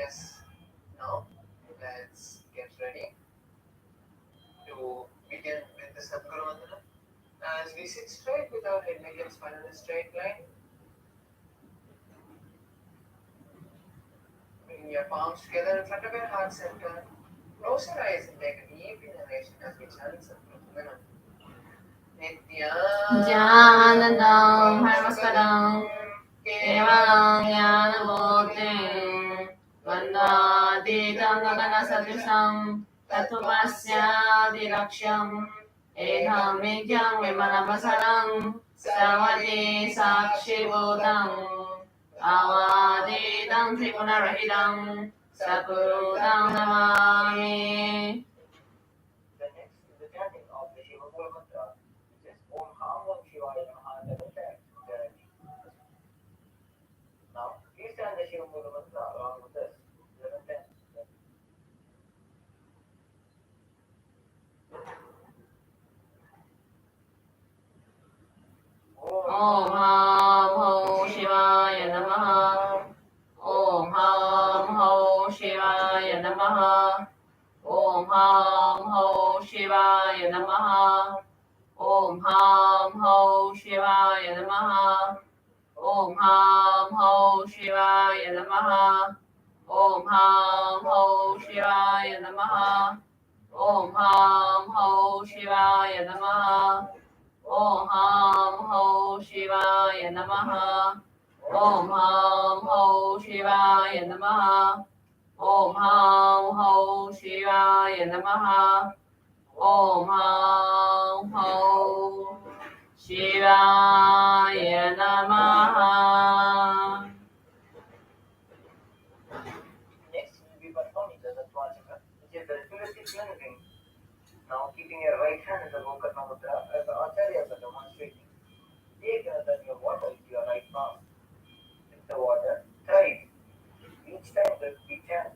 Yes. Now let's get ready to begin with the Sadguru Mandana. As we sit straight with our head, neck and spine in a straight line, bring your palms together in front of your heart center. Close your eyes and take a deep inhalation as we chant Sadguru Mandana. Nithyanandam Harmaspadam Kevalam Jnanabodhim Vandaditam Gadanasadrisam Tattvasyadilaksham Edham Vidyam Vimalamasaram Sarvati Sakshibhutam Avadidam Trigunarahidam Sadgurutam Namami. The next is the chanting of the Shiva Guru Mantra, which is Om Ham Om Shivaya Namaha 11 times. Now, please chant the Shiva Guru Mantra along with us 11 times. Om Ham Ho Shivaya Namaha. Om Ham Ho Shivaya Namaha. Om Ham Ho Shivaya Namaha. Om Ham Ho Shivaya Namaha. Om Ham Ho Shivaya Namaha. Om Ham Ho Shivaya Namaha. Om Ham Ho Shivaya Namaha. Om Ham Ho Shivaya Namaha. Om Ham Ho Shivaya Namaha. Om Ham Ho Shivaya Namaha. Om Ham Ho Shivaya Namaha. Next, we will be performing the Tattvachaka, which is the ritualistic cleansing. Now, keeping your right hand in the Gokarna Mudra as the Acharyas are demonstrating. Take another your water into your right palm. With the water, try it. Each time that we chant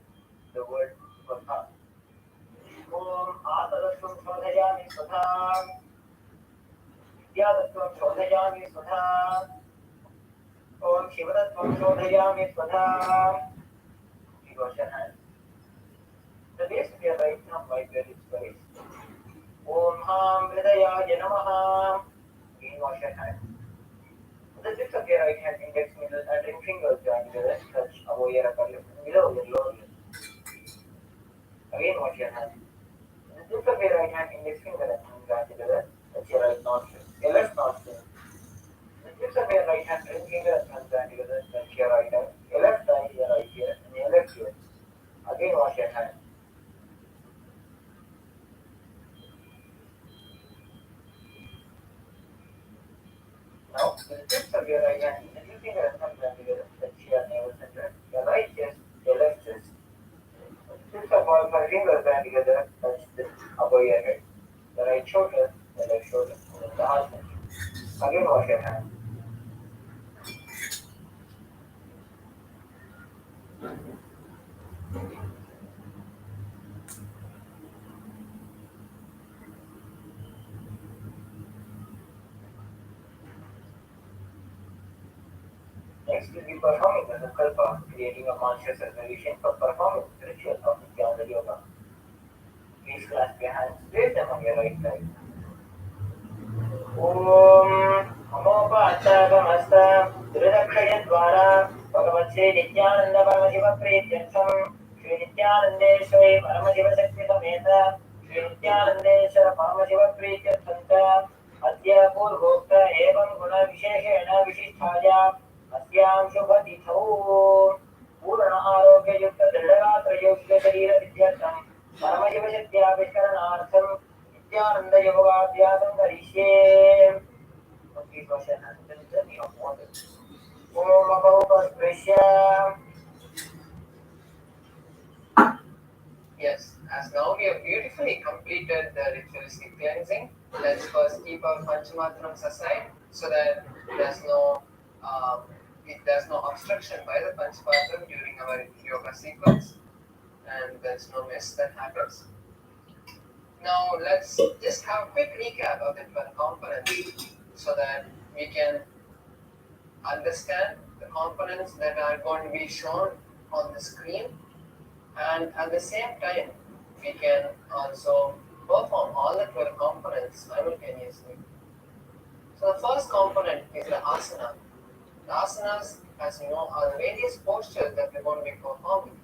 the word Vatha. Om Atarasvam Shodhayami Swadha. Vidyadatvam Shodhayami Swadha. Om Shivadatvam Shodhayami Swadha. You wash your hands. The base of your right thumb right where it's placed. Om Ham Hridayaya Namaha. Again wash your hands. The tips of your right hand, index, middle, and ring fingers join together, touch above your upper lip and below your lower lip. Again wash your hands. The tips of your right hand, index finger, and thumb join together, touch your right nostril, your left nostril. The tips of your right hand, ring finger, and thumb join together, touch your right eye, your left eye, your right ear, and your left ear. Again wash your hands. Now, with the tips of your right hand, the middle finger and thumb join together, touch your navel center, your right chest, your left chest. The tips of all 5 fingers join together, touch the above your head, the right shoulder, the left shoulder, and then the heart center. Again wash your hands. Next, we'll be performing the Sankalpa, creating a conscious resolution for performing the ritual of Nithyananda Yoga. Please clasp your hands, place them on your right side. Om Amopatagamasta Dridakshayadvara Bhagavat Sri Nithyananda Paramajiva Prityartham Sri Nithyanandeshwari Paramajiva Sakti Sameta Sri Nithyanandeshwara Paramajiva Prityarthanta Adya Purvokta Evam Guna Visheshena Vishisthaya Asyam Shubhatithau Purana Arogya Yukta Dridagatra Yogya Sharira Vidyartham Paramajiva Shakti Avishkaranartham Nithyananda Yogavyasam Karishe. Please wash your hands in the journey of water. Om Apaupasprisya. Yes, as now we have beautifully completed the ritualistic cleansing, let's first keep our Panchamatrams aside so that there's no obstruction by the Panchamatram during our yoga sequence and there's no mess that happens. Now let's just have a quick recap of the 12 components so that we can understand the components that are going to be shown on the screen And at the same time, we can also perform all the 12 components simultaneously. So the first component is the asana. The asanas, as you know, are the various postures that we're going to be performing.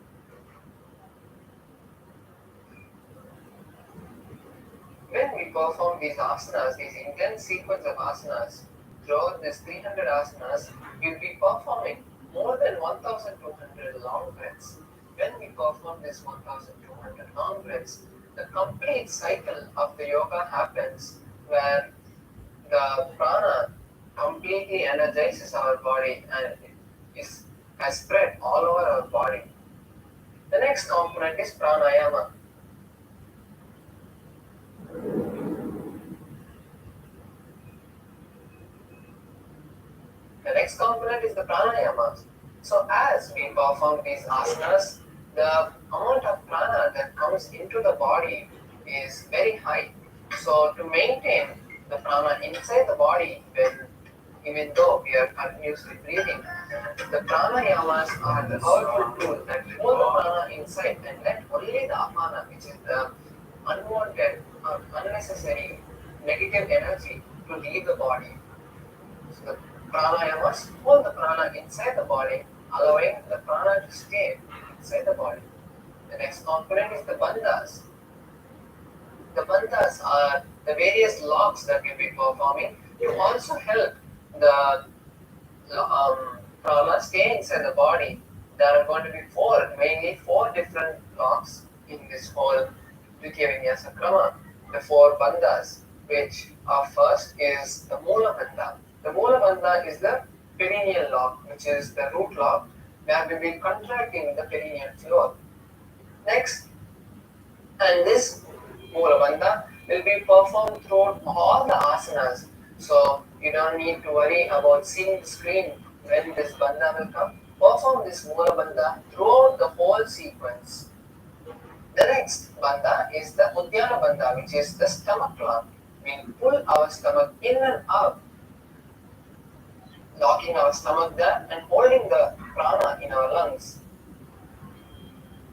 When we perform these asanas, these intense sequence of asanas, throughout this 300 asanas, we'll be performing more than 1,200 long breaths. When we perform this 1,200 long breaths, the complete cycle of the yoga happens where the prana completely energizes our body and has spread all over our body. The next component is pranayama. The next component is the pranayama. So as we perform these asanas, the amount of prana that comes into the body is very high. So to maintain the prana inside the body, even though we are continuously breathing, the pranayamas are the powerful tool that hold the prana inside and let only the apana, which is the unwanted or unnecessary negative energy, to leave the body. So the pranayamas hold the prana inside the body, allowing the prana to stay inside the body. The next component is the bandhas. The bandhas are the various locks that we'll be performing to also help the prana stay inside the body. There are going to be mainly four different locks in this whole Dvitiya Vinyasa Krama. The four bandhas, which are first is the Moola Bandha. The Moola Bandha is the perineal lock, which is the root lock, where we will be contracting the perineal floor. Next, and this Moola Bandha will be performed throughout all the asanas. So you don't need to worry about seeing the screen when this bandha will come. Perform this Moola Bandha throughout the whole sequence. The next bandha is the Uddiyana Bandha, which is the stomach lock. We pull our stomach in and out, locking our stomach there and holding the prana in our lungs.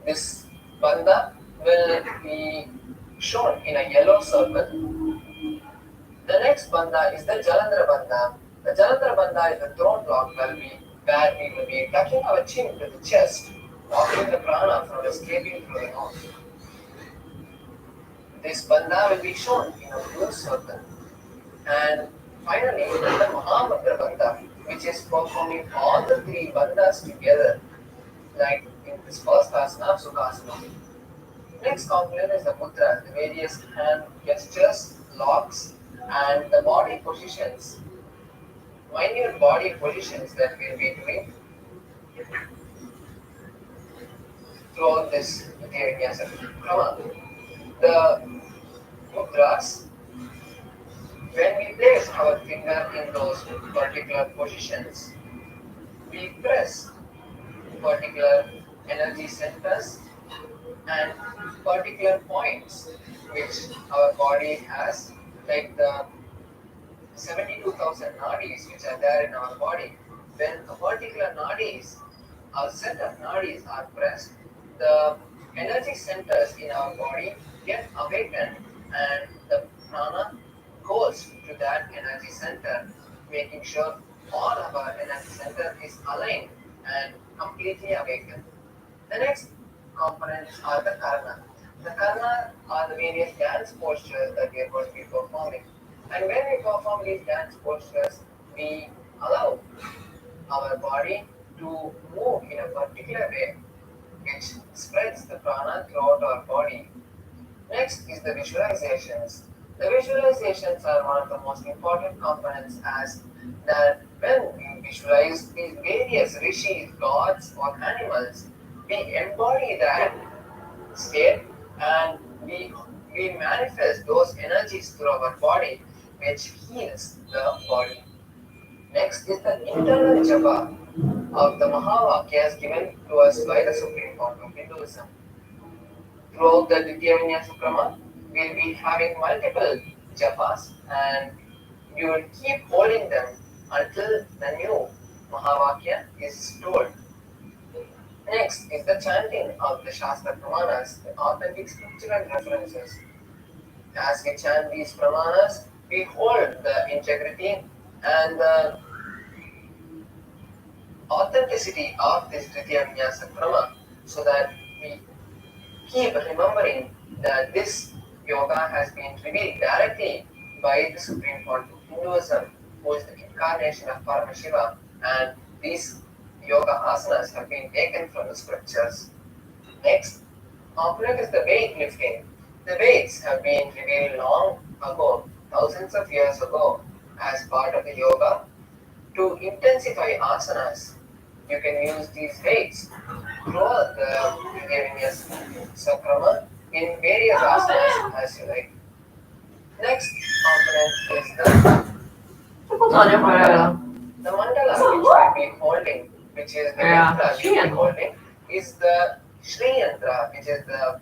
This bandha will be shown in a yellow circle. The next bandha is the Jalandhara Bandha. The Jalandhara Bandha is the throat lock where we will be tucking our chin to the chest, blocking the prana from escaping through the nose. This bandha will be shown in a blue circle. And finally, the Mahamudra Bandha, which is performing all the three bandhas together, like in this first asana, Sukhasana. Next component is the mudra, the various hand gestures, locks, and the body positions, minute body positions that we'll be doing throughout this Dvitiya Vinyasa Krama. The mudras, when we place our finger in those particular positions, we press particular energy centers and particular points which our body has, like the 72,000 nadis which are there in our body. When a particular nadis, a set of nadis are pressed, the energy centers in our body get awakened and the prana goes to that energy center, making sure all of our energy center is aligned and completely awakened. The next components are the karna. The karna are the various dance postures that we are going to be performing. And when we perform these dance postures, we allow our body to move in a particular way, which spreads the prana throughout our body. Next is the visualizations. The visualizations are one of the most important components, as that when we visualize these various rishis, gods, or animals, we embody that state and we manifest those energies through our body, which heals the body. Next is the internal japa of the Mahavakyas given to us by the Supreme Court of Hinduism. Throughout the Dvitiya Vinyasa Krama, we'll be having multiple japas and you will keep holding them until the new Mahavakya is told. Next is the chanting of the Shastra Pramanas, the authentic scriptural references. As we chant these Pramanas, we hold the integrity and the authenticity of this Dvitiya Vinyasa Krama so that we keep remembering that this yoga has been revealed directly by the Supreme Court of Hinduism, who is the incarnation of Paramashiva, and these yoga asanas have been taken from the scriptures. Next component is the weight lifting. The weights have been revealed long ago, thousands of years ago, as part of the yoga to intensify asanas. You can use these weights throughout the Vinyasa Sakrama in various asanas as you like. Next component is the mandala which we'll be holding, which is the mantra we'll be holding, is the Sri Yantra, which is the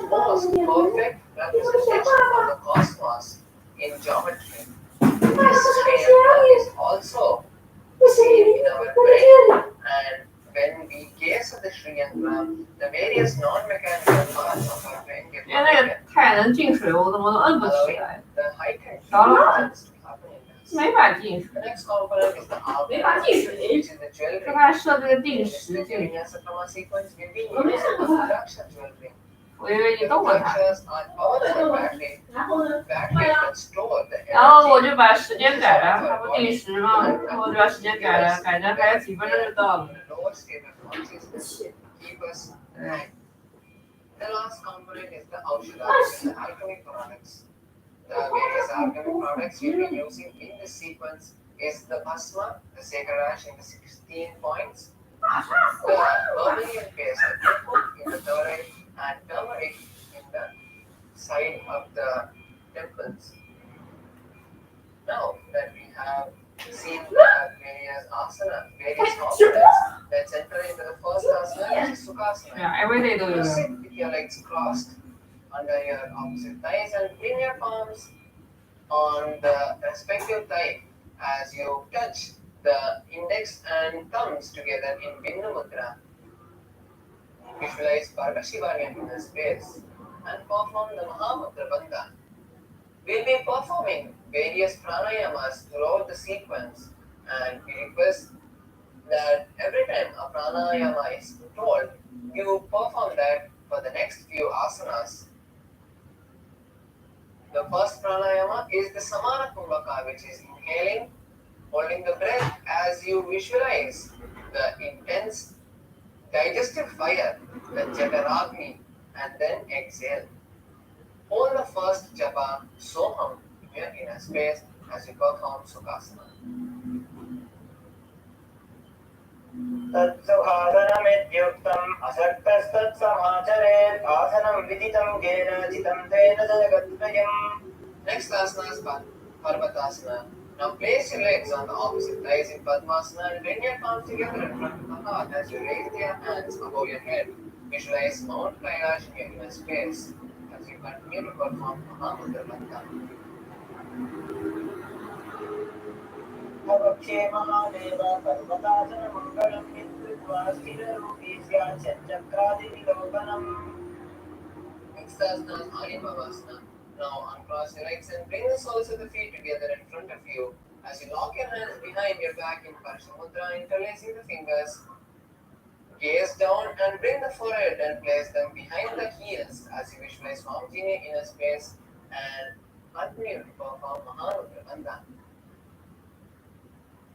most perfect representation of the cosmos in geometry. This Sri Yantra is also seen in our brain, and when we gaze at the Sri Yantra, the various non-mechanical parts of our brain get activated, allowing the heightened feelings to happen in us. The next component is the abhaya, which is the jewelry. In this Vinyasa Krama sequence, we'll be using the Rudraksha jewelry. The Rudrakshas are powerful batteries that store the energy. 然后我就把时间改了，它不定时吗？我就把时间改了，改成还有几分钟就到了。The last component is the Aushadha, which is the alchemic products. The various alchemic products we'll be using in this sequence is the Bhasma, the sacred ash in the 16 points, the vermilion paste, in the third eye, and turmeric in the side of the temples. Now that we have seen the various asanas, various components, let's enter into the first asana, which is Sukhasana. Yeah, every day do You it. sit with your legs crossed under your opposite thighs and bring your palms on the respective thigh as you touch the index and thumbs together in Bindu Mudra. Visualize Parvashivanya in the space and perform the Mahamudra Bandha. We'll be performing various pranayamas throughout the sequence, and we request that every time a pranayama is told, you perform that for the next few asanas. The first pranayama is the Samana Kumbhaka, which is inhaling, holding the breath as you visualize the intense digestive fire, the Jataragni, and then exhale. Hold the first japa Soham here in a space as you perform Sukhasana. तत्सुखासनमित्युक्तम् असक्तस्तत्समाचरेत् आसनं विदितं येन चितं तेन जगत्त्रयम्. Next asana is Parvatasana. Now place your legs on the opposite thighs in Padmasana and bring your palms together in front of the heart as you raise your hands above your head. Visualize Mount Kailash in your inner space as you continue to perform Mahamudra Bandha. भवक्षे Mahadev पर्वतासनमङ्गलं विद्युत्वा स्थिररूपी स्यात् चक्रादिविलोकनम्. Next asana is Anipavasana. Now uncross your legs and bring the soles of the feet together in front of you as you lock your hands behind your back in Parshamudra, interlacing the fingers. Gaze down and bring the forehead and place them behind the heels as you visualize Swamjini in a space and continue to perform Mahamudra Bandha.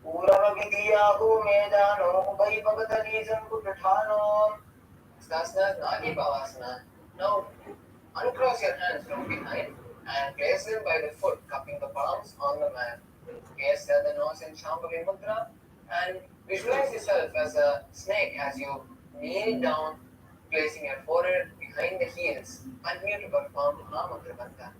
Puravavidhiyahu medano ubhayipavadali sankutthano. Stasana Nagi Bhavasana. Now uncross your hands from behind and place them by the foot, cupping the palms on the mat. Gaze at the nose in Shambhavi Mudra and visualize yourself as a snake as you kneel down, placing your forehead behind the heels. Continue to perform Mahamudra Bandha.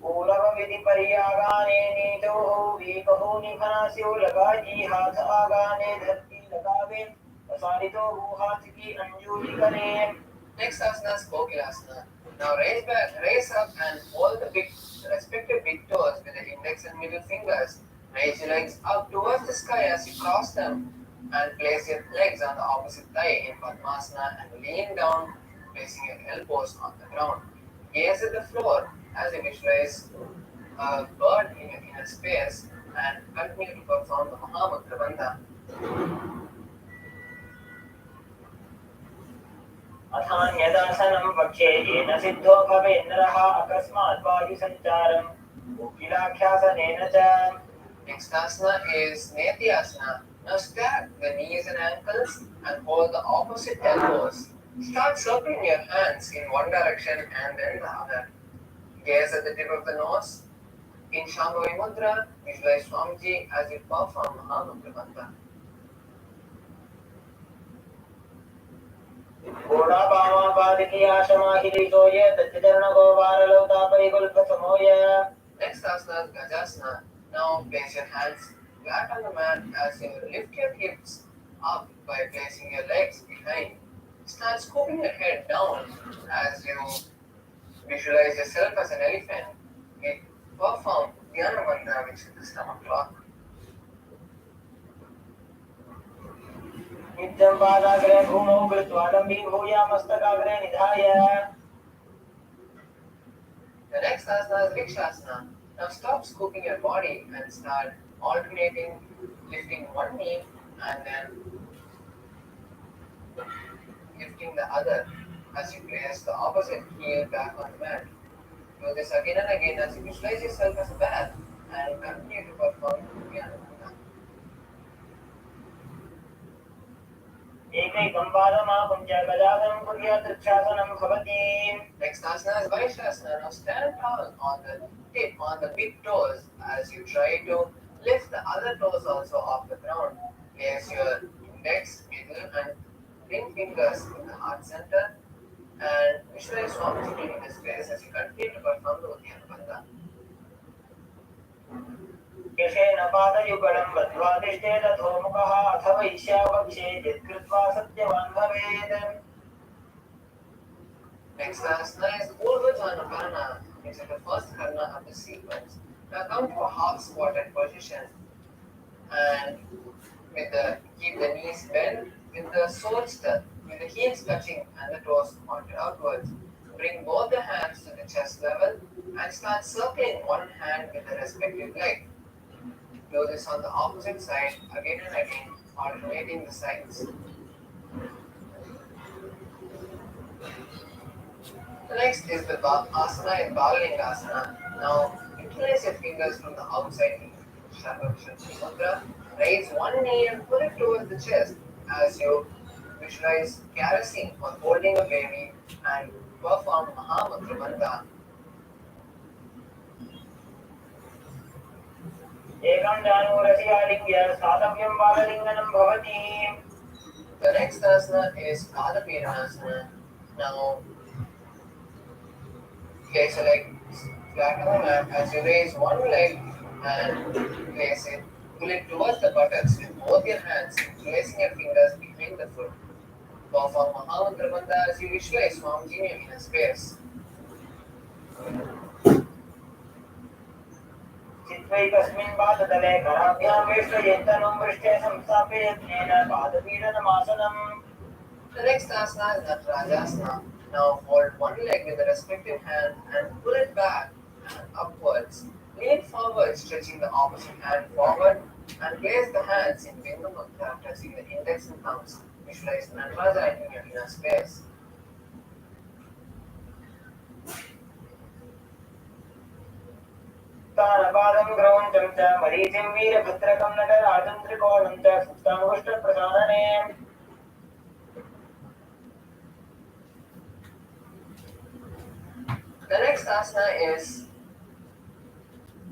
पूर्वविधि पर्यागाने नीतोः वीकहोनि खनास्यो लगाई हाथ आगाने धरती लगावे प्रसारितो हाथ की अंजुलि करे. Next asana is Kokilasana. Now raise up and hold the respective big toes with the index and middle fingers. Raise your legs up towards the sky as you cross them. And place your legs on the opposite thigh in Padmasana and lean down, placing your elbows on the ground. Gaze at the floor as you visualize a bird in your inner space and continue to perform the Mahamudra Bandha. अथान्यदासनं पक्षे येन सिद्धो भवेन्नरः अकस्मात् वायुसञ्चारं कोकिलाख्यासनेन च. Next asana is Nithyananda. Now stack the knees and ankles and hold the opposite elbows. Start circling your hands in one direction and then the other. Gaze at the tip of the nose. In Shambhavi Mudra, visualize Swamiji as you perform Mahamudra Bandha. घोड़ा बामा पादकी आशमाहिरी सोये तच्चरण grower लौता परिगुल्प समोय. Next asana is Gajasana. Now place your hands flat on the mat as you lift your hips up by placing your legs behind. Start scooping your head down as you visualize yourself as an elephant. We perform Dhyana Bandha, which is the stomach lock. नित्यं पादाग्रे भूमौ कृत्वा लम्बीभूय मस्तकाग्रे निधाय. The next asana is Vrikshasana. Now stop scooping your body and start alternating, lifting one knee and then lifting the other as you place the opposite heel back on the mat. Do this again and again as you visualize yourself as a bat and continue to perform Dhyana Bandha. एकैकं पादमापुञ्च गजासनं कुर्यात् वृक्षासनं भवति. Next asana is Vaishasana. Now stand tall on the tip, on the big toes as you try to lift the other toes also off the ground. Place your index, middle and ring fingers in the heart center and visualize Swamiji in this place as you continue to perform the Dhyana Bandha. यशेन पादयुगलं बद्ध्वा तिष्ठेत अधोमुखः अथवा ईशावक्षे यत्कृत्वा सत्यवान् भवेत्. Next asana is Urdhva Karna, which is the first karna of the sequence. Now come to a half squatted position and keep the knees bent with the soles with the heels touching and the toes pointed outwards. Bring both the hands to the chest level and start circling one hand with the respective leg. Do this on the opposite side again and again, alternating the sides. The next is the asana in Balalingasana. Now, interlace your fingers from the outside knee. Shabhakshanti Mudra. Raise one knee and pull it towards the chest as you visualize caressing or holding a baby and perform Mahamudra Bandha. एकं जानूरसि आलिङ्ग्य स्थातव्यं बाललिङ्गनं भवति. The next asana is Padapirasana. Now, place your leg flat on the mat as you raise one leg and place it, pull it towards the buttocks with both your hands, placing your fingers behind the foot. Perform Mahamudra Bandha as you visualize Swamiji in a space. चित्वैकस्मिन् पादतले कराभ्यां वेष्टयेत्तनुं पृष्ठे संस्थाप्य यत्नेन पादपीडनमासनम्. The next asana is Natrajasana. Now hold one leg with the respective hand and pull it back and upwards. Lean forward, stretching the opposite hand forward and place the hands in Bindu Mudra, touching the index and thumbs. Visualize Nataraja in your inner space. तानपादं ग्रौञ्चं च मरीचिं वीरभद्रकं नटराजं त्रिकोणं च सुप्ताङ्गुष्ठप्रसादने. The next asana is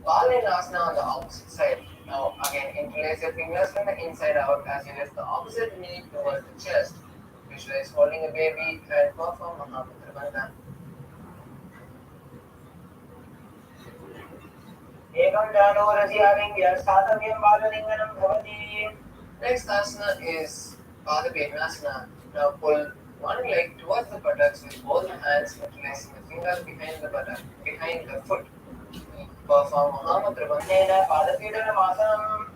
Balalingasana on the opposite side. Now again interlace your fingers from the inside out as you lift the opposite knee towards the chest. Visualize holding a baby and perform Mahamudra Bandha. एकं जानूरसि आलिङ्ग्य स्थातव्यं बाललिङ्गनं भवति. Next asana is Padapirasana. Now pull one leg towards the buttocks with both hands, interlacing the fingers behind the foot. Perform Mahamudra Bandha Padapidanamasana.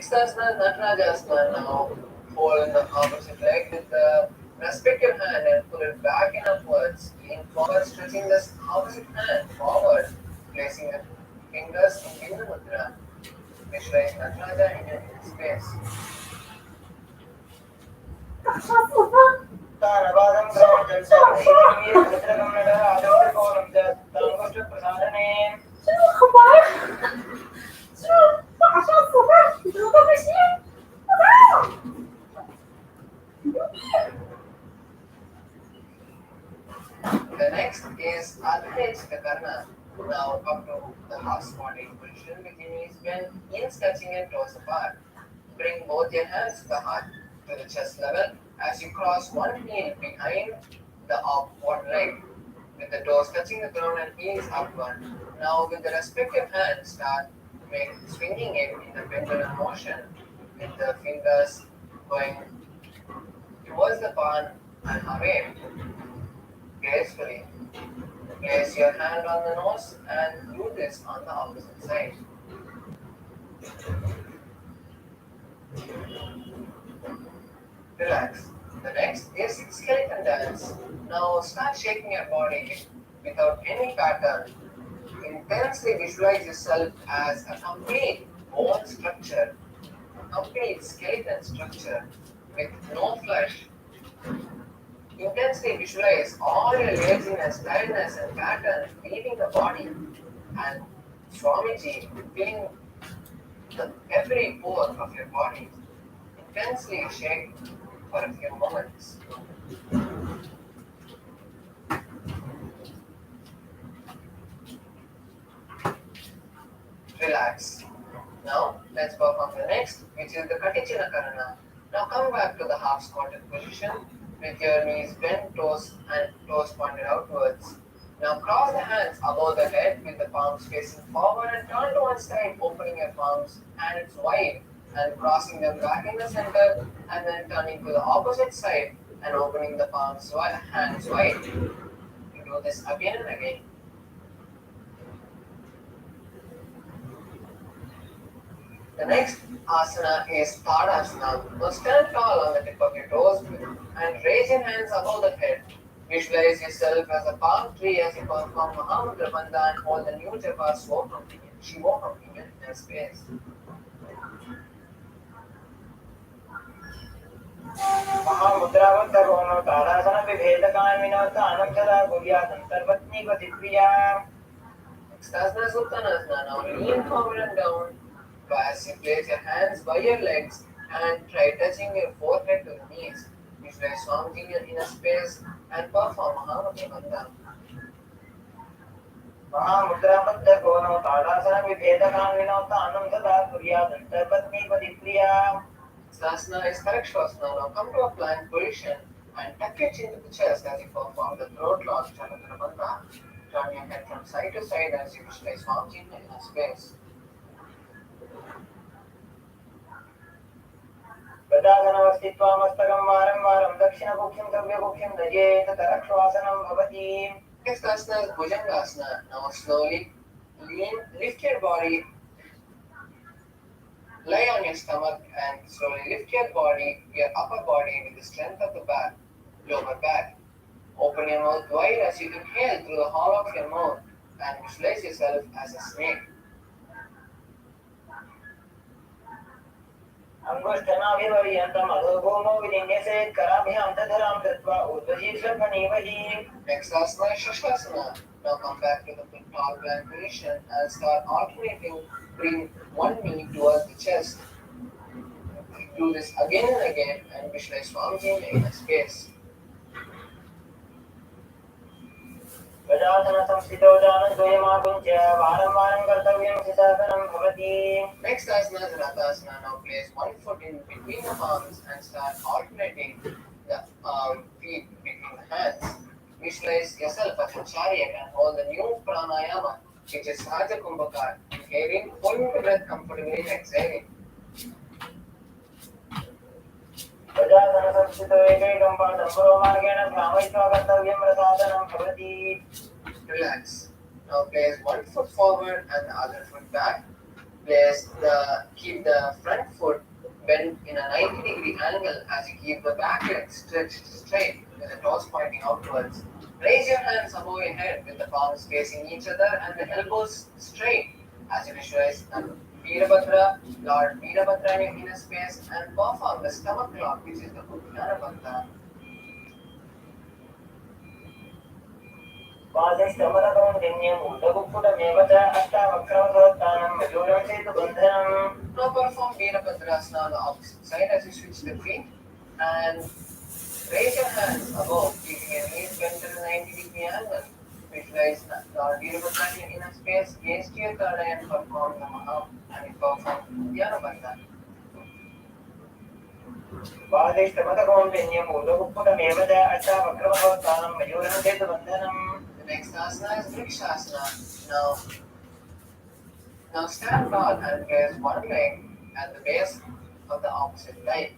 Next asana, Natarajasana. Now hold the opposite leg with the respective hand and pull it back and upwards. Lean forward, stretching this opposite hand forward, placing the fingers in Bindu Mudra. Visualize Nataraja in your space. तानवादं ग्रहणं चन्द्रवीर भद्रगमनः आदर्शकोणं च ताङ्गुष्ठप्रसादने 马上走吧，你怎么这么急？我来了。The next is Adhyatsana. Now come to the half squatting position with your knees bent, knees touching and toes apart. Bring both your hands to the heart, to the chest level as you cross one heel behind the one leg, with the toes touching the ground and heels upward. Now with the respective hands, start swinging it in the pendulum motion, with the fingers going towards the palm and away, gracefully. Place your hand on the nose and do this on the opposite side. Relax. The next is skeleton dance. Now start shaking your body without any pattern. Intensely visualize yourself as a complete bone structure, a complete skeleton structure with no flesh. Intensely visualize all your laziness, tiredness and patterns leaving the body, and Swamiji feeling every pore of your body. Intensely shake for a few moments. Relax. Now let's perform the next, which is the Katichina Karana. Now come back to the half squatted position with your knees bent, toes and toes pointed outwards. Now cross the hands above the head with the palms facing forward and turn to one side, opening your palms hands wide and crossing them back in the center, and then turning to the opposite side and opening the palms hands wide. You do this again and again. The next asana is Tadasana. Now stand tall on the tip of your toes and raise your hands above the head. Visualize yourself as a palm tree as you perform Mahamudra Bandha and hold the new japa Shivoham in your space. महामुद्रावद्धगोनो ताडासनविभेदकामिनो तानं तदा कुर्यादन्तर्पत्नीपतिक्रिया. Next asana is Uttanasana. Now lean forward and down. As you place your hands by your legs and try touching your forehead to the knees. Visualize Swamiji in your inner space and perform Mahamudra Bandha. महामुद्रावद्धगोनो ताडासनविभेदकामिनो तानं तदा कुर्यादन्तर्पत्नीपतिक्रिया. Asana is Karakshasana. Now come to a plank position and tuck your chin to the chest as you perform the throat lock Chalandra Bandha. Turn your head from side to side as you visualize Swamiji in your inner space. प्रदासनवस्थित्वामस्तकं वारं वारं दक्षिणकुक्षिं सव्यकुक्षिं नयेत तरक्ष्वासनं भवति. Next asana is Bhujangasana. Now slowly lift your body, lie on your stomach and slowly lift your body, your upper body with the strength of the back, lower back. Open your mouth wide as you inhale through the hollow of your mouth and visualize yourself as a snake. अंगुष्ठनाभिवर्यन्तम् अधोभूमौ विलिङ्गसे कराभ्यां तधरां कृत्वा ऊर्ध्वशीर्षफणीवहि. Next asana is Shashasana. Now come back to the tall plank position and start alternating. Bring one knee towards the chest. Do this again and again and visualize Swamiji in a space. प्रजासनसंस्थितौ जानद्वयमापुञ्च वारं वारं कर्तव्यं सितासनं भवति. Next asana is Rathasana. Now place one foot in between the palms and start alternating the feet between the hands. Visualize yourself as a chariot and hold the new pranayama, which is Sahaja Kumbhaka. Inhaling, holding the breath comfortably and exhaling. प्रजासनसंस्थितौ एकैकं पादं पुरोमार्गेण भ्रामयित्वा कर्तव्यं रसासनं भवति. Relax. Now place one foot forward and the other foot back. Keep the front foot bent in a 90-degree angle as you keep the back leg stretched straight with the toes pointing outwards. Raise your hands above your head with the palms facing each other and the elbows straight as you visualize Veerabhadra, Lord Veerabhadra in your inner space, and perform the stomach lock, which is the Uddiyana Bandha. Now perform Veerabhadrasana on the opposite side as you switch the feet and raise your hands above, keeping your knees bent at a 90-degree angle. Visualize Lord Veerabhadra in your inner space, gaze to your third eye and perform the Maha and perform Uddiyana Bandha. The next asana is Vrikshasana. Now stand tall and place one leg at the base of the opposite thigh.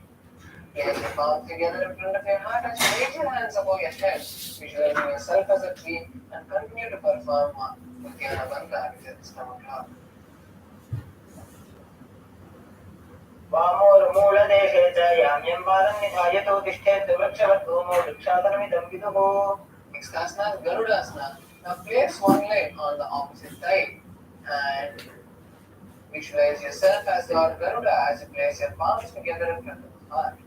Place your palms together in front of your heart and raise your hands above your head, visualizing yourself as a tree, and continue to perform Uddiyana Bandha, which is the stomach lock. Next asana is Garudasana. Now place one leg on the opposite thigh and visualize yourself as Lord Garuda as you place your palms together in front of the heart.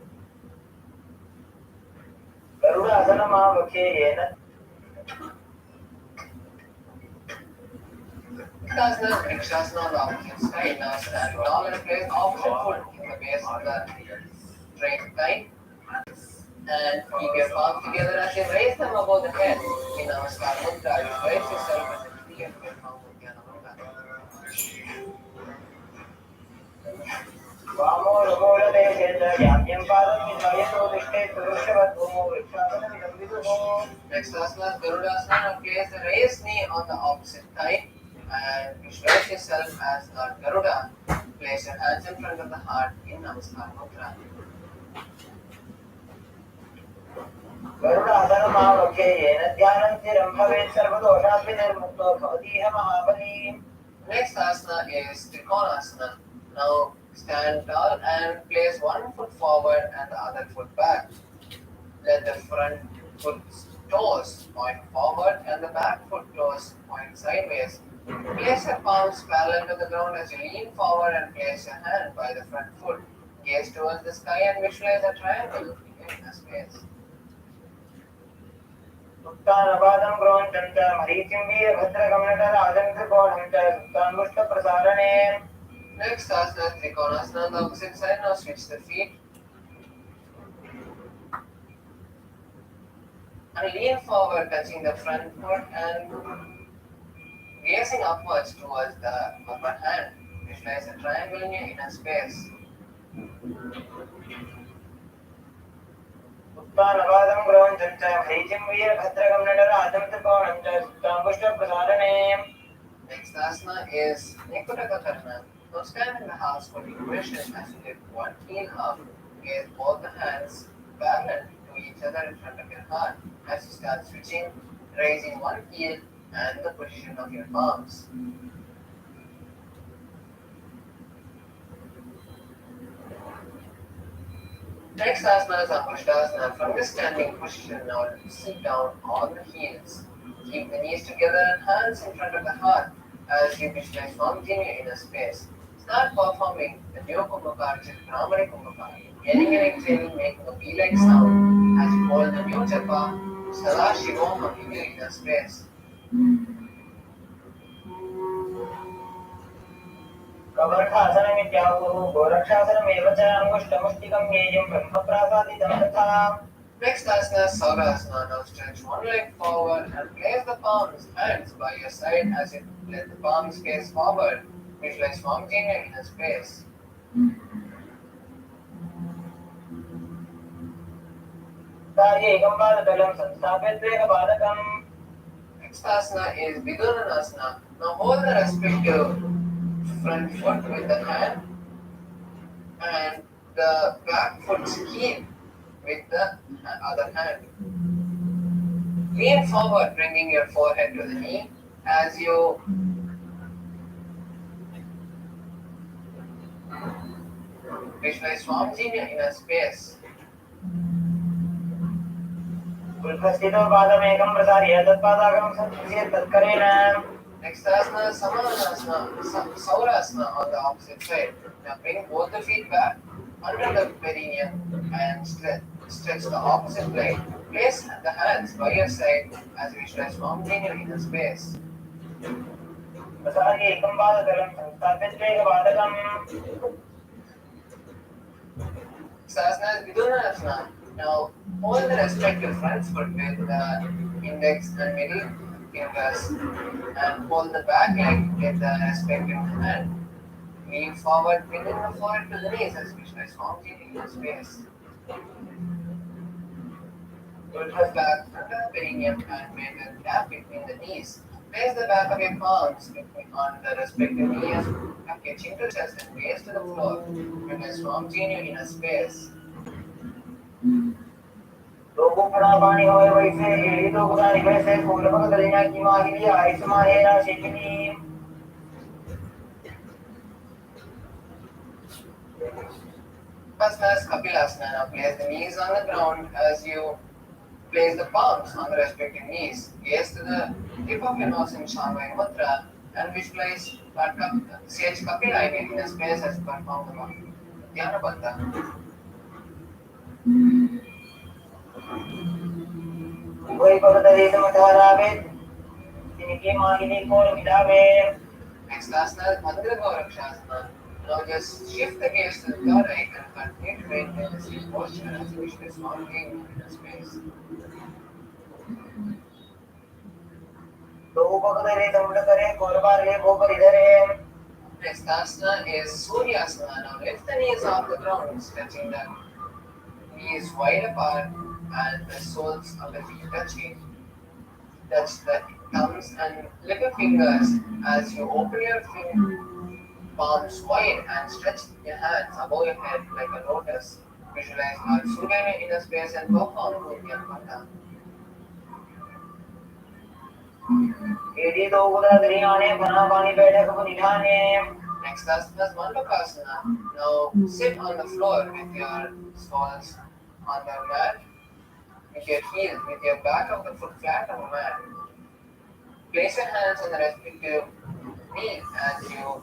Asana is Vrikshasana on the opposite side. Now stand tall and place opposite foot in the base of the straight thigh and keep your palms together as you raise them above the head. In Namaskar Mudra, you raise yourself as a tree and perform Uddiyana Bandha. Next asana is Garudasana. Now place the raised knee on the opposite thigh and visualize yourself as Lord Garuda. Place your hands in front of the heart in Namaskar Mudra. Next asana is Trikonasana. Now stand tall and place one foot forward and the other foot back. Let the front foot toes point forward and the back foot toes point sideways. Place your palms parallel to the ground as you lean forward and place your hand by the front foot. Gaze towards the sky and visualize a triangle in your inner space. Next asana is Trikonasana on the opposite side. Now switch the feet and lean forward, touching the front foot and gazing upwards towards the upper hand. Visualize a triangle in your inner space. Next asana is Nikutaka. Now stand in the house for position as you lift one heel up. Gaze both the hands parallel to each other in front of your heart as you start switching, raising one heel and the position of your palms. Next asana is Angushtasana. From this standing position, now sit down on the heels. Keep the knees together and hands in front of the heart as you visualize Swamiji in your inner space. Start performing the Neo Kumbhaka, which is Brahmari Kumbhaka. Inhaling and exhaling, making a V-like sound as you hold the Neo Japa, Sada Shivoham in your inner space. Next asana is Saurasana. Now stretch one leg forward and place the palms, hands by your side as you let the palms face forward. Visualize Swamiji in your inner space. Next asana is Vidurvanasana. Now hold the respective front foot with the hand and the back foot keep with the other hand. Lean forward, bringing your forehead to the knee as you Visualize Swamiji in your inner space. उल्कस्थितो पादमेकं प्रसार्य तत्पादागं संस्कृत्य तत्करेण. Next asana, Samanasana, Saurasana on the opposite side. Now bring both the feet back under the perineum and stretch the opposite leg. Place the hands by your side as we stretch Swamiji in your inner space. प्रसार्य एकं पादतलं संस्थाप्य द्वैकपादकम्. Sasana is Vidunasana. Now hold the respective front foot with the index and middle fingers and hold the back leg with the respective hand. Lean forward, bringing the forehead to the knees as visualize Swamiji in your space. Pull back under the perineum and make a gap between the knees. Place the back of your palms on the respective knees, tuck your chin to chest and gaze to the floor. Visualize Swamiji in your inner space. लोगों प्रणापानी होए वैसे यही तो गुदानी वैसे फूल पक दलिया की माहिली ice माहेरा शिकनी. First as Kapilasana. Now place the knees on the ground as you place the palms on the respective knees. Gaze to the tip of your nose in Shavaya Mudra and visualize CH Kapila in a space as performed the Dhyana Bandha. वही पकड़े समझारावे इनके माहिली कोण मिलावे. Next asana is Mandira Gaurakshasana. Now just shift the gaze to the third eye and continue to maintain the same posture as you visualize Swamiji in a space. लोगों पकड़े समुद्र करे कोरबार ले भोपर इधर है. Next asana is Suryasana. Now lift the knees off the ground, stretching the knees wide apart and the soles of the feet touching. Touch the thumbs and little fingers as you open your palms wide and stretch your hands above your head like a lotus. Visualize Lord Surya in your inner space and perform Nithyananda Bandha. एडी तो गुदा दरियाने बना पानी बैठक को निधाने. Next asana is Mandukasana. Now sit on the floor with your soles on the mat, with your heels, with your back of the foot flat on the mat. Place your hands on the respective knee as you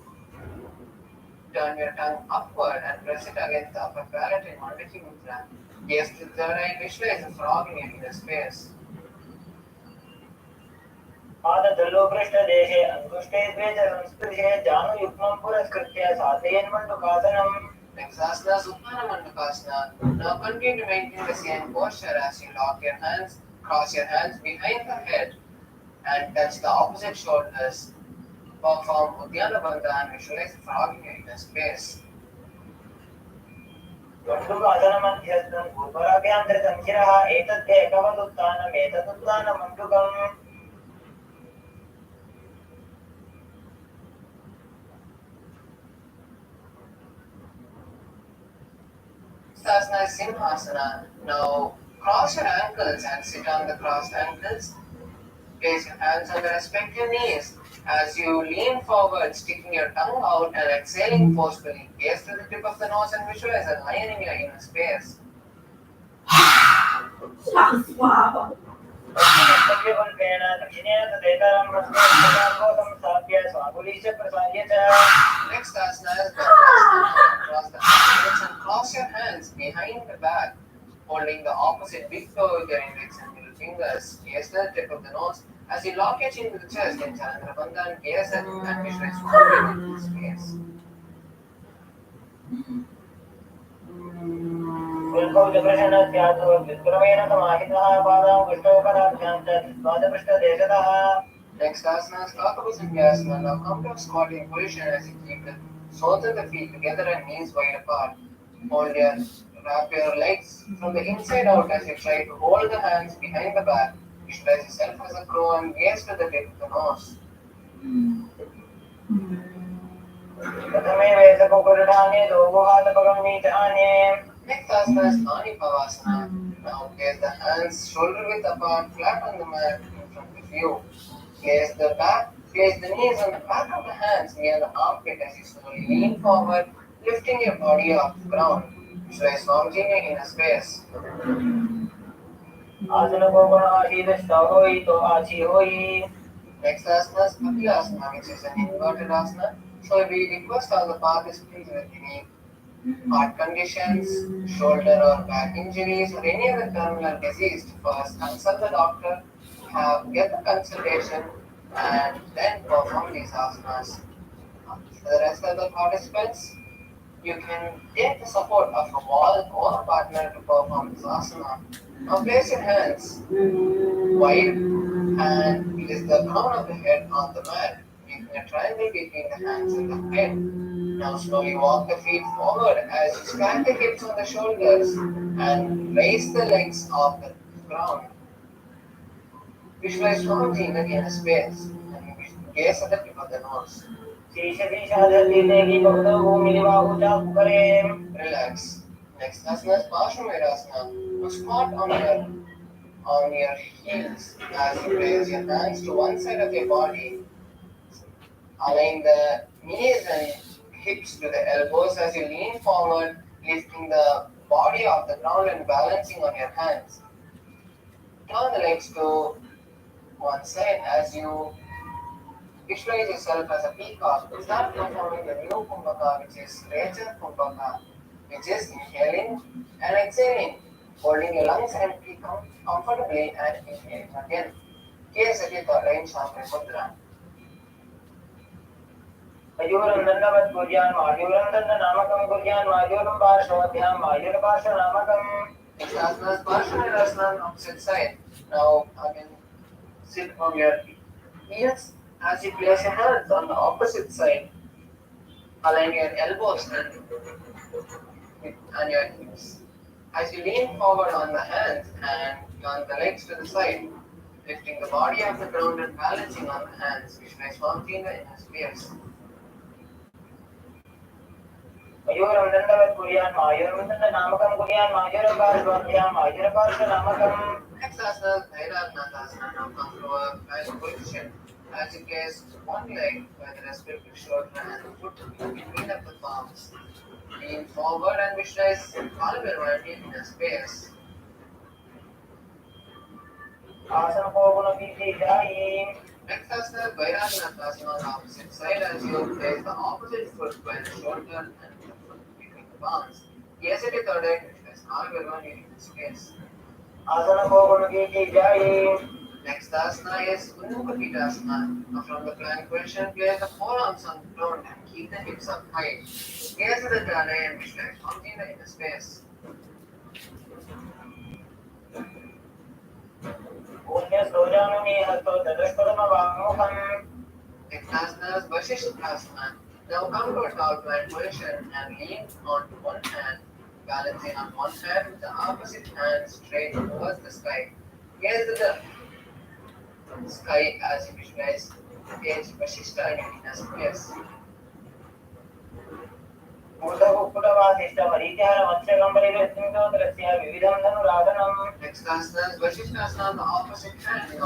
turn your tongue upward and press it against the upper palate in Mandaki Mudra. Gaze to the third eye, visualize a frog in your inner space. पाद दलो पृष्ठ देशे अंगुष्टे द्वे च संस्पृशे जानु युग्मं पुरस्कृत्य साधयन् मण्डुकासनम्. Next asana is Utthana Mandukasana. Now continue to maintain the same posture as you lock your hands, cross your hands behind the head and touch the opposite shoulders. Perform Uddiyana Bandha and visualize the frog in your inner space. मण्डुकासनं मध्यस्थं भूपराभ्यान्तरितं शिरः एतद् एकवदुत्थानम् एतदुत्थानं मण्डुकम्. Asana is Simhasana. Now cross your ankles and sit on the crossed ankles. Place your hands on the respective knees as you lean forward, sticking your tongue out and exhaling forcefully. Gaze to the tip of the nose and visualize a lion in your inner space. 吓死我了！ कर्तव्यबलेन दक्षिणेन तदेतरं प्रस्तावको संस्थाप्य स्वाकुलीश्च प्रसार्य च. Next asana is Dandasana. Cross the ankles and cross your hands behind the back, holding the opposite big toe with your index and middle fingers. Gaze to the tip of the nose as you lock your chin to the chest in Chandra Bandha and gaze at and visualize Swamiji in this space. उल्कौजप्रशनस्यातो विक्रमेण समाहितः पादौ पृष्ठोपराभ्यां च द्वादपृष्ठदेशतः. Next asana is Kakabhasangasana. Now come to a squatting position as you keep the soles of the feet together and knees wide apart. Wrap your legs from the inside out as you try to hold the hands behind the back. Visualize yourself as a crow and gaze to the tip of the nose. प्रथमे वैसको कुरुडाने दोगुहातपगं नीचाने. Next asana is Ani Pavasana. Now place the hands shoulder width apart, flat on the mat in front of you. Place the knees on the back of the hands near the armpit as you slowly lean forward, lifting your body off the ground. Visualize Swamiji in a space. आसन को गुण आशीर्ष होई तो आची होई. Next asana is Pati asana, which is an inverted asana. So we request all the participants with any heart conditions, shoulder or back injuries, or any other terminal disease to first consult the doctor, get the consultation, and then perform these asanas. For the rest of the participants, you can take the support of a wall or a partner to perform this asana. Now place your hands wide and it is the crown of the head on the mat, making a triangle between the hands and the head. Now slowly walk the feet forward as you squat the hips on the shoulders and raise the legs off the ground. Visualize Swamiji in a space and gaze at the tip of the nose. Relax. Next asana is Parsvavirasana. Now squat on your heels as you place your hands to one side of your body. Align the knees and hips to the elbows as you lean forward, lifting the body off the ground and balancing on your hands. Turn the legs to one side as you visualize yourself as a peacock. Start performing the new Kumbhaka, which is Rachel Kumbhaka, which is inhaling and exhaling, holding your lungs empty comfortably and inhaling again. Gaze at your range of Mudra. मयूरं दंडवत् कुर्यान् मायूरं दंडनामकं कुर्यान् मायूरं पार्श्वभ्यां Mayur पार्श्वनामकं. Next asana is Parsvavirasana on opposite side. Now again sit on your heels as you place your hands on the opposite side. Align your elbows and your hips. As you lean forward on the hands and turn the legs to the side, lifting the body off the ground and balancing on the hands. Visualize Swamiji in the space. मयूरं दंडवत् कुर्यान् मायूरं दंडनामकं कुर्यान् Mayur पार्श्वभ्यां Mayur पार्श्वनामकं. Next asana is Nithyananda. Now come to a lying position. As you place one leg by the respective shoulder and the foot between of the palms. Lean forward and visualize Parsvavirasana in a space. आसन को गुण पीछे जाइए. Next asana is Vairagyanasana on the opposite side as you place the opposite foot by the shoulder and the foot between the palms. Gaze at your third eye, visualize Parsvavirasana in a space. आसन को गुण पीछे जाइए. Next asana is Uddiyana. Now from the plank position, place the forearms on the ground and keep the hips up high. Gaze at the third eye and visualize Swamiji in a space. Next asana is Vasishthasana. Now come to a tall plank position and lean onto one hand, balancing on one hand with the opposite hand straight towards the sky. Gaze at the sky as you visualize against Vasishthana in a space. Next asana is Vasishthasana on the opposite hand.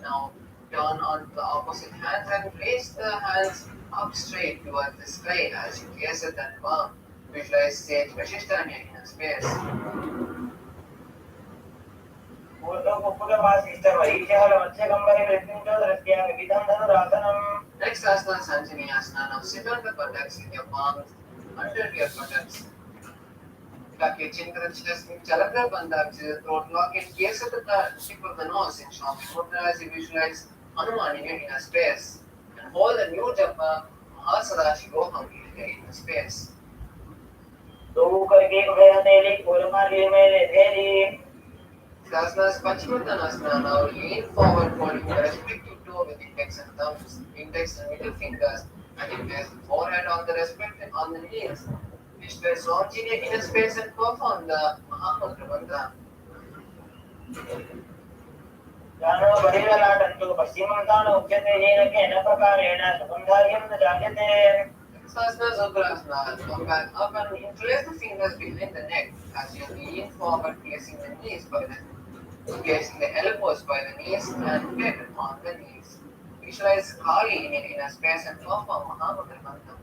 Now turn on the opposite hands and raise the hands up straight towards the sky as you gaze at that palm. Visualize sage Vashisthana in a space. Next asana is Sanjani asana. Now sit on the buttocks with your palms under your buttocks. Tuck your chin to the chest, Chalakra Bandha, which is a throat lock, and gaze at the tip of the nose in Shami Mudra as you visualize Hanuman in a space. And hold the new japa Mahasada Shivoham in a space. Asana is Paschimottanasana. Now lean forward, holding the respective toe with index and thumbs, index and middle fingers, and you place the forehead on the respective on the knees. Visualize Swamiji in a space and perform the Mahamantra mantra. Asana is Ugrasana. Come back up and interlace the fingers behind the neck as you lean forward, placing the knees placing the elbows by the knees and head on the knees. Visualize Kali in a space and perform Mahamantra mantra.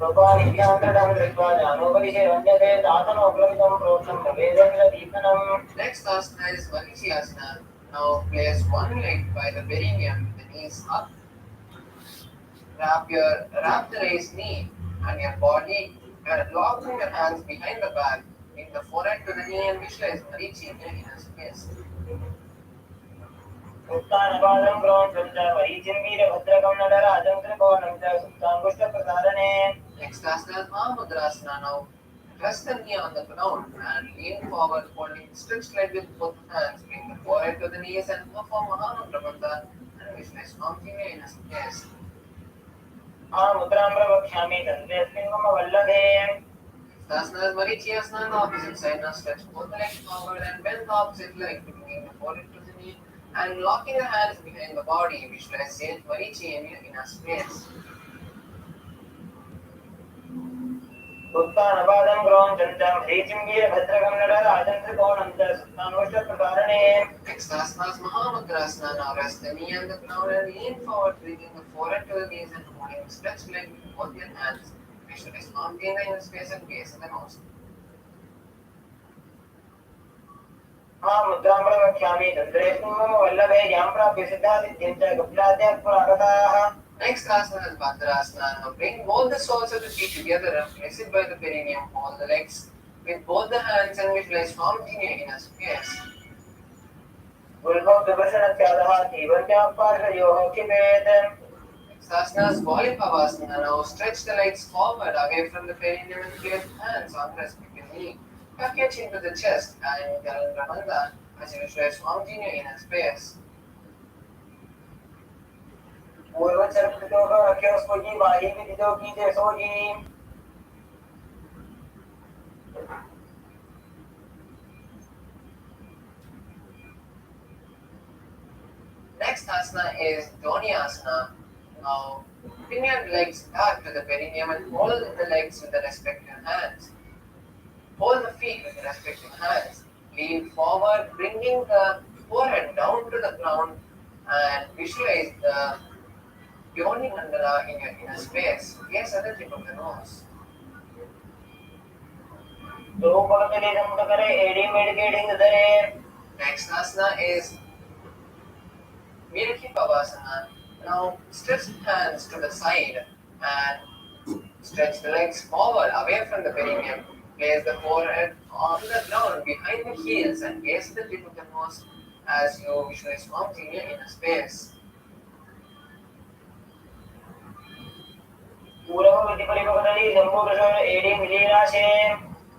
गोपालिभ्यां दृष्ट्वा जानोपदिशे रञ्जते दासनोपलब्धं प्रोक्तं भवेदेन्द्रदीपनम्. Next asana is Manishi asana. Now place one leg by the perineum with the knees up. Wrap the raised knee and your body and locking your hands behind the back. Bring the forehead to the knee and visualize Marichi in your inner space. उत्तानपादं ग्रोणं च वरीचिं वीरभद्रकं नटराजं त्रिकोणं च सुप्ताङ्गुष्ठप्रसारणे. Next asana is Mahamudrasana. Now rest the knee on the ground and lean forward, holding stretched leg with both hands. Bring the forehead to the knees and perform Mahamudra Bandha and visualize Swami in your inner space. मुद्रां प्रवक्ष्यामि तन्त्रेऽस्मिन् मम वल्लभे. Asana is Marichi asana on the opposite side. Now stretch both legs forward and bend the opposite leg, bringing the forehead to the knee and locking the hands behind the body. Visualize Sage Marichi in your inner space. उत्तानपादं ग्रोणं च वरीचिं वीरभद्रकं नटराजं त्रिकोणं च सुप्ताङ्गुष्ठप्रसारणे. Next asana is Mahamudrasana. Now rest the knee on the ground and lean forward, bringing the forehead to the knees and holding the stretched leg with both your hands. Visualize Swami in the inner space and gaze at the nose. मुद्रां प्रवक्ष्यामि तन्त्रेऽस्मिन् मम वल्लभे यां प्राप्य सिद्धादित्यं च गुप्ताद्याः पुरागताः. Next asana is Bhadrasana. Now bring both the soles of the feet together and place it by the perineum. Hold the legs with both the hands and visualize Swami in your inner space. गुरुभक्तप्रसन्नत्यादः जीवन्त्याः पार्श्वयोः क्षिपेत्. Next asana is Volipavasana. Now stretch the legs forward away from the perineum and place hands on the respective knee. Tuck your chin to the chest and Galandra Bandha as you visualize Swami in your inner space. पूर्वचर्पितोः रख्योस्फुजी बाही विदितो गीते sooji. Next asana is Donyasana. Now bring your legs back to the perineum and hold the legs with the respective hands. Hold the feet with the respective hands. Lean forward, bringing the forehead down to the ground and visualize the Yoni Mandala in your inner space. Gaze at the tip of the nose. Next asana is Virukipavasana. Now stretch the hands to the side and stretch the legs forward away from the perineum. Place the forehead on the ground behind the heels and gaze at the tip of the nose as you visualize Swami in your inner space.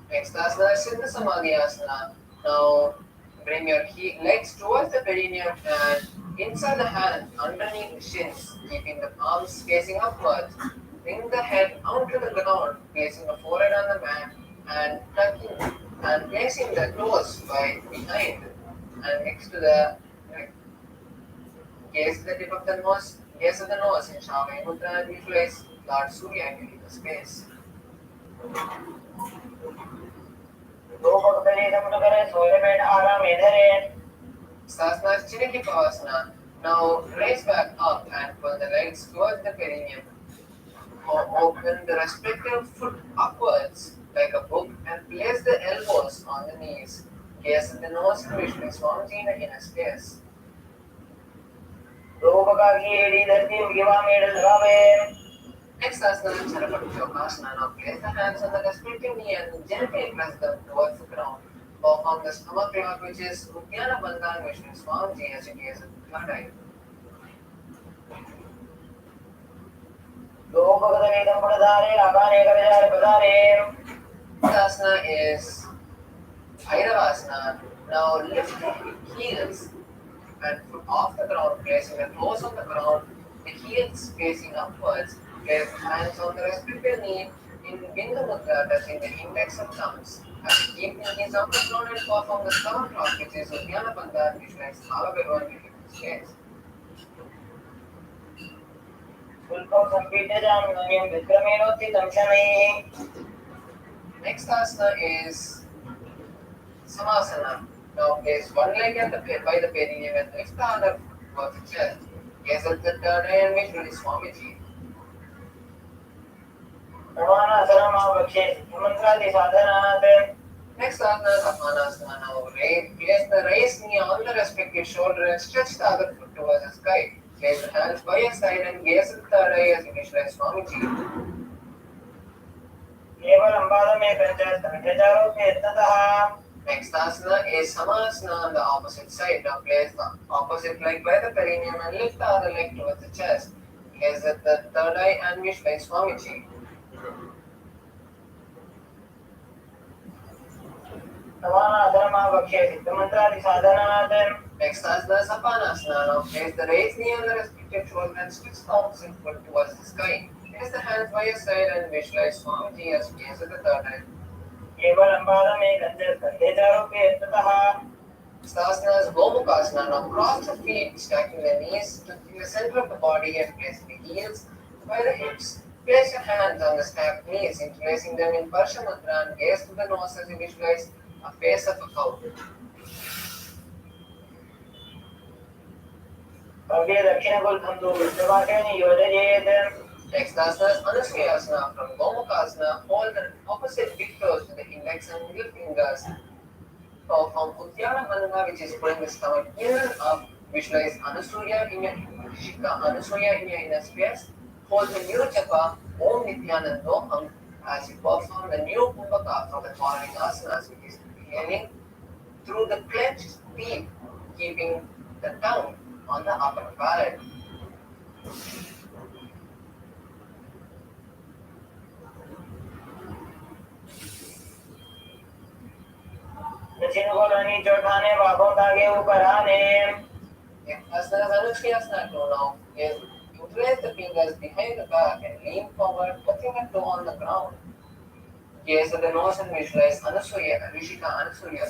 Next asana is Siddha Samadhi asana. Now bring your legs towards the perineum and inside the hand underneath the shins, keeping the palms facing upwards. Bring the head onto the ground, placing the forehead on the mat and tucking and placing the toes behind and next to the neck. Gaze at the tip of the nose, gaze at the nose in Shavai Mudra and visualize Lord Surya in the space. Sasana is Chinakipavasana. Now raise back up and pull the legs towards the perineum. Open the respective foot upwards like a book and place the elbows on the knees. Gaze at the nose and visualize Swami in the inner space. Next asana is Charapatujokasana. Now place the hands on the respective knee and gently press them towards the ground. Perform the stomach lock, which is Uddiyana Bandha and visualize Swami as you gaze at the third eye. Next asana is Bhairavasana. Now lift the heels and foot off the ground, placing the toes on the ground, the heels facing upwards. Place hands on the respective knee in Bindu Mudra, touching the index and thumbs. As you keep the knees on the ground and perform the stomach lock, which is Uddiyana Bandha, visualize Bhagavavan in the space. Next asana is Samasana. Now place one leg by the perineum and lift the other towards the chest. Gaze at the third eye and visualize Swamiji. समानासनमावक्षे मंत्रादिसाधनात्. Next asana is Apanasana. Now place the raised knee on the respective shoulder and stretch the other foot towards the sky. Place the hands by your side and gaze at the third eye as you visualize Swamiji. केवलं पादमेकं च स्तम्भचारोऽपि यत्नतः. Next asana is Samasana on the opposite side. Now place the opposite leg by the perineum and lift the other leg towards the chest. Gaze at the third eye and visualize Swamiji. समानासनमावक्षे सिद्धमन्त्रादिसाधनात्. Next asana is Apanasana. Now place the raised knee on the respective shoulder and stretch the opposite foot towards the sky. Place the hands by your side and visualize Swamiji as you gaze at the third eye. केवलं पादमेकं च स्तम्भचारोऽपि यत्नतः. Next asana is Gomukasana. Now cross the feet, stacking the knees in the center of the body and placing the heels by the hips. Place your hands on the stacked knees, interlacing them in Parshamantra and gaze to the nose as you visualize a face of a cow. दक्षिणकुलबन्धु विष्णुपाशेन योजयेत्. Next asana is Anusuyasana. From Gomukasana, hold the opposite big toes with the index and middle fingers. From Uddiyana Bandha, which is pulling the stomach in and up, visualize Anusuya in your Shika Anusuya in your inner space. Hold the new japa Om Nithyananda as you perform the new Kumbhaka for the following asanas, which is inhaling through the clenched teeth, keeping the tongue on the upper palate. दक्षिण को नीचे उठाने बाहों आगे ऊपर आने. Asana is Anusuyasana too now. Yes, interlace the fingers behind the back and lean forward, putting a toe on the ground. Gaze at the nose and visualize Anusuya, Rishika Anusuya.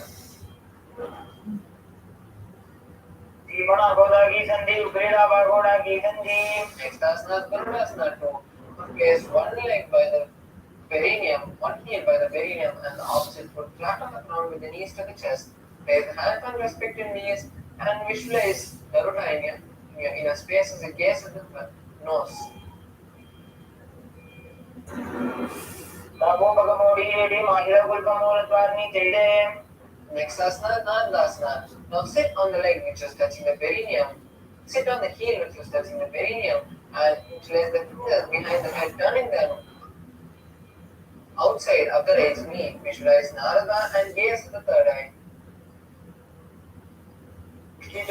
जीवना गोदा की संधि उग्रेड़ा बागोड़ा की संधि. Next asana is Garudasana too. Place one leg by the perineum, one heel by the perineum, and the opposite foot flat on the ground with the knees to the chest. Place the hands on respective knees and visualize Garuda in your inner space as you gaze at the nose. Next asana is Nandasana. Now sit on the leg which is touching the perineum. Sit on the heel which is touching the perineum and interlace the fingers behind the head, turning them outside of the raised knee. Visualize Narada and gaze at the third eye. Next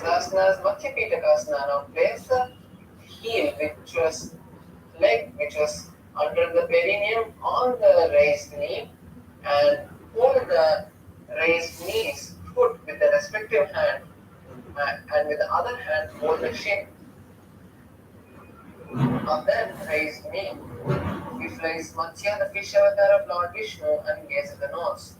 asana is Matsyapitakasana. Now place the heel leg which was under the perineum on the raised knee and hold the raised knees foot with the respective hand and with the other hand hold the shin of that raised knee. Visualize Matsya, the fish avatar of Lord Vishnu, and gaze at the nose.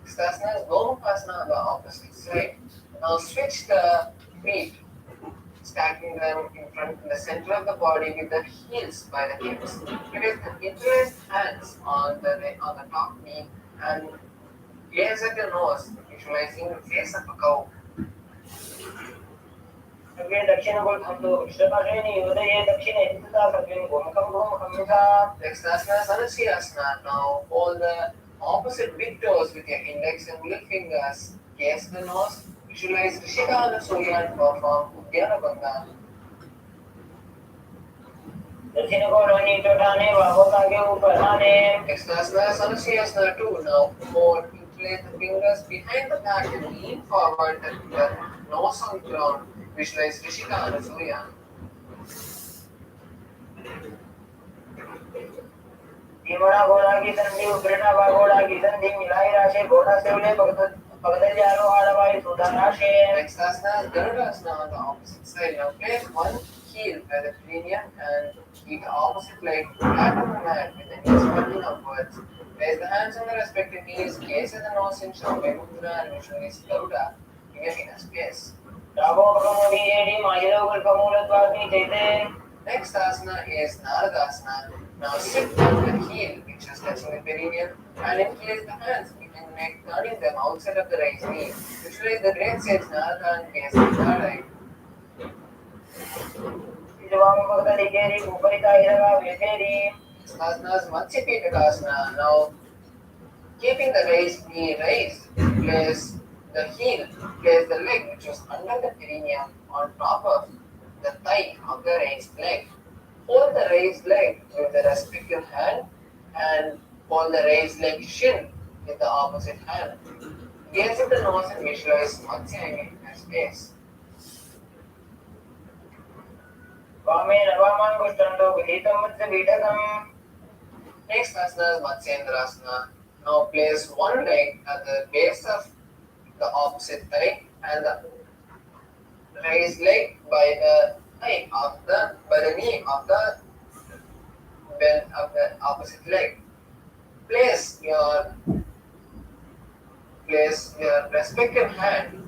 Stasana is Gomukasana on the opposite side. Now switch the feet, stacking them in front in the center of the body with the heels by the hips. Interlace hands on the top knee and gaze at the nose, visualizing the face of a cow. Next asana is Anusuyasana. Now hold the opposite big toes with your index and middle fingers. Gaze the nose, visualize Rishika Anusuya and perform Uddiyana Bandha. Next asana is Anusuyasana too. Now hold, interlace the fingers behind the back and lean forward with the nose on the ground. Visualize Rishika Anusuya. जीवना घोड़ा की संधि उग्रेड़ा बागोड़ा की संधि मिलाई राशे घोड़ा से उले पगदल जारो आड़वाई सुधा राशे. Next asana is Garudasana on the opposite side. Now place one heel by the perineum and keep the opposite leg flat on the mat with the knees pointing upwards. Place the hands on the respective knees, gaze at the nose in Shambhay Mudra and visualize Garuda in your inner space. Next asana is Naradasana. Now sit on the heel which is touching the perineum and interlace the hands behind neck, turning them outside of the raised knee. Visualize the great sage Narada and gaze at the third eye. Asana is Matsya Pitakasana. Now, keeping the raised knee raised, place the heel, place the leg which is under the perineum on top of the thigh of the raised leg. Hold the raised leg with the respective hand and hold the raised leg shin with the opposite hand. Gaze at the nose and visualize Matsya in your space. Next asana is Matsyendrasana. Now place one leg at the base of the opposite thigh and the raised leg by the knee of the bend of the opposite leg. Place your respective hand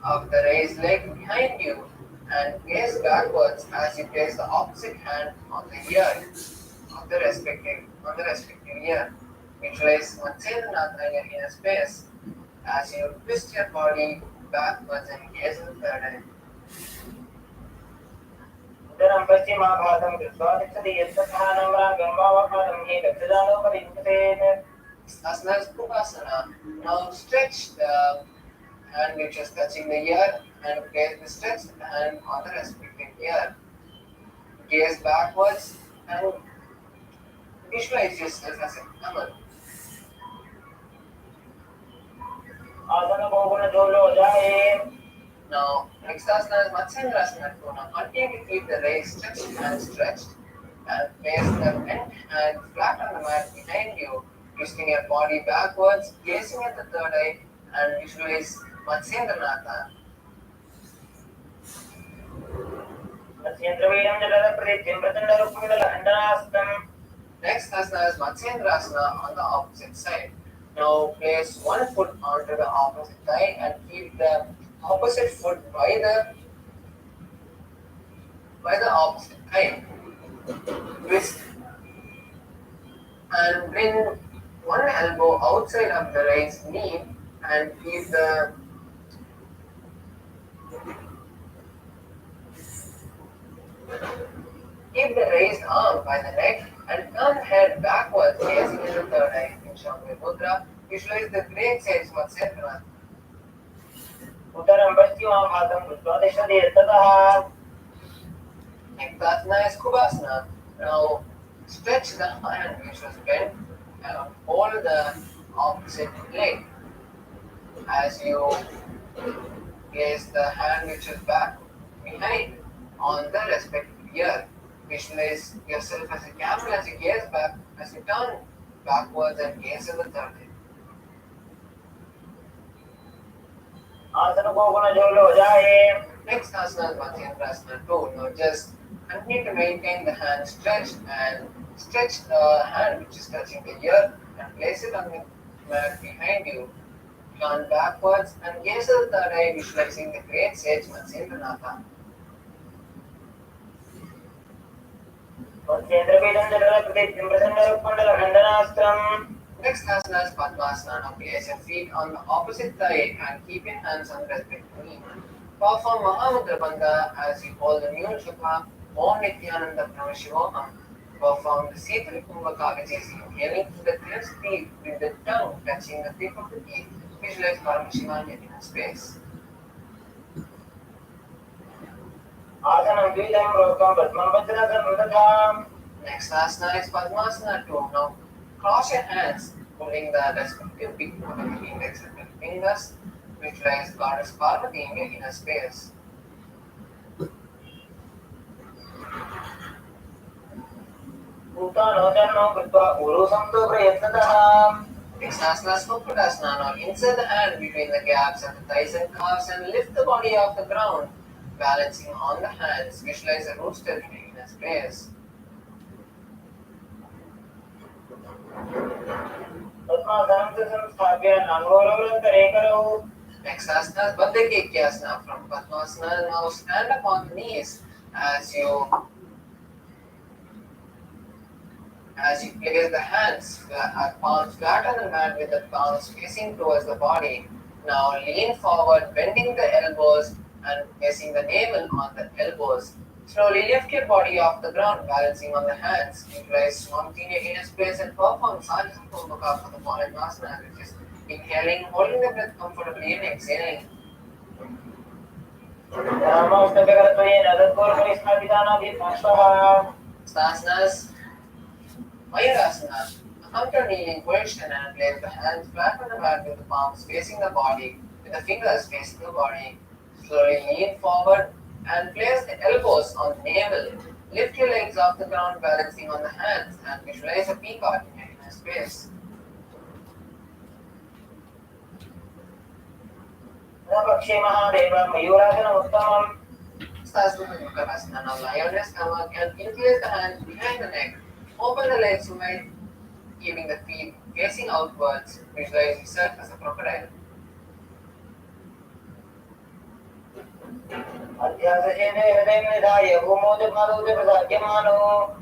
of the raised leg behind you and gaze backwards as you place the opposite hand on the ear of the respective ear. Visualize Matsyendrasana in your inner space as you twist your body backwards and gaze in the third eye. Asana is Pukasana. Now stretch the hand which is touching the ear and place the stretched hand on the respective ear. Gaze backwards and visualize yourself as a camel. Now, next asana is Matsyendrasana. Now, continue to keep the raised stretched hand stretched and place the bent hand flat on the mat behind you, twisting your body backwards, gazing at the third eye, and visualize Matsyendrasana. Next asana is Matsyendrasana on the opposite side. Now place one foot onto the opposite thigh and keep the opposite foot by the opposite thigh. Twist and bring one elbow outside of the raised knee and keep the raised arm by the neck and turn head backwards, gazing in the third eye. In Shambhavi Mudra, visualize the great sage Matsyendrasana. Next asana is Kubasana. Now stretch the hand which was bent and hold the opposite leg as you place the hand which is back behind on the respective ear. Visualize yourself as a camel as you gaze back, as you turn backwards and gaze in the third eye. Next asana is Matsyendrasana 2. Now just continue to maintain the hand stretched and stretch the hand which is touching the ear and place it on the mat behind you. Turn backwards and gaze at the third eye, visualizing the great sage Matsyendrasana. Next asana is Padmasana. Now place your feet on the opposite thigh and keep your hands on the respective knee. Perform Mahamudra Bandha as you hold the new chakra Om Nithyananda Pranashivoham. Perform the Sitali Kumbhaka, which is inhaling through the clenched teeth with the tongue touching the tip of the teeth. Visualize Paramashivanya in a space. Next asana is Padmasana 2. Now cross your hands, holding the respective big toe of the index and middle fingers. Visualize Goddess Parvati in your inner space. Next asana is Mukudasana. Now insert the hand between the gaps of the thighs and calves and lift the body off the ground, balancing on the hands. Visualize a rooster in your inner space. Next asana is Baddha-Kekyasana. From Padmasana, now stand upon the knees as you As you place the hands, palms flat on the mat with the palms facing towards the body. Now lean forward, bending the elbows and placing the navel on the elbows. Slowly lift your body off the ground, balancing on the hands. Visualize Swamiti in your inner space and perform Sajja Kumbhaka for the following asana, which is inhaling, holding the breath comfortably and exhaling. Asanas, Mayurasana. Come to a kneeling position and place the hands flat on the mat with the palms facing the body, with the fingers facing the body. Slowly lean forward and place the elbows on the navel. Lift your legs off the ground, balancing on the hands, and visualize a peacock in your inner space. Stasana, now lie on your stomach and increase the hands behind the neck. Open the legs wide, keeping the feet facing outwards. Visualize yourself as a crocodile.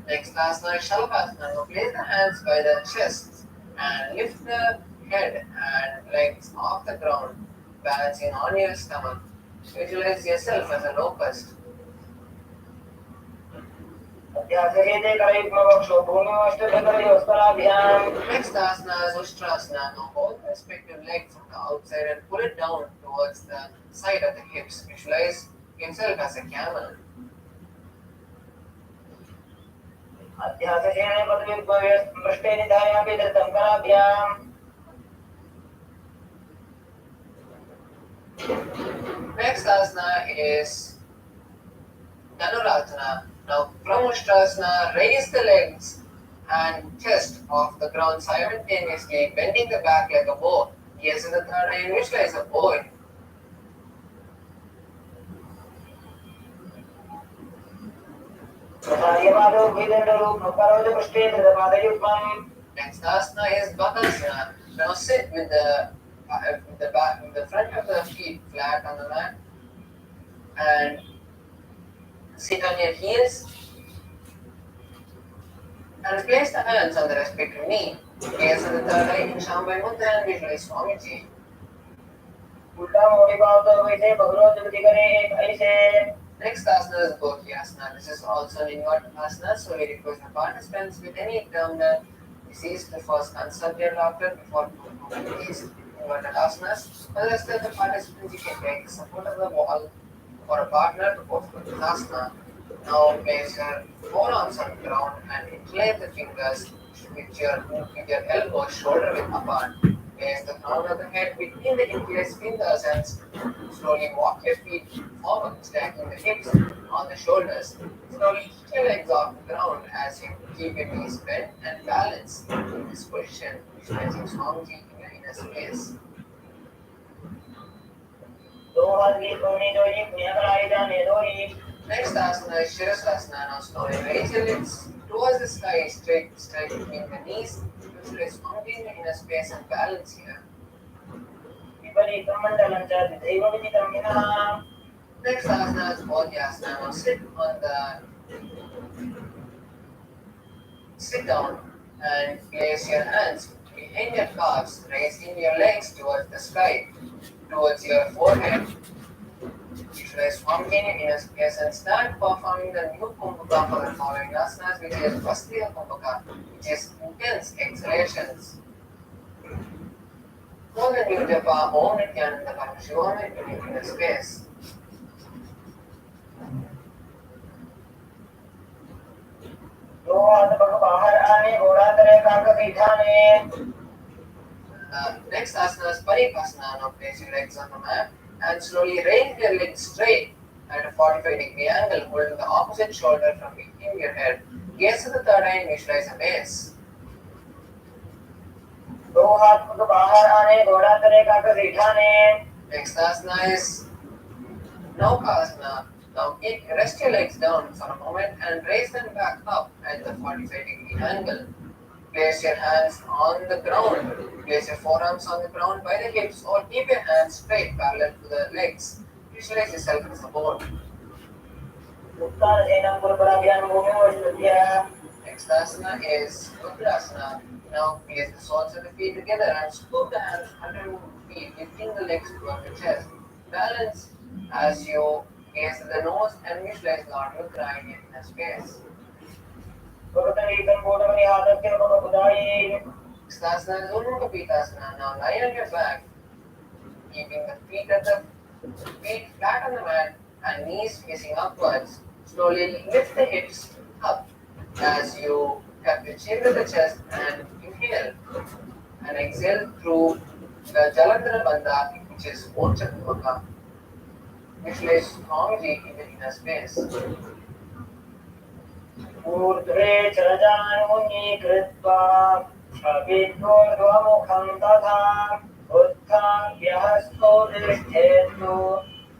Next asana is Shalabhasana. Now place the hands by the chest and lift the head and legs off the ground, balancing on your stomach. Visualize yourself as a locust. Next asana is Ustrasana. Now hold the respective legs from the outside and pull it down towards the side of the hips. Visualize yourself as a camel. Next asana is Dhanurasana. Now from Ustrasana, raise the legs and chest off the ground simultaneously, bending the back like a bow. Gaze in the third eye and visualize a bow. Next asana is Bakasana. Now sit with the front of the feet flat on the mat and sit on your heels and place the hands on the respective knee. Gaze on the third eye in Shambhai Mudra and visualize Swamiji. Next asana is Bhogyasana. This is also an inverted asana, so we request the participants with any terminal disease to first consult their doctor before performing these inverted asanas. For the rest of the participants, you can take support of the wall for a partner to perform this asana. Now place your forearms on the ground and incline the fingers with your elbows shoulder width apart. Place the crown of the head between the interlaced fingers and slowly walk your feet forward, stacking the hips on the shoulders. Slowly lift your legs off the ground as you keep your knees bent and balance in this position, visualizing Swamiji in your inner space. Next asana is Shirasasana. Now slowly raise your legs towards the sky, straight between the knees. Visualize Swamiji in your inner space and balance here. Next asana is Bhogyasana. Now sit down and place your hands behind your calves, raising your legs towards the sky, towards your forehead. Visualize Swamiji in your inner space and start performing the new Kumbhaka for the following asanas, which is Vastriya Kumbhaka, which is intense exhalations. Hold the new japa Om Nithyananda Parmashivam in your inner space. Next asana is Paripasana. Now place your legs on the mat and slowly raise your legs straight at a 45-degree angle, holding the opposite shoulder from behind your head. Gaze to the third eye and visualize a base. Next asana is Naukasana. Now rest your legs down for a moment and raise them back up at the 45-degree angle. Place your hands on the ground. Place your forearms on the ground by the hips or keep your hands straight parallel to the legs. Visualize yourself as a bone. Next Next asana is Mudra. Now place the soles of the feet together and scoop the hands under the feet, lifting the legs toward the chest. Balance as you gaze at the nose and visualize Lord Mudra in your inner space. Stasana is Uddhva. Now lie on your back, keeping the feet flat on the mat and knees facing upwards. Slowly lift the hips up as you tap your chin to the chest and inhale and exhale through the Jalandhara Bandha, which is Ochakmaka. Visualize Swamiji in the inner space. ऊर्ध्वे चरजान्मुनीकृत्वा छवित्वोर्ध्वमुखं तथा उत्थाप्य हस्तोधिष्ठेतु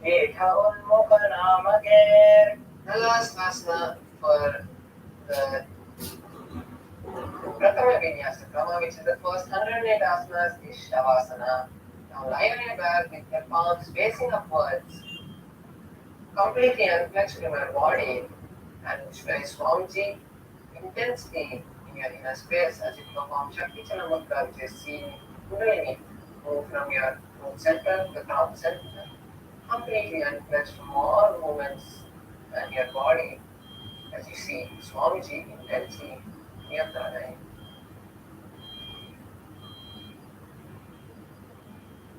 पीठ उन्मुखनामके. The last asana for the Pratama Vinyasa Krama, which is the first 108 asanas, is Shavasana. Now lie on your back with your palms facing upwards, completely unflexed from your body, and visualize Swamiji intensely in your inner space as you perform Shakti Chanamukta, which is seen Kundalini, move from your root center to the crown center, completely unflexed from all movements in your body as you see Swamiji intensely in your pranayama.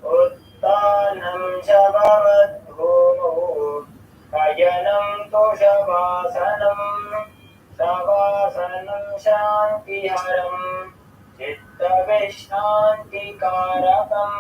उत्तानं शववद्भूमौ शयनं तु शवासनं शवासनं शान्तिहरं चित्तविश्रान्तिकारकम्.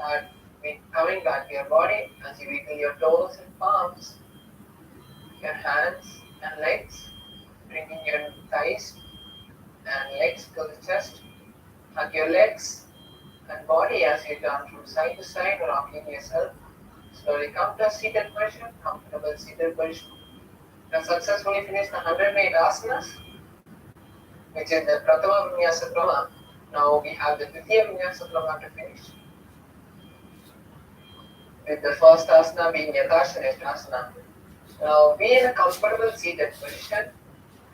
start with coming back to your body as you wiggle your toes and palms, your hands and legs, bringing your thighs and legs to the chest. Hug your legs and body as you turn from side to side, rocking yourself. Slowly come to a seated position, comfortable seated position. Now successfully finish the 108 asanas, which is the Prathama Vinyasa Krama. Now we have the Dvitiya Vinyasa Krama to finish. With the first asana being Yathashanishtasana. Now be in a comfortable seated position.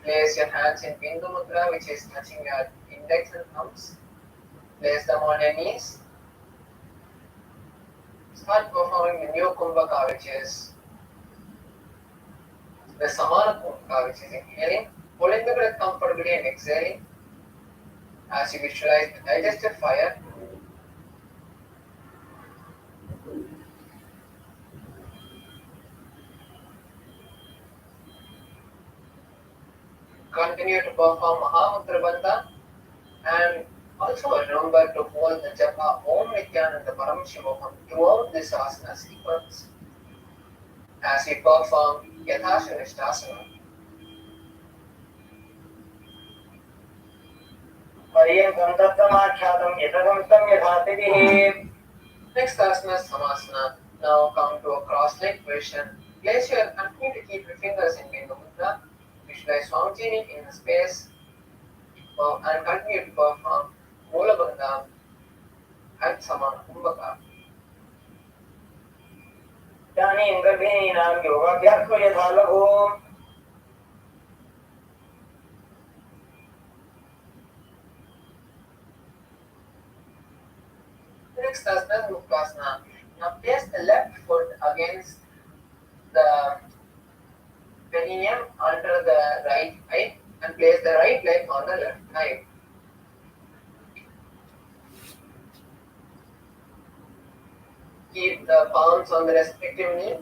Place your hands in Bindu Mudra, which is touching your index and thumbs. Place them on your knees. Start performing the new Kumbhaka, which is the Samana Kumbhaka, which is inhaling, holding the breath comfortably and exhaling as you visualize the digestive fire. Continue to perform Mahamudra Bandha and also remember to hold the japa Om Nithyananda Paramshivoham throughout this asana sequence as we perform Yathashanishtasana. Next asana is Samasana. Now come to a cross-leg position. Continue to keep your fingers in Bindu Mudra. Visualize Swamjini in the space and continue to perform Mula Bandha at Samana Kumbhaka. इदानीं गर्भिणीनां योगाभ्यासो यथा लघु Next asana is Muktasana. Now place the left foot against the perineum under the right thigh and place the right leg on the left thigh. Keep the palms on the respective knee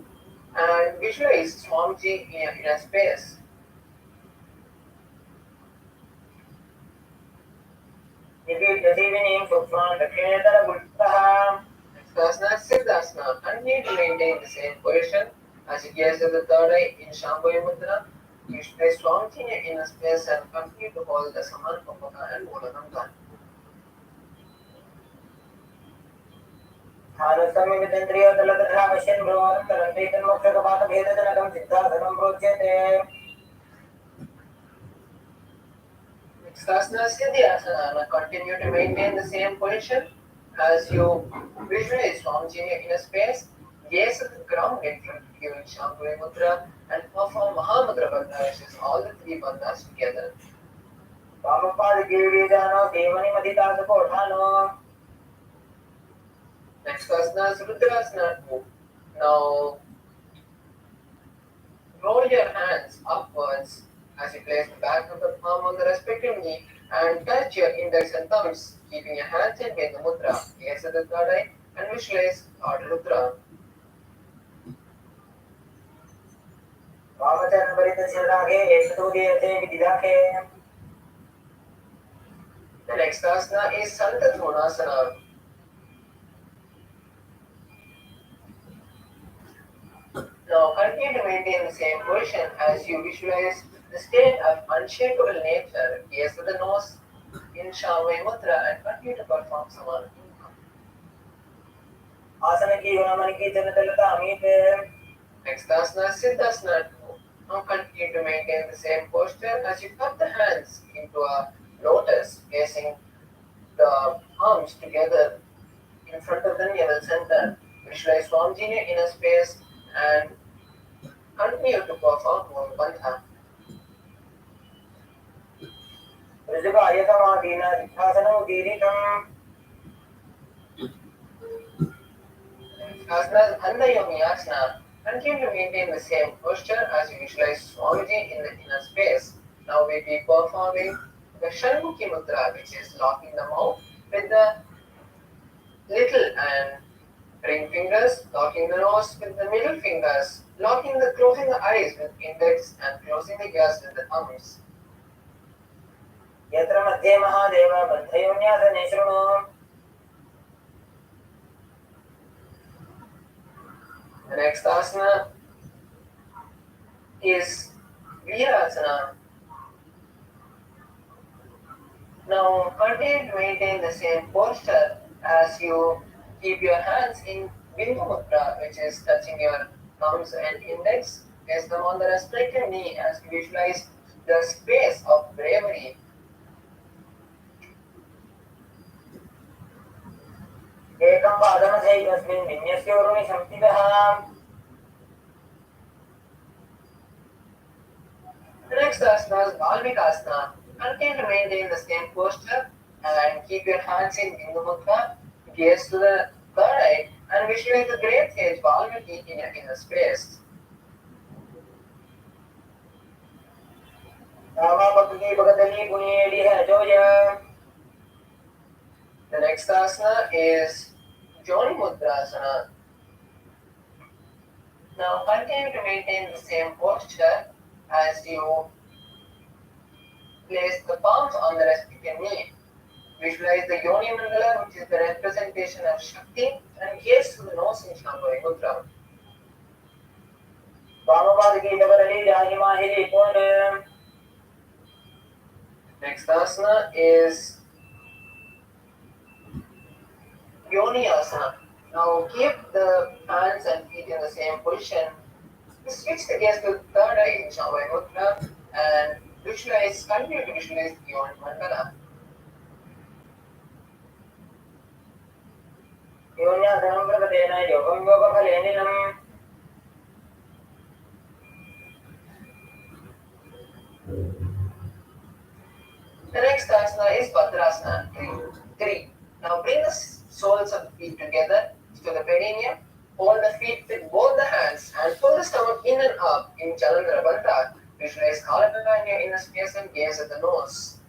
and visualize Swamiji in a space. Next asana is Siddhasana. Continue to maintain the same position as you gaze at the third eye in Shambhavi Mudra. Visualize Swamiji in a space and continue to hold the Samana Kumbhaka and Mula Bandha. Next asana is Siddhyasana. Now continue to maintain the same position as you visualize Swamiji in a space, gaze at the ground in front of you in Shambhavi Mudra and perform Mahamudra Bandha, which is all the three bandhas together. Next asana is Rudrasana. Now roll your hands upwards as you place the back of the palm on the respective knee and touch your index and thumbs, keeping your hands in Bindu Mudra. Gaze at the third eye and visualize Lord Rudra. The next asana is Santatmonasana. Now continue to maintain the same position as you visualize the state of unshakable nature. Gaze at the nose in Shambhavi Mudra and continue to perform Samana Kumbhaka. Next asana is Siddhasana. Now continue to maintain the same posture as you cup the hands into a lotus, placing the arms together in front of the navel center. Visualize Swamiji in a space and continue to perform Mula Bandha. Asana is Danda Yogi Asana. Continue to maintain the same posture as you visualize Swamiji in the inner space. Now we will be performing the Shanmukhi Mudra, which is locking the mouth with the little and ring fingers, locking the nose with the middle fingers, closing the eyes with index and closing the ears with the thumbs. यत्र मध्ये महादेव बद्धयोन्यासने शृणु next asana is Virasana. Now continue to maintain the same posture as you keep your hands in Bindu Mudra, which is touching your thumbs and index. Place them on the respective knee as you visualize the space of bravery. एकं पादमधैकस्मिन् विन्यस्योरुणि संस्थितः. The next asana is Valmikasana. Continue to maintain the same posture and keep your hands in Bindu Mudra, gaze to the third eye, and visualize the great sage Valmiki in the space. The next asana is Joni Mudrasana. Now continue to maintain the same posture as you place the palms on the respective knee. Visualize the Yoni Mandala, which is the representation of Shakti, and gaze to the nose in Shambhavi Mudra. Next asana is Yoni Asana. Now keep the hands and feet in the same position. Switch the gaze to the third eye in Shambhavi Mudra and continue to visualize the Yoni Mandala. The next asana is Bhadrasana 3. Now bring the soles of the feet together to the perineum. Hold the feet with both the hands and pull the stomach in and up in Jalandhara Bandha. Visualize Kalapaka in your inner space and gaze at the nose.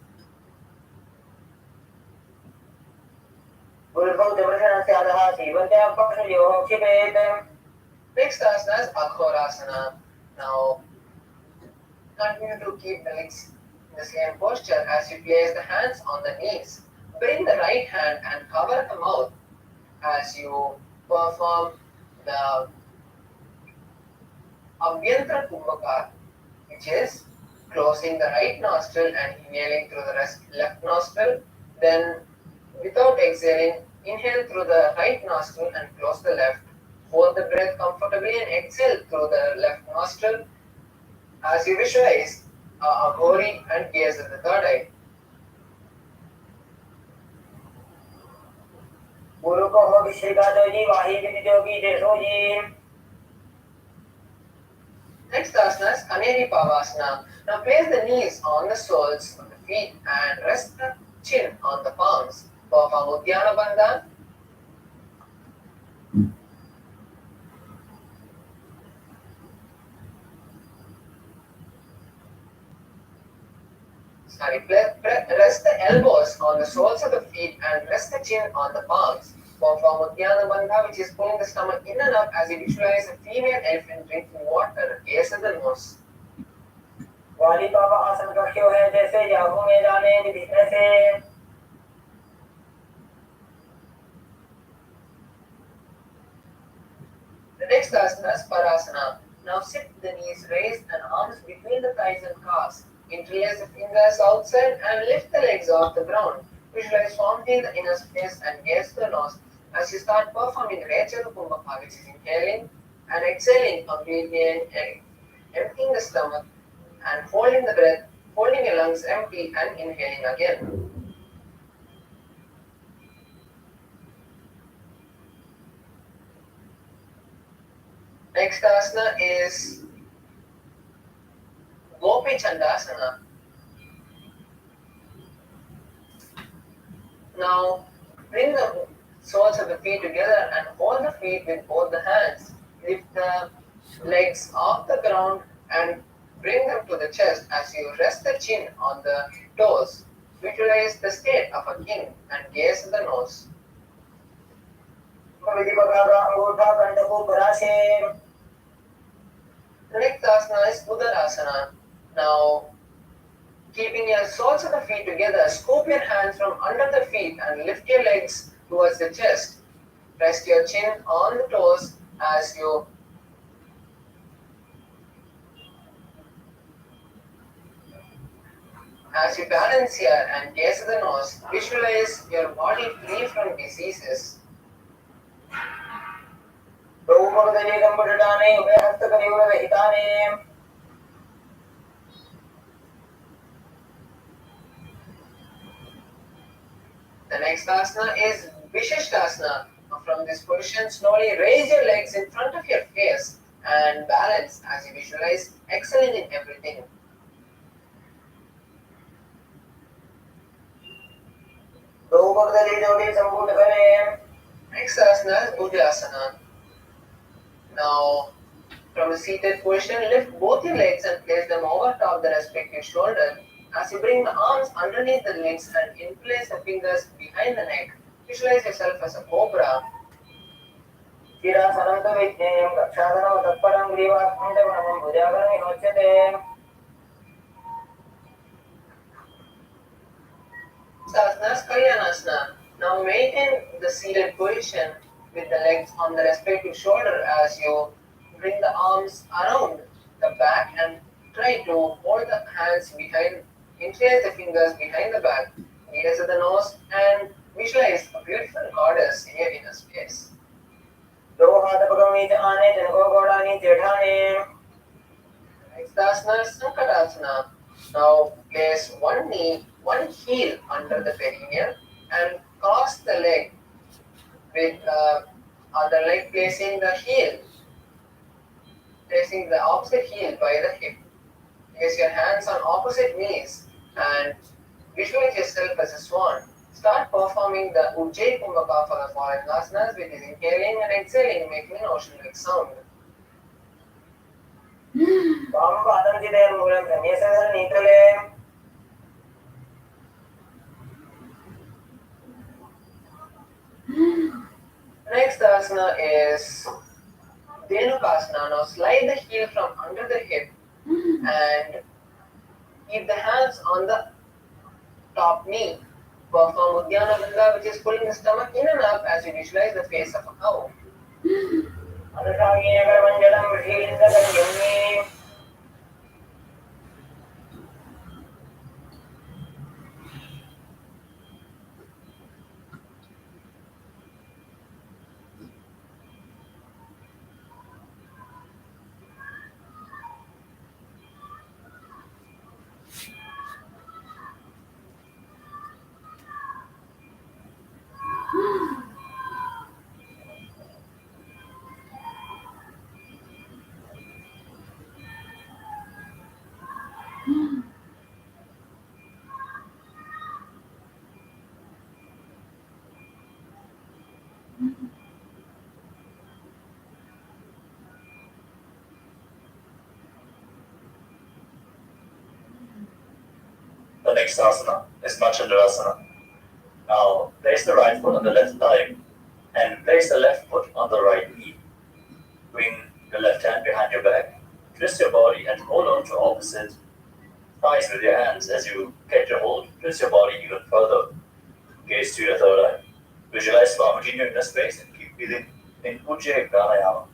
Next asana is Aghorasana. Now continue to keep the legs in the same posture as you place the hands on the knees. Bring the right hand and cover the mouth as you perform the Abhyantra Kumbhaka, which is closing the right nostril and inhaling through the left nostril. Then, without exhaling, inhale through the right nostril and close the left. Hold the breath comfortably and exhale through the left nostril as you visualize Aghori and gaze at the third eye. Next asana is Kaneri Pavasana. Now place the knees on the soles of the feet and rest the chin on the palms. Perform Uddiyana Bandha. Rest the elbows on the soles of the feet and rest the chin on the palms. Perform Uddiyana Bandha, which is pulling the stomach in and up as you visualize a female elephant drinking water. Gaze at the nose. The next asana is Parasana. Now sit with the knees raised and arms between the thighs and calves. Interlace the fingers outside and lift the legs off the ground. Visualize Swami in the inner space and gaze to the nose as you start performing Rechaka Kumbhaka, which is inhaling and exhaling completely and emptying the stomach and holding the breath, holding your lungs empty and inhaling again. Next asana is Gopi Chandasana. Now bring the soles of the feet together and hold the feet with both the hands. Lift the legs off the ground and bring them to the chest as you rest the chin on the toes. Visualize the state of a king and gaze at the nose. The next asana is Udarasana. Now, keeping your soles of the feet together, scoop your hands from under the feet and lift your legs towards the chest. Rest your chin on the toes as you As you balance here and gaze at the nose, visualize your body free from diseases. The next asana is Vishishtasana. From this position, slowly raise your legs in front of your face and balance as you visualize excelling in everything. Next asana is Bhujasana. Now, from the seated position, lift both your legs and place them over top the respective shoulder. As you bring the arms underneath the legs and interlace the fingers behind the neck, visualize yourself as a cobra. Asana is Kalyanasana. Now maintain the seated position with the legs on the respective shoulder as you bring the arms around the back and try to hold the hands behind, interlace the fingers behind the back, gaze at the nose and visualize a beautiful goddess in your inner space. Next asana is Sankatasana. Now place one knee, one heel under the perineum and cross the leg with the other leg placing the heel, placing the opposite heel by the hip. Place your hands on opposite knees and visualize yourself as a swan. Start performing the Ujjayi Kumbhaka for the following asanas, which is inhaling and exhaling, making an ocean-like sound. Next asana is Dhenukasana. Now slide the heel from under the hip and keep the hands on the top knee. Perform Uddiyana Bandha, which is pulling the stomach in and up as you visualize the face of a cow. The next asana is Machandravasana. Now place the right foot on the left thigh and place the left foot on the right knee. Bring the left hand behind your back, twist your body and hold on to opposite thighs with your hands. As you get your hold, twist your body even further. Gaze to your third eye. Visualize Swamiji in your inner space and keep breathing in Ujjayi Pranayama.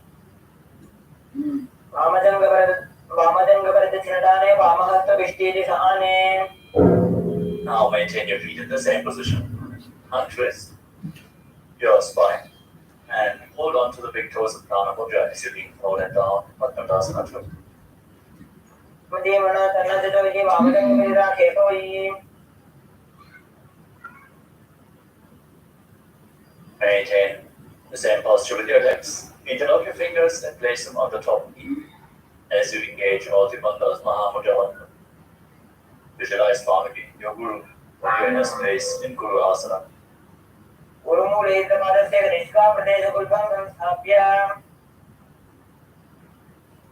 Now maintain your feet in the same position. Untwist your spine and hold on to the big toes of Prana Mudra as you lean forward and down. Padmasana too. Maintain the same posture with your legs. Interlock your fingers and place them on the top knee as you engage all the bandhas Mahamudra. Visualize Swamiji, your Guru, in your inner space in Guru Asana.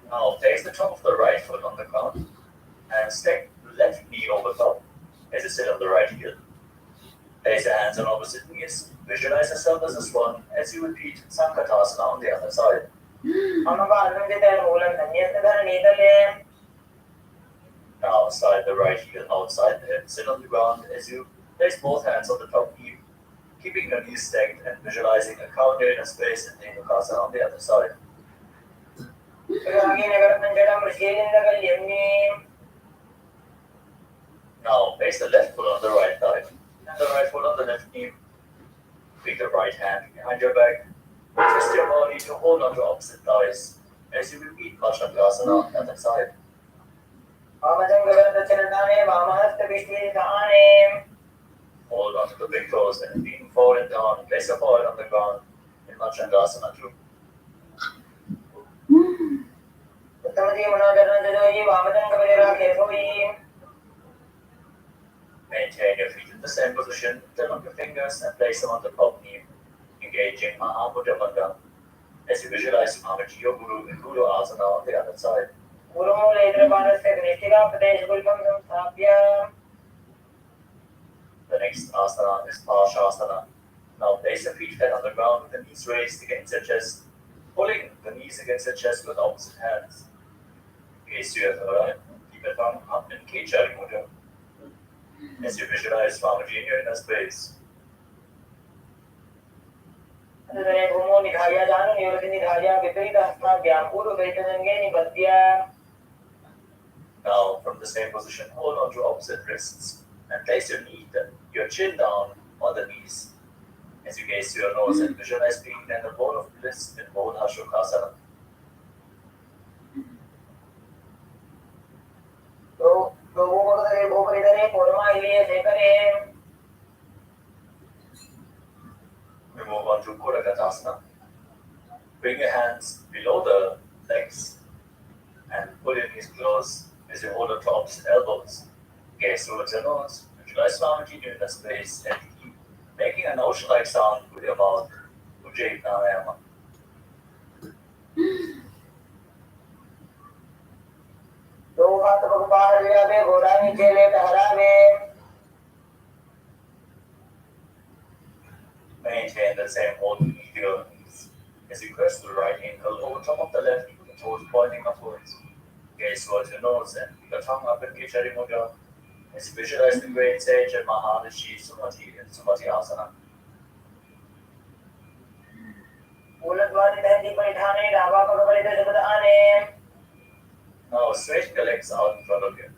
Now place the top of the right foot on the ground and stack the left knee over top as you sit on the right heel. Place your hands on opposite knees. Visualize yourself as a swan as you repeat Sankatasana on the other side. Now slide the right heel outside the hip. Sit on the ground as you place both hands on the top knee, keeping your knees stacked and visualizing a cow in a space and Dhenukasana on the other side. Now place the left foot on the right thigh and the right foot on the left knee. Bring the right hand behind your back. Twist your body to hold on to opposite thighs as you repeat Bhajangasana on the other side. Hold on to the big toes and lean forward and down. Place your forehead on the ground in Bhajangasana too. Maintain your feet in the same position. Turn up your fingers and place them on the top knee, engaging Mahamudra Bandha as you visualize Mamaji your Guru in Guru Asana on the other side. The next asana is Parshasana. Now place your feet flat on the ground with the knees raised against your chest, pulling the knees against your chest with opposite hands. Gaze to your third eye. Keep your tongue up in Kechari Mudra as you visualize Swamiji in your inner space. Now, from the same position, hold on to opposite wrists and place your chin down on the knees as you gaze to your nose and visualize being in the bowl of bliss in Bodha Shukasana. We move on to Kurakatasana. Bring your hands below the legs and pull your knees close as you hold on to opposite elbows. Gaze towards your nose. Visualize Swamiji in the space and keep making an ocean-like sound with your mouth. Ujjayi Pranayama. Maintain the same hold with your knees as you press the right ankle over top of the left with the toes pointing upwards. Gaze towards your nose and keep your tongue up in Kechari Mudra as you visualize the great sage and Maharishi Sumati in Sumati Asana. Now straighten your legs out in front of you.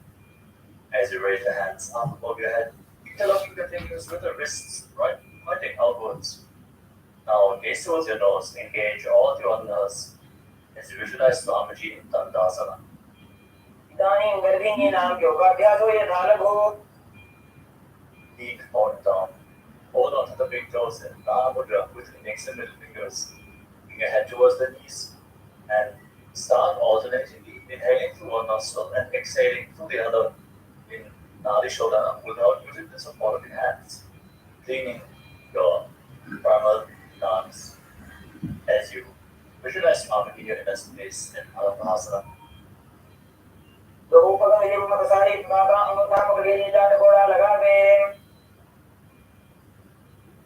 As you raise your hands up above your head, interlocking the fingers with the wrists right pointing outwards. Now gaze towards your nose, engage all your andas as you visualize Swamiji in Dandasana. Lean forward down. Hold on to the big toes in Nana Mudra with index and middle fingers. Bring your head towards the knees and start alternatingly inhaling through one nostril and exhaling through the other in Nadi Shodhana without using the support of your hands. Cleaning your primal glands as you visualize Swamiji in your inner space in Anapasana.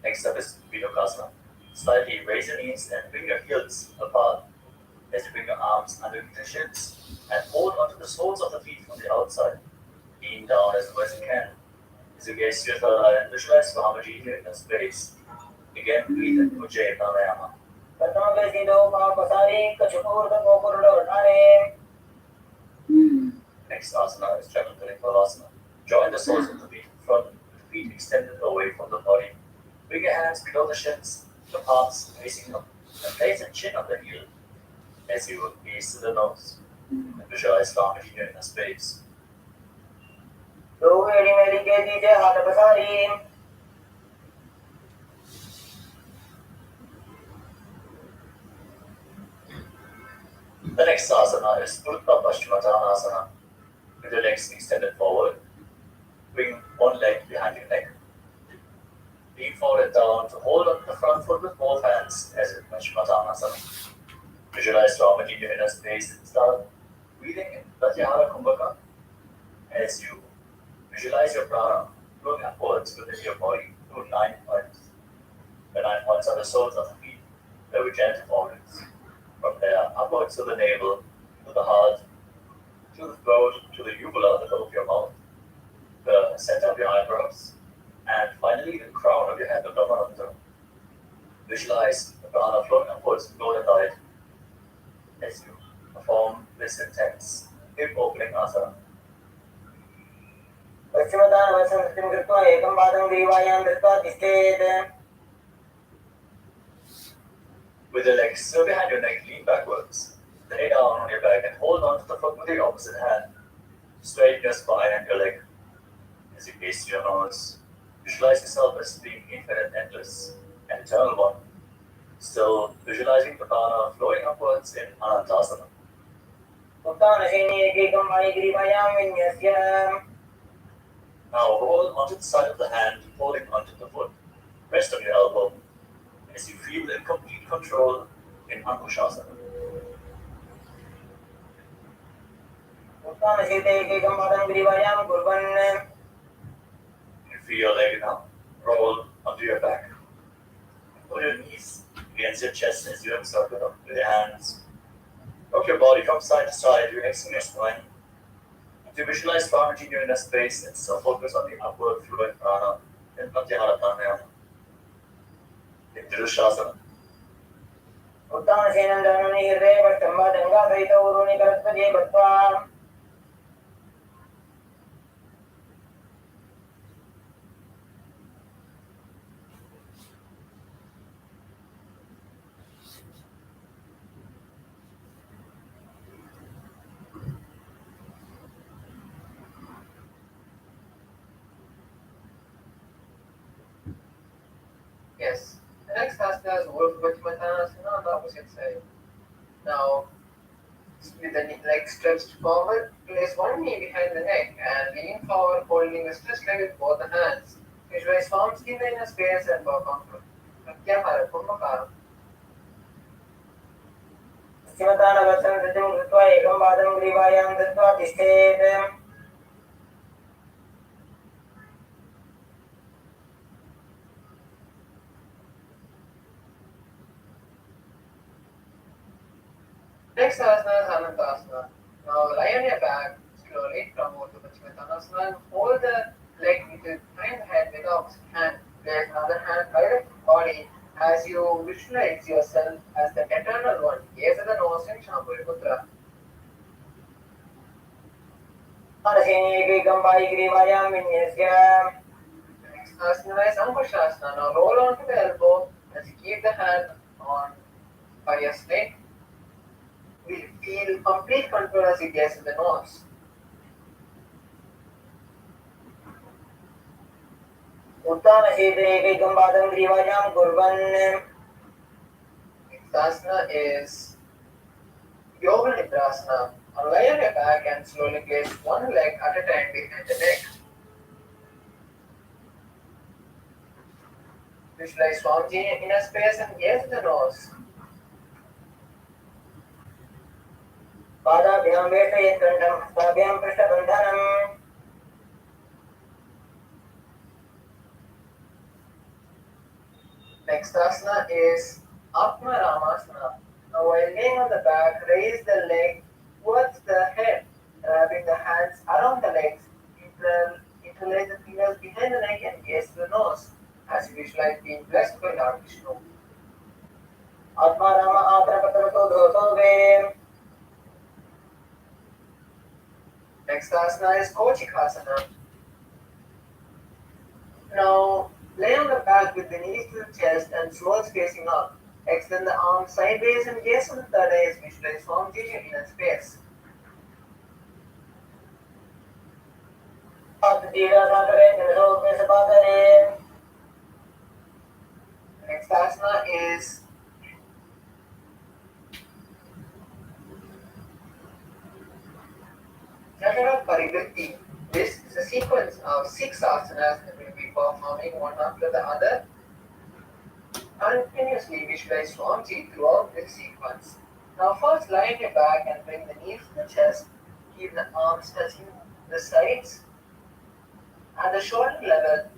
Next up is Vidokasana. Slightly raise your knees and bring your heels apart as you bring your arms underneath your shins and hold onto the soles of the feet from the outside. Lean down as low as you can as you gaze to your third eye and visualize Swamiji here in the space. Again, breathe in Ujjayi Pranayama. Next asana is Chakratarikvalasana. Join the soles of the feet in front, with the feet extended away from the body. Bring your hands below the shins, the palms facing up, and place a chin on the heel as you gaze to the nose and visualize Swamiji here in the space. The next asana is Urdhva Paschimottanasana. With your legs extended forward, bring one leg behind your neck. Lean forward and down to hold on the front foot with both hands as in Paschimottanasana. Visualize Swamiji in your inner space and start breathing in Pratyahara Kumbhaka as you visualize your prana flowing upwards within your body through 9 points. The 9 points are the soles of the feet, the regenerative organs. From there, upwards to the navel, to the heart, to the throat, to the uvula, the top of your mouth, the center of your eyebrows, and finally the crown of your head, the Brahmananda. Visualize the prana flowing upwards to golden light as you perform this intense hip opening asana. पश्चिमतानवसंस्कृतिं कृत्वा एकं पादं ग्रीवायां धृत्वा तिष्ठेत्. With your legs still behind your neck, lean backwards. Lay down on your back and hold on to the foot with your opposite hand. Straighten your spine and your leg. As you gaze to your nose, visualize yourself as being infinite, endless, and eternal one. Still visualizing the prana flowing upwards in Anantasana. उत्तानशयने एकैकं वायुग्रीवायां विन्यस्य. Now hold onto the side of the hand, holding onto the foot. Rest on your elbow as you feel in complete control in Ankushasana. उत्तानशयते एकैकं पादं ग्रीवायां कुर्वन्. You feel your leg now. Roll onto your back. Put your knees against your chest as you encircle them with your hands. Rock your body from side to side, relaxing your spine. To visualize prana in inner space and still focus on the upward flowing prana in Pratyahara Pranayama. In Tirushasana. उत्तानशयनं जननीर्दे पष्टम्बादङ्गासहितो उरुणिकरत्वजे बद्ध्वा. Yes. The next asana is Wolf Bachmatanasana on the opposite side. Now, with the leg stretched forward, place one knee behind the neck and lean forward, holding the stretched leg with both the hands. Visualize palms in the inner space and perform Pratyahara Kumbhakara. पश्चिमतानवसंस्कृतिं कृत्वा एकं पादं ग्रीवायां धृत्वा तिष्ठेत्. Next asana is Anantasana. Now lie on your back slowly from Urdhva Pachmatanasana and hold the leg with your behind the head with the opposite hand. Place another hand by the body as you visualize yourself as the eternal one. Gaze at the nose in Shambhavi Mudra. उत्तानशयने एकैकं वायुग्रीवायां विन्यस्य. The next asana is Ankushasana. Now roll onto the elbow as you keep the hand on by your snake. We feel complete control as you gaze at the nose. उत्तानशयते एकैकं पादं ग्रीवायां कुर्वन्. Next asana is Yoga Nidrasana. Now lie on your back and slowly place one leg at a time behind the neck. Visualize Swamiji in a space and gaze at the nose. पादाभ्यां वेष्टयेत् कण्ठं हस्ताभ्यां पृष्ठबन्धनम्. Next asana is Atma Ramasana. Now while laying on the back, raise the leg towards the head, wrapping the hands around the legs. Interlace the fingers behind the neck and gaze to the nose as you visualize being blessed by Lord Vishnu. आत्मा राम आत्रपत्रतो दोषो वे. Next asana is Kochikasana. Now lay on the back with the knees to the chest and shoulders facing up. Extend the arms sideways and gaze on the third eye as visualize Swamiji in a space. Next asana is Jatara Parivritti. This is a sequence of 6 asanas that will be performing one after the other. Continuously visualize Swamiji throughout this sequence. Now first lie on your back and bring the knees to the chest. Keep the arms touching the sides at the shoulder level.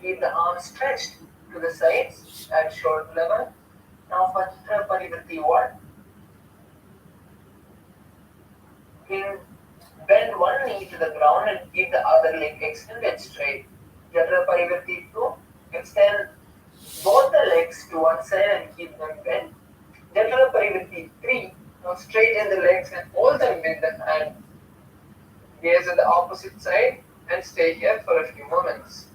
Keep the arms stretched to the sides at shoulder level. Now for Jatara Parivritti 1. Bend one knee to the ground and keep the other leg extended straight. Jatara Parivritti 2. Extend both the legs to one side and keep them bent. Jatara Parivritti 3. Now straighten the legs and hold them with the hand. Gaze at the opposite side and stay here for a few moments.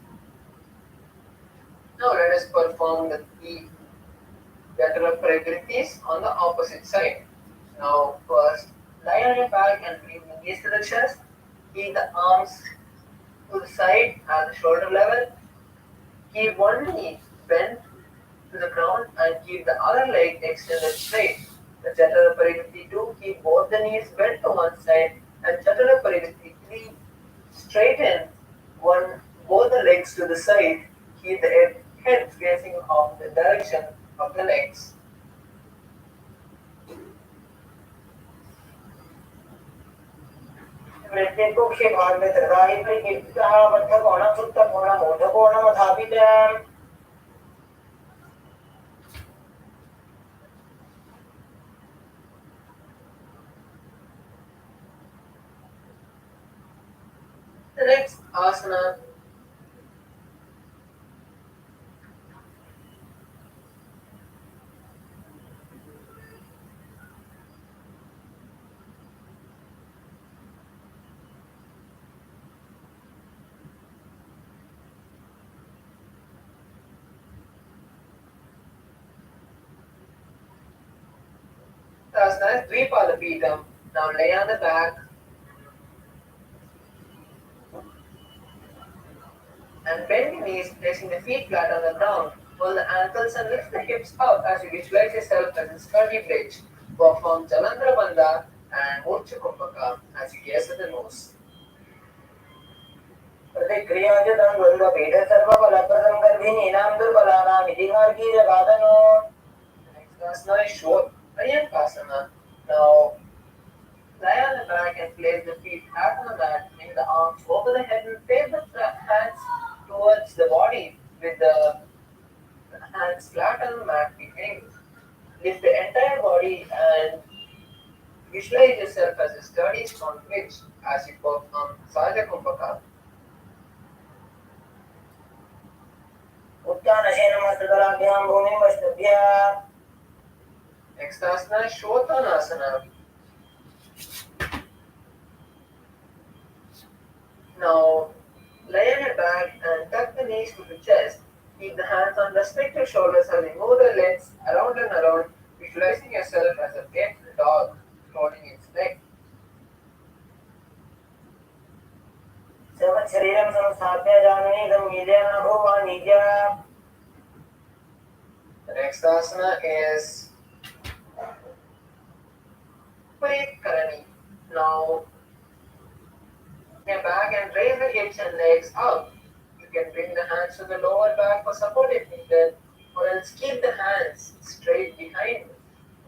Now let us perform the three lateral parivrttis on the opposite side. Now first, lie on your back and bring the knees to the chest. Keep the arms to the side at the shoulder level. Keep one knee bent to the ground and keep the other leg extended straight. The Chatara Parivritti 2, keep both the knees bent to one side, and Chatara Parivritti 3, straighten both the legs to the side. Keep the head facing off the direction of the legs. प्रत्येकोक्षे भाग में त्रिदाहि परिकीर्तितः बद्धकोणं सुप्तकोणं ऊर्ध्वकोणमथापितम् The next asana is Dvipada. Now lay on the back and bend the knees, placing the feet flat on the ground. Pull the ankles and lift the hips up as you visualize yourself as a sturdy bridge. Perform Jalandhara Bandha and Murcha Kumbhaka as you gaze at the nose. प्रतिक्रियाजतं द्वन्द्वपीठ सर्वबलप्रदं गर्भिणीनां दुर्बलानां इतिहार्गीरगादनो. Next asana is short Paryankasana. Now lie on the back and place the feet flat on the mat. Bring the arms over the head and face the hands towards the body with the hands flat on the mat behind. Lift the entire body and visualize yourself as a sturdy strong bridge as you perform Saja Kumbhaka. उत्तानशयनमस्तकराभ्यां भूमिं वष्टभ्य. Next asana is Shotanasana. Now lay on your back and tuck the knees to the chest. Keep the hands on respective shoulders as you move the legs around and around, visualizing yourself as a pet dog holding its leg. शरीरं संस्थाप्य जानुनीतं मीलेन भुवानिज्य. The next asana is Karani. Now your back and raise the hips and legs up. You can bring the hands to the lower back for support if needed, or else keep the hands straight behind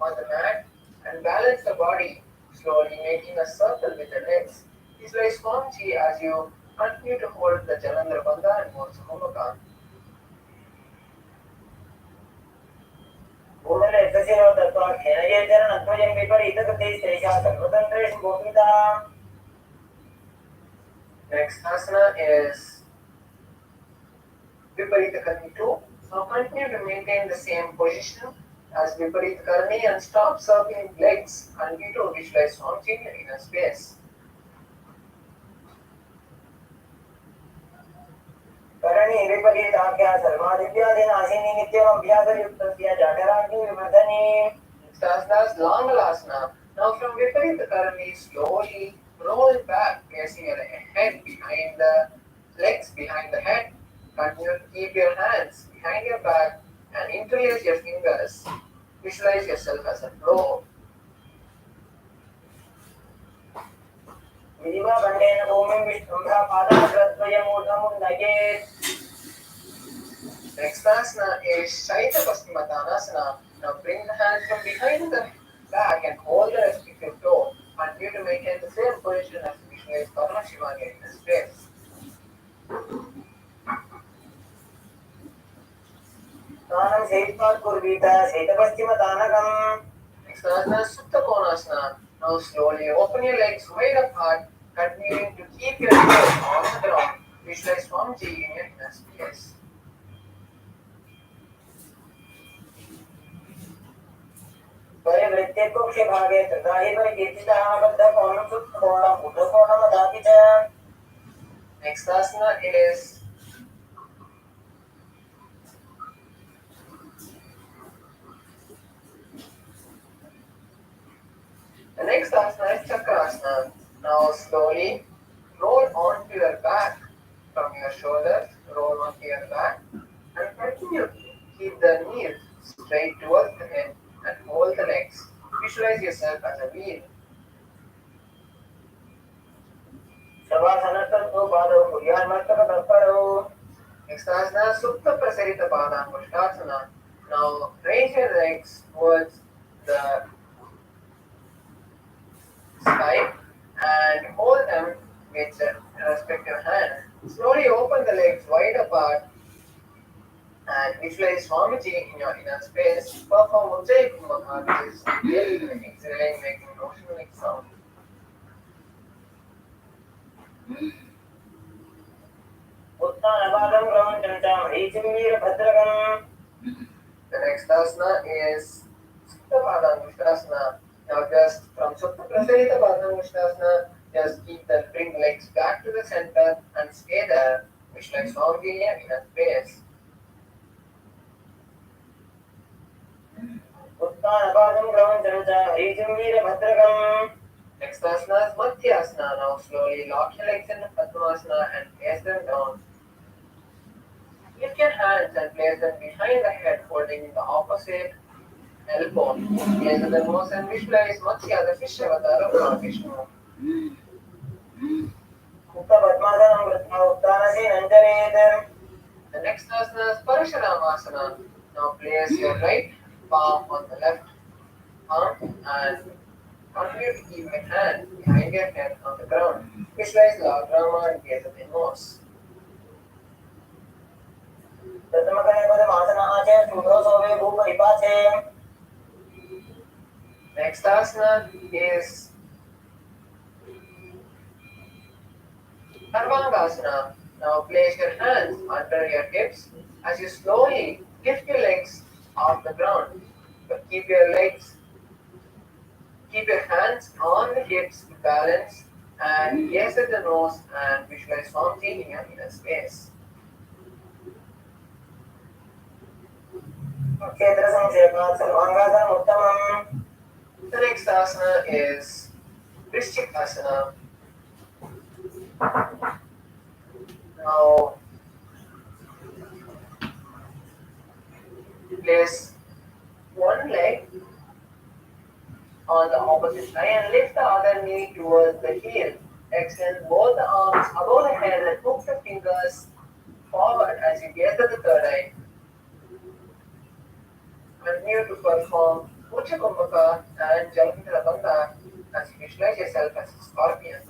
on the mat and balance the body, slowly making a circle with the legs. Visualize Swamiji as you continue to hold the Jalandhara Bandha and Murcha Kumbhaka. भूमले तस्यो तत्त्वा खेनयेचरण अत्वजं विपरीतगते स्त्रेषा सर्वतन्त्रेषु गोपिता. Next asana is Viparita Karni 2. Now continue to maintain the same position as Viparita Karni and stop circling legs. Continue to visualize Swamiji in a space. Karni विपरीताख्या सर्वादिव्याधिनाशिनी नित्यमभ्यासयुक्तस्य जठराग्नि विवर्धनी. Next asana is Langalasana. Now from Viparita Karni, slowly roll back, placing your head behind the legs behind the head. Continue to keep your hands behind your back and interlace your fingers. Visualize yourself as a flow. विधिवा बंडेन भूमिं विष्णुभ्या पादाग्रद्वयम् ऊर्ध्वमुन्नयेत्. Next asana is Shaita Paschimottanasana. Now bring the hands from behind the back and hold the respective toe. Continue to maintain the same position as visualize Paramashivani in the space. तानं शैत्वात् कुर्वीत शैतपश्चिमतानकम्. Next asana is Supta Konasana. Now slowly open your legs wide apart, continuing to keep your toes on the ground. Visualize Swamiji in your inner space. परिवृत्तेकोक्षे भागे तथाहि परिकीर्तितः बद्धकोणं सुप्तकोणम् ऊर्ध्वकोणमथापि च. Next asana is the next asana is chakrasana. Now slowly roll onto your back from your shoulders, roll onto your back, and continue to keep the knees straight towards the head and hold the legs. Visualize yourself as a wheel. Next asana, Supta Prasarita Padangusthasana. Now raise your legs towards the sky and hold them with the respective hand. Slowly open the legs wide apart and visualize Swamiji in your inner space. Perform Ujjayi Kumbhaka, which is exhaling, making notional sound. The next asana is Supta Padangusthasana. Now just from Supta Prasarita Padangusthasana, just bring legs back to the center and stay there. Visualize Swamiji in inner space. Next asana is Madhyasana. Now slowly lock your legs in the Padmasana and place them down. Lift your hands and place them behind the head, holding the opposite elbow. Place the nose and visualize Matsya, the fish avatar of Lord Vishnu. The next asana is Parashuramasana. Now place your right palm on the left arm and continue to keep your hand behind your head on the ground. Visualize Lord Rama and gaze at the nose. Next asana is Sarvangasana. Now place your hands under your hips as you slowly lift your legs off the ground. But keep your hands on the hips to balance and gaze at the nose and visualize Swamiji in your inner space. The next asana is Vrishchikasana. Now place one leg on the opposite thigh and lift the other knee towards the heel. Extend both the arms above the head and hook the fingers forward as you gaze at the third eye. Continue to perform Ucha Kumbhaka and Jalapitra Bandha as you visualize yourself as a scorpion.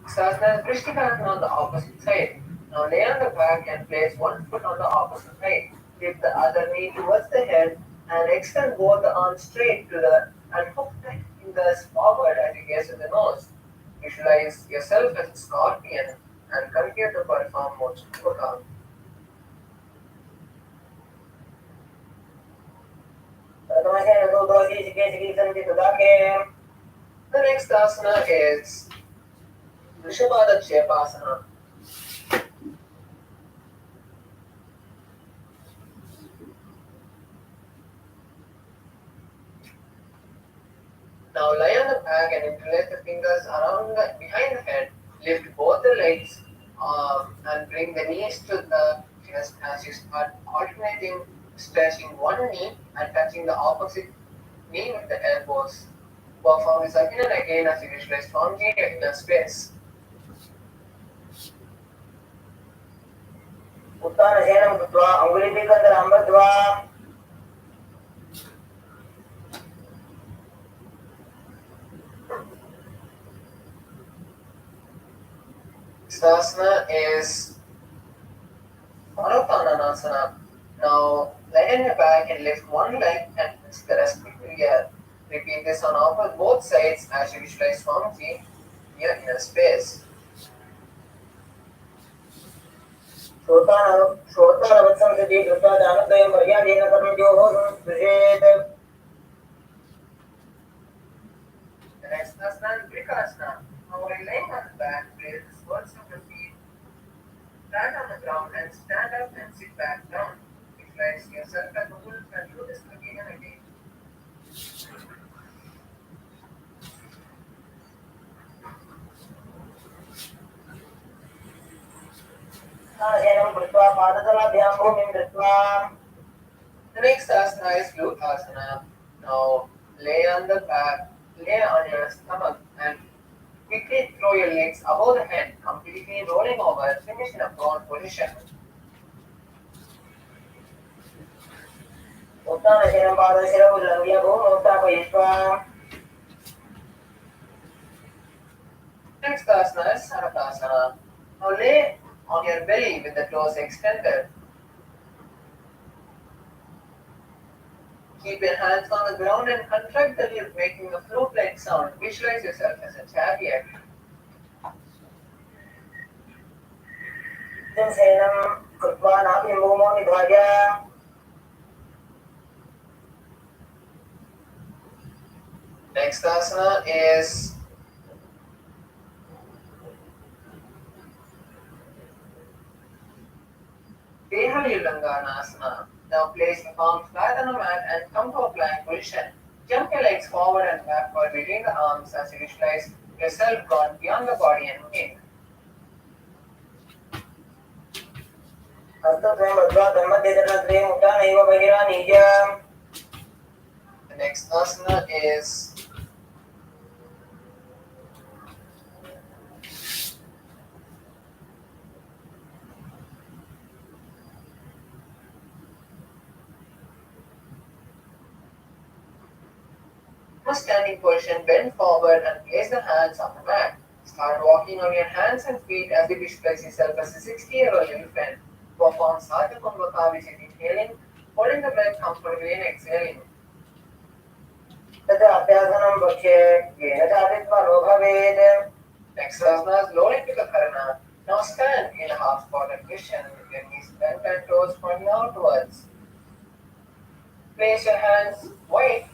Sasana is Vrishchikasana on the opposite side. Now lay on the back and place one foot on the opposite side. Lift the other knee towards the head and extend both the arms straight and hook the fingers forward as you gaze at the nose. Visualize yourself as a scorpion and continue to perform Moksha Kumbhaka. The next asana is Vrishabhada Chepasana. Now lie on the back and interlace the fingers behind the head. Lift both the legs and bring the knees to the chest as you start alternating, stretching one knee and touching the opposite knee with the elbows. Perform this again and again as you visualize Swamiji in the space. Uttanasena Bhutva Angulipikandara Ambadva. Sasana is Marutananasana. Now lay on your back and lift one leg and twist the rest together. Repeat this on both sides as you visualize Swamiji in your inner space. श्रोतानवत्संसति कृत्वा दानत्रयं पर्यायेन कर्मयोः संस्पृशेत्. The next asana is Vrikasana. Now while laying on the back, place the soles of the feet flat on the ground and stand up and sit back down. Visualize yourself as a wolf and do this again and again. आसनं कृत्वा पादतलाभ्यां भूमिं दृष्ट्वा. The next asana is Luthasana. Now lay on the back, lay on your stomach and quickly throw your legs above the head, completely rolling over, finish in a prone position. उत्तानशयनं पादशिरौ उल्लङ्घ्य भूमौ स्थापयित्वा. Next asana is Sanatasana. Now lay on your belly with the toes extended. Keep your hands on the ground and contract the lips, making a flute-like sound. Visualize yourself as a chariot. शयनं कृत्वा नाभिं भूमौ निधाय. Next asana is Dehalyulanganasana. Now place the palms flat on the mat and come to a plank position. Jump your legs forward and backward between the arms as you visualize yourself gone beyond the body and moving. हस्तद्वयं बद्ध्वा धर्मदेशनद्वयम् उत्थानैव बहिरानीय. The next asana is standing position. Bend forward and place the hands on the mat. Start walking on your hands and feet as you visualize yourself as a 60-year-old elephant. Perform Sadhu Kumbhaka, which is inhaling, holding the breath comfortably and exhaling. तथा अभ्यासनं पक्षे येन चालित्वा no भवेत्. Next asana is lowering to the karana. Now stand in a half squatted position with your knees bent and toes pointing outwards. Place your hands wide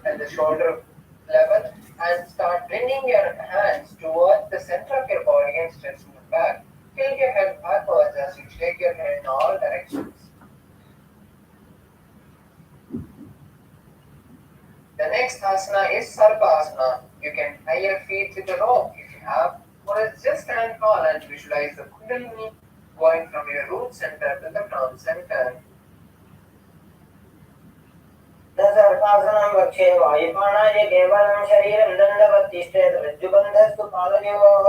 at the shoulder level and start bringing your hands towards the center of your body and stretching it back. Tilt your head backwards as you shake your head in all directions. The next asana is Sarvasana. You can tie your feet with a rope if you have, or just stand tall and visualize the Kundalini going from your root center to the crown center. दशर्पासनं वक्षे वायुपाणाय केवलं शरीरं दण्डवत् तिष्ठेत् रज्जुबन्धस्तु पादयोः.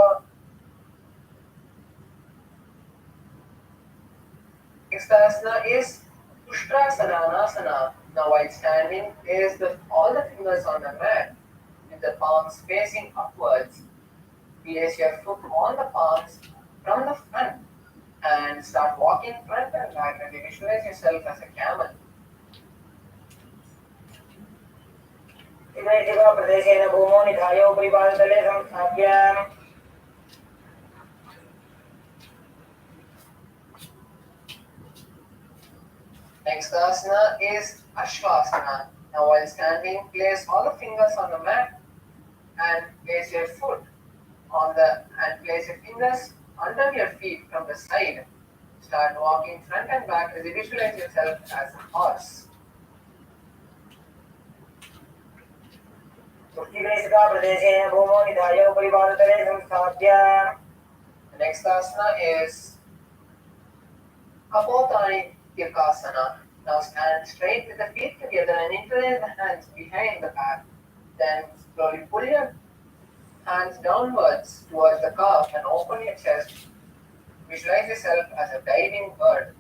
Next asana is Ushtrasananasana. Now while standing, place all the fingers on the mat with the palms facing upwards. Place your foot on the palms from the front and start walking front and back and visualize yourself as a camel. प्रदेशेन भूमौ निधाय उपरि पादतले संस्थाप्य. Next asana is Ashwasana. Now while standing, place all the fingers on the mat and place your foot place your fingers under your feet from the side. Start walking front and back as you visualize yourself as a horse. प्रदेशेन भूमौ निधाय उपरि पादतले संस्थाप्य. The next asana is Kapotani Yakasana. Now stand straight with the feet together and interlace the hands behind the back. Then slowly pull your hands downwards towards the calf and open your chest. Visualize yourself as a diving bird.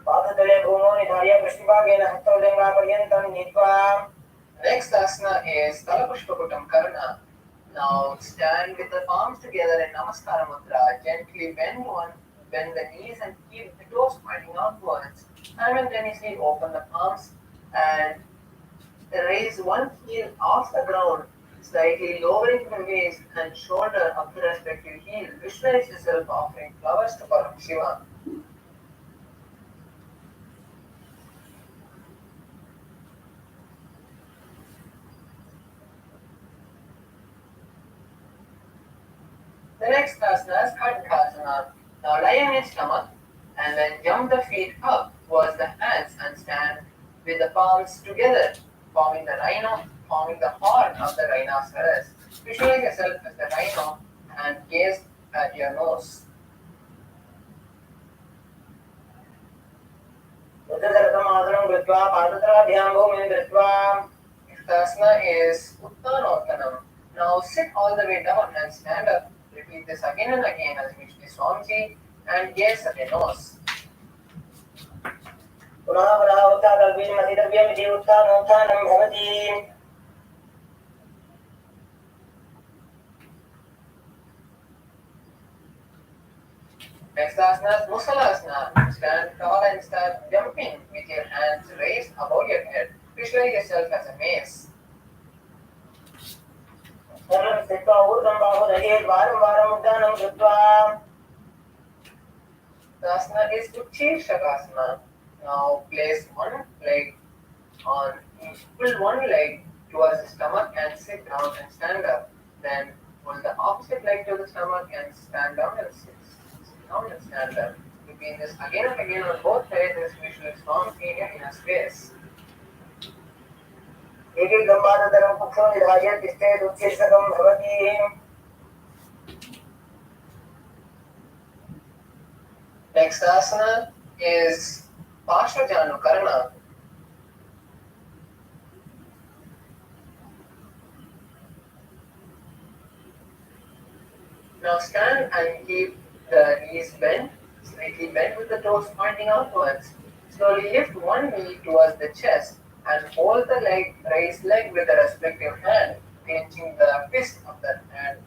पादतले भूमौ निधाय पृष्ठभागेन हस्तोदङ्गापर्यन्तं नीत्वा. Next asana is Talapushpakutam Karana. Now stand with the palms together in Namaskara Mudra. Gently bend the knees and keep the toes pointing outwards. Simultaneously open the palms and raise one heel off the ground. Slightly lowering the waist and shoulder up the respective heel. Visualize yourself offering flowers to Param Shiva. The next asana is Khatkasana. Now lie on your stomach and then jump the feet up towards the hands and stand with the palms together, forming the rhino, forming the horn of the rhinoceros. Visualize yourself as the rhino and gaze at your nose. Next asana is Uttanottanam. Now sit all the way down and stand up. Repeat this again and again as Vishnu Swamiji and gaze at your nose. Next asana is Musalasana. Stand tall and start jumping with your hands raised above your head. Visualize yourself as a mace. The asana is Uchi Shakasana. Now place one leg on each, pull one leg towards the stomach and sit down and stand up. Then pull the opposite leg to the stomach and stand down and sit down and stand up. Repeat this again and again on both sides as visual strong area in a space. Next asana is Parshvajanukarana. Now stand and keep the knees bent, slightly bent with the toes pointing outwards. Slowly lift one knee towards the chest and hold the raised leg with the respective hand, clenching the fist of that hand,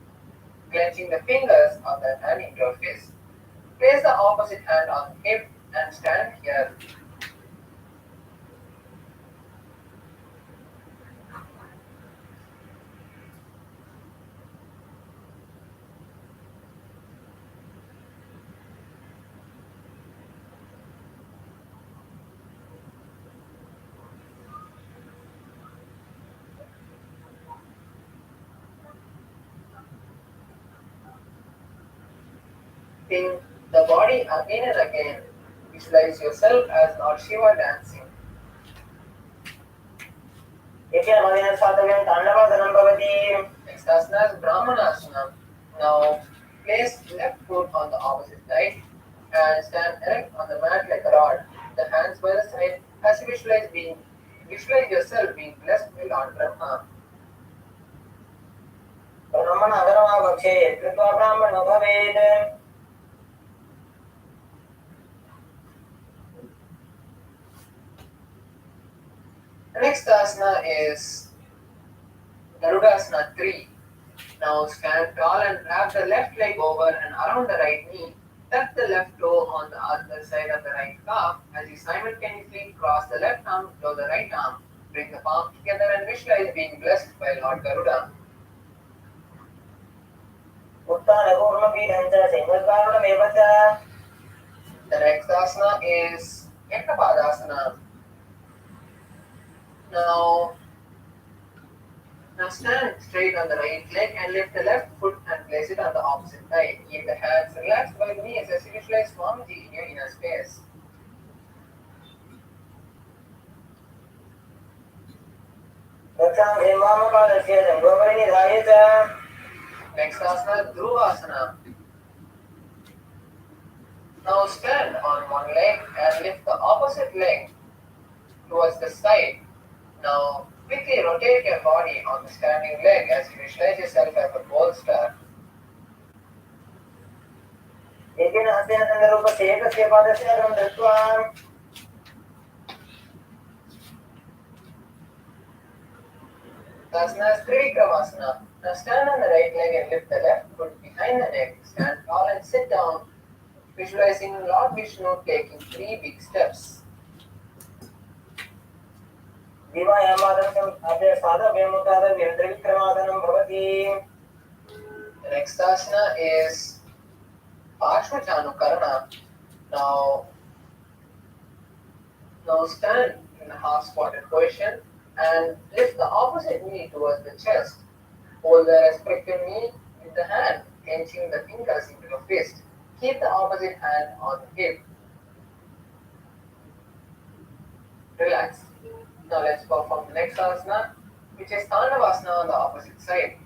clenching the fingers of that hand into a fist. Place the opposite hand on hip and stand here. Think the body again and again. Visualize yourself as Lord Shiva dancing. Next asana is Brahmanasana. Now place left foot on the opposite side and stand erect on the mat like a rod. The hands by the side as you visualize yourself being blessed by Lord Brahma. The next asana is Garudasana 3. Now stand tall and wrap the left leg over and around the right knee. Tuck the left toe on the other side of the right calf as you simultaneously cross the left arm to the right arm. Bring the palms together and visualize being blessed by Lord Garuda. The next asana is Ekapadasana. Now stand straight on the right leg and lift the left foot and place it on the opposite thigh. Keep the hands relaxed by the knees as you visualize Swamiji in your inner space. Next asana is Dhruvasana. Now stand on one leg and lift the opposite leg towards the side. Now quickly rotate your body on the standing leg as you visualize yourself as a pole star. Asana is Trivikramasana. Now stand on the right leg and lift the left foot behind the neck. Stand tall and sit down, visualizing Lord Vishnu taking 3 big steps. दिवायां वादं संस्थाप्य साधव्यं मुखादव्यं त्रिविक्रमासनं भवति. The next asana is Parshvachanukarana. Now stand in a half squatted position and lift the opposite knee towards the chest. Hold the respective knee with the hand, clenching the fingers into a fist. Keep the opposite hand on the hip. Relax. Now let's perform the next asana, which is Tandavasana on the opposite side.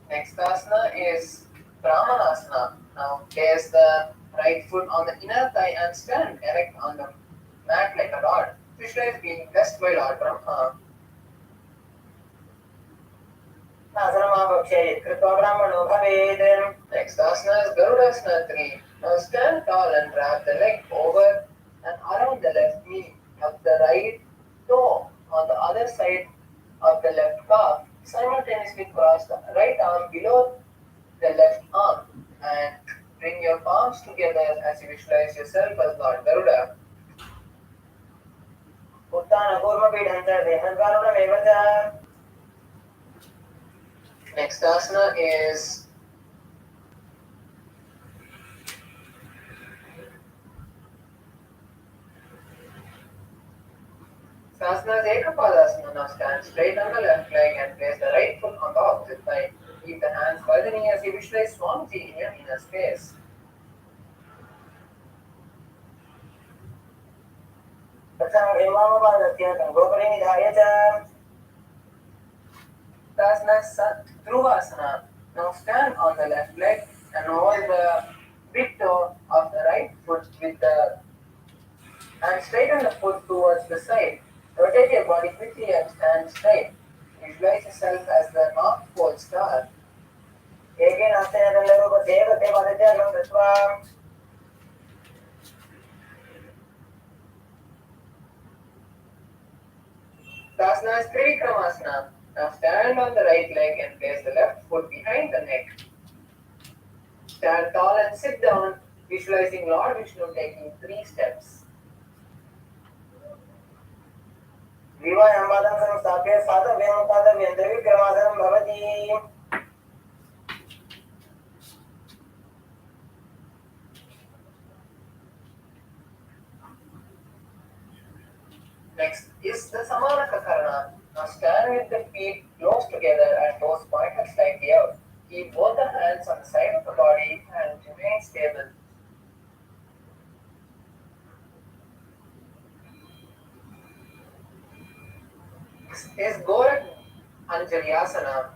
Next asana is Brahmanasana. Now place the right foot on the inner thigh and stand erect on the mat like a rod. Visualize being blessed by Lord Brahma. Next asana is Garudasana 3. Now stand tall and wrap the leg over and around the left knee, up the right toe on the other side of the left calf. Simultaneously cross the right arm below the left arm and bring your palms together as you visualize yourself as Lord Garuda. Next asana is Sasana is Ekapadasana. Now stand straight on the left leg and place the right foot on the opposite thigh. Keep the hands by the knee as you visualize Swamiji in your inner space. Sasana is Dhruvasana. Now stand on the left leg and hold the big toe of the right foot with the and straighten the foot towards the side. Rotate your body quickly and stand straight. Visualize yourself as the North Pole star. Sasana is Trivikramasana. Now stand on the right leg and place the left foot behind the neck. Stand tall and sit down, visualizing Lord Vishnu taking 3 steps. Next is the Samanakakarana. Now stand with the feet close together and toes pointed slightly out. Keep both the hands on the side of the body and remain stable. Next is Gorak Anjalyasana.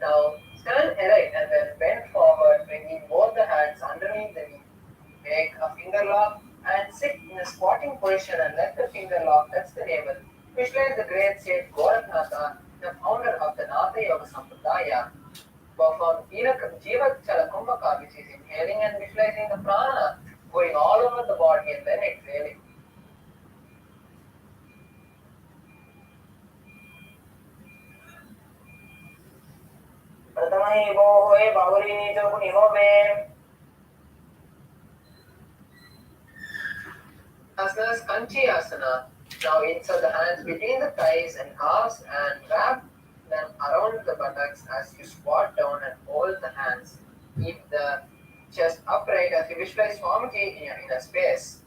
Now stand erect and then bend forward, bringing both the hands underneath the knee. Make a finger lock and sit in a squatting position and let the finger lock touch the navel. Visualize the great sage Goraknatha, the founder of the Natha Yoga Sampradaya. Perform Jiva Chala Kumbhaka, which is inhaling and visualizing the prana going all over the body and then exhaling. Asana is Kanchi Asana. Now insert the hands between the thighs and calves and wrap them around the buttocks as you squat down and hold the hands. Keep the chest upright as you visualize Swamiji in your inner space.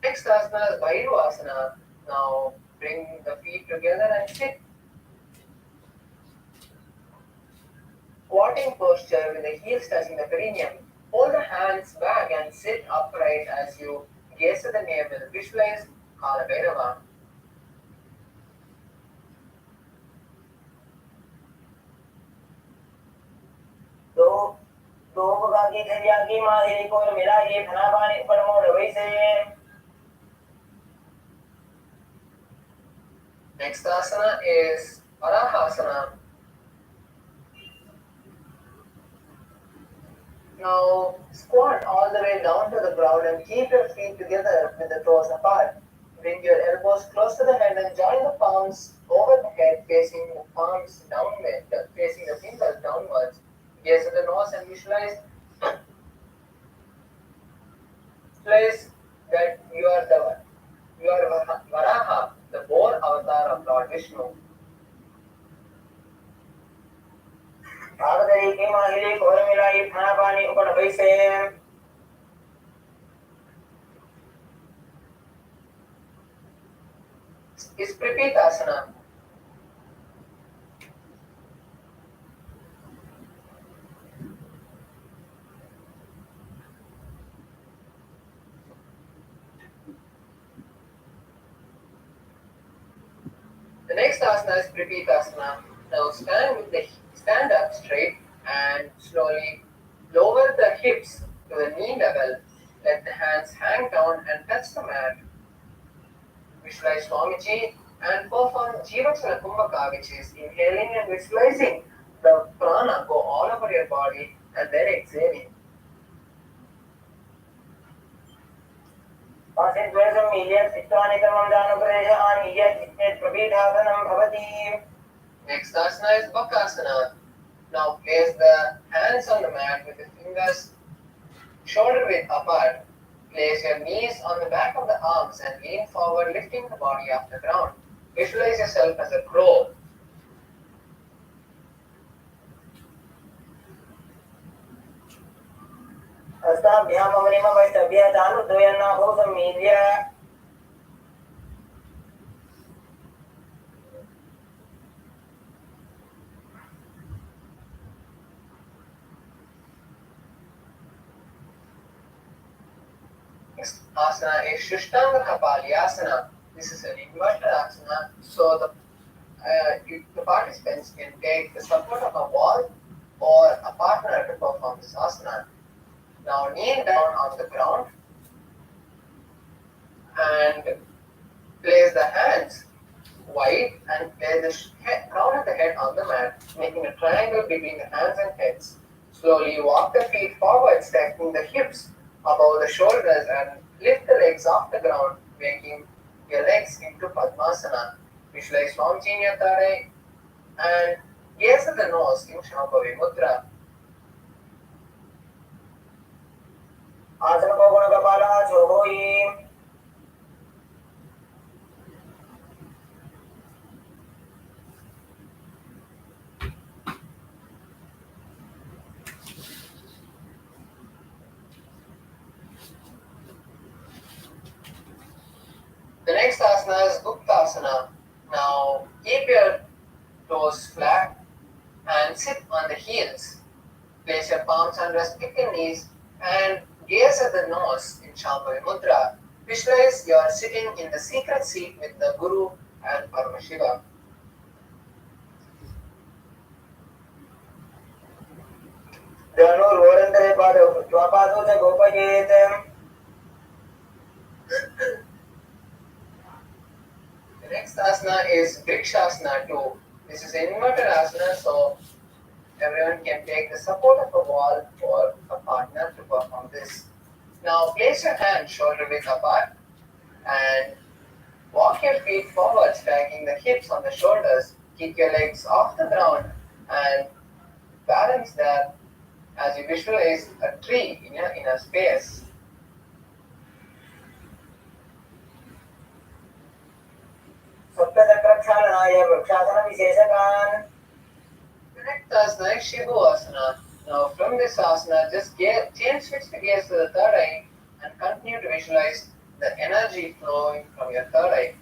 Next asana is Bairu Asana. Now bring the feet together and sit. Squatting posture with the heels touching the perineum. Hold the hands back and sit upright as you gaze at the navel. Visualize Kala Bhairava. Next asana is Parahasana. Now squat all the way down to the ground and keep your feet together with the toes apart. Bring your elbows close to the head and join the palms over the head, facing the palms downward, facing the fingers downwards. Gaze at the nose and visualize that you are Varaha, the boar avatar of Lord Vishnu. पावदरी की माहिली core मिलाई खाना पानी ऊपर बैसे is Pripitasana. The next asana is Pripitasana. Now stand up straight and slowly lower the hips to the knee level. Let the hands hang down and touch the mat. Visualize Swamiji and perform Jivaksana Kumbhaka, which is inhaling and visualizing the prana go all over your body and then exhaling. Next asana is Bakasana. Now place the hands on the mat with the fingers shoulder width apart. Place your knees on the back of the arms and lean forward, lifting the body off the ground. Visualize yourself as a crow. Next asana is Shrushtanga Kapalyasana. This is an inverted asana, so the participants can take the support of a wall or a partner to perform this asana. Now kneel down on the ground and place the hands wide and place the crown of the head on the mat, making a triangle between the hands and heads. Slowly walk the feet forward, stacking the hips above the shoulders and lift the legs off the ground, making your legs into Padmasana. Visualize Swamiji in your thigh and gaze at the nose in Shambhavi Mudra. आसन को गुण कपाला छोहोई The next asana is Guptasana. Now keep your toes flat and sit on the heels. Place your palms on respecting knees and gaze at the nose in Shambhavi Mudra. Visualize you are sitting in the secret seat with the Guru and Paramashiva. The next asana is Vrikshasana 2. This is an inverted asana, so everyone can take the support of a wall or a partner to perform this. Now place your hands shoulder width apart and walk your feet forward, stacking the hips on the shoulders. Keep your legs off the ground and balance that as you visualize a tree in a space. The next asana is Shibhu-asana. Now from this asana, just switch the gaze to the third eye and continue to visualize the energy flowing from your third eye.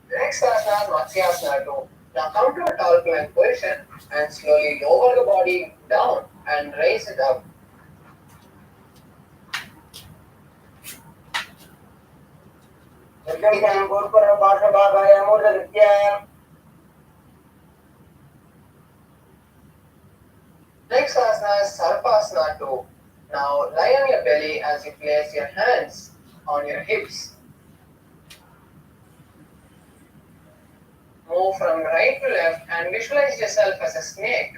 The next asana is Matsyasana 2. Now come to a tall plank position and slowly lower the body down and raise it up. Next asana is Sarpasana 2. Now lie on your belly as you place your hands on your hips. Move from right to left and visualize yourself as a snake.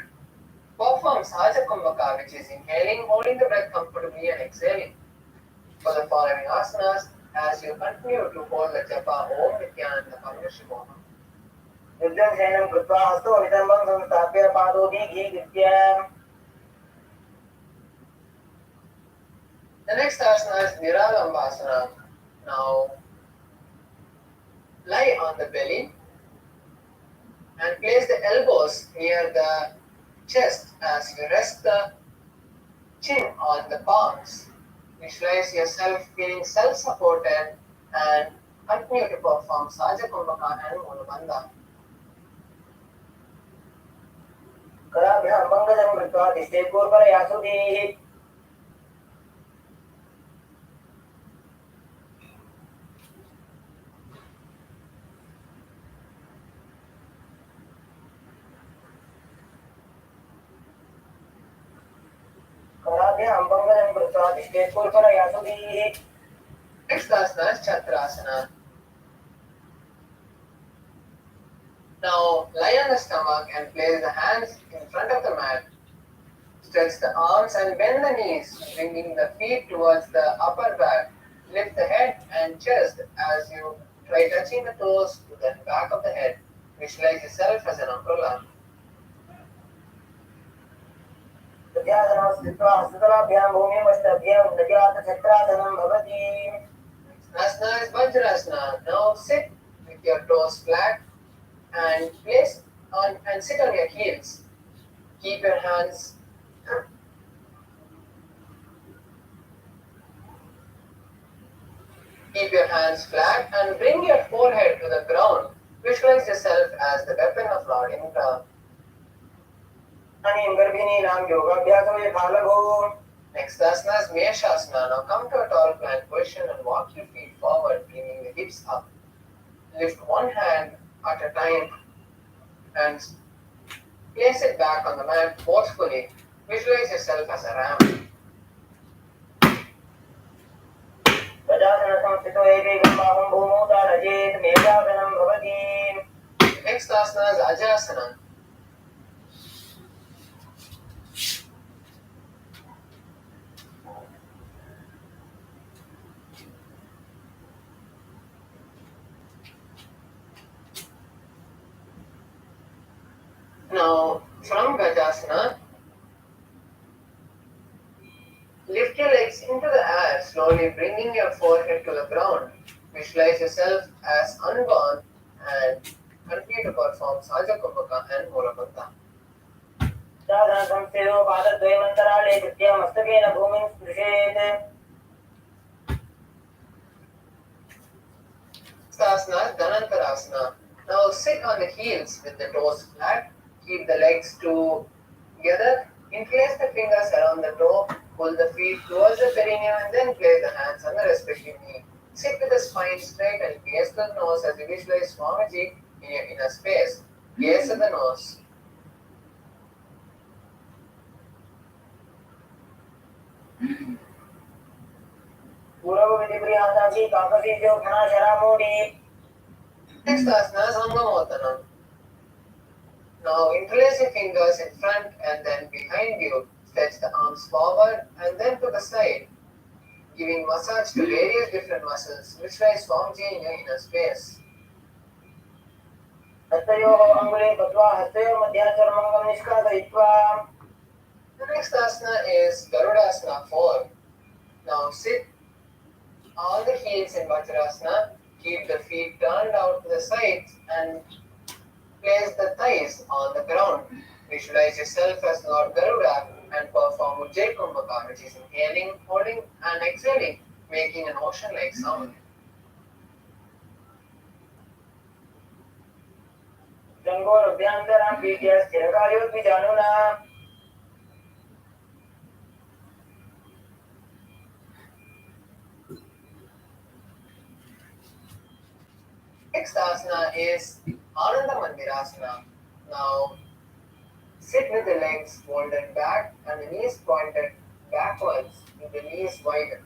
Perform Saja Kumbhaka, which is inhaling, holding the breath comfortably and exhaling. For the following asanas, as you continue to hold the japa Om Nithyananda Kamyashimoha. युद्धं शयनं कृत्वा हस्तो नितम्बं संस्थाप्य पादोदीघीकृत्य. The next asana is Niralambasana. Now, lie on the belly and place the elbows near the chest as you rest the chin on the palms. Visualize yourself feeling self-supported and continue to perform Saja Kumbhaka and Mulabandha. कराभ्यां भङ्गजं कृत्वा तिष्ठे पूर्वरयासुधीः. कराभ्यां भङ्गजं कृत्वा तिष्ठे पूर्वरयासुधीः. Next asana is Chakrasana. Now lie on the stomach and place the hands in front of the mat. Stretch the arms and bend the knees, bringing the feet towards the upper back. Lift the head and chest as you try touching the toes to the back of the head. Visualize yourself as an umbrella. तस्यासनं स्थित्वा हस्ततलाभ्यां भूमिमस्तभ्यं नजातछत्रासनं भवति. Asana is Vajrasana. Now sit with your toes flat and place on and sit on your heels. Keep your hands flat and bring your forehead to the ground. Visualize yourself as the weapon of Lord Indra. अनीं गर्भिणीनां योगाभ्यासमे फालभो. Next asana is Meshasana. Now come to a tall plank position and walk your feet forward, bringing the hips up. Lift one hand at a time and place it back on the mat forcefully. Visualize yourself as a ram. गजासनसंस्थितो एकैकं बाहुं भूमौ ताडयेत् मेघासनं भवति. Next asana is Ajasana. Now, from Gajasana, lift your legs into the air, slowly bringing your forehead to the ground. Visualize yourself as unborn and continue to perform Saja Kumbhaka and Mulabandha. गजासनसंस्थितो पादद्वयमन्तराळे कृत्य मस्तकेन भूमिं स्पृशेत्. Asana is Dhanantarasana. Now sit on the heels with the toes flat. Keep the legs together. Interlace the fingers around the toe. Pull the feet towards the perineum and then place the hands on the respective knee. Sit with the spine straight and gaze to the nose as you visualize Swamiji in your inner space. Gaze at the nose. पूर्वविधिप्रियासाची काकसीजो घनाशरामूढी. Next asana is Angamottanam. Now interlace your fingers in front and then behind you. Stretch the arms forward and then to the side, giving massage to various different muscles. Visualize Swamiji in your inner space. हस्तयोः अङ्गुलीं कृत्वा हस्तयोर्मध्याचर्मङ्गं निष्कासयित्वा. The next asana is Garudasana 4. Now sit on the heels in Vajrasana. Keep the feet turned out to the sides and place the thighs on the ground. Visualize yourself as Lord Garuda and perform Ujjayi Kumbhaka, which is inhaling, holding and exhaling, making an ocean-like sound. जङ्घोरभ्यन्तरं पीठ्य स्थिरकायोद्विजानुना. Next asana is Ananda Mandirasana. Now sit with the legs folded back and the knees pointed backwards with the knees wide.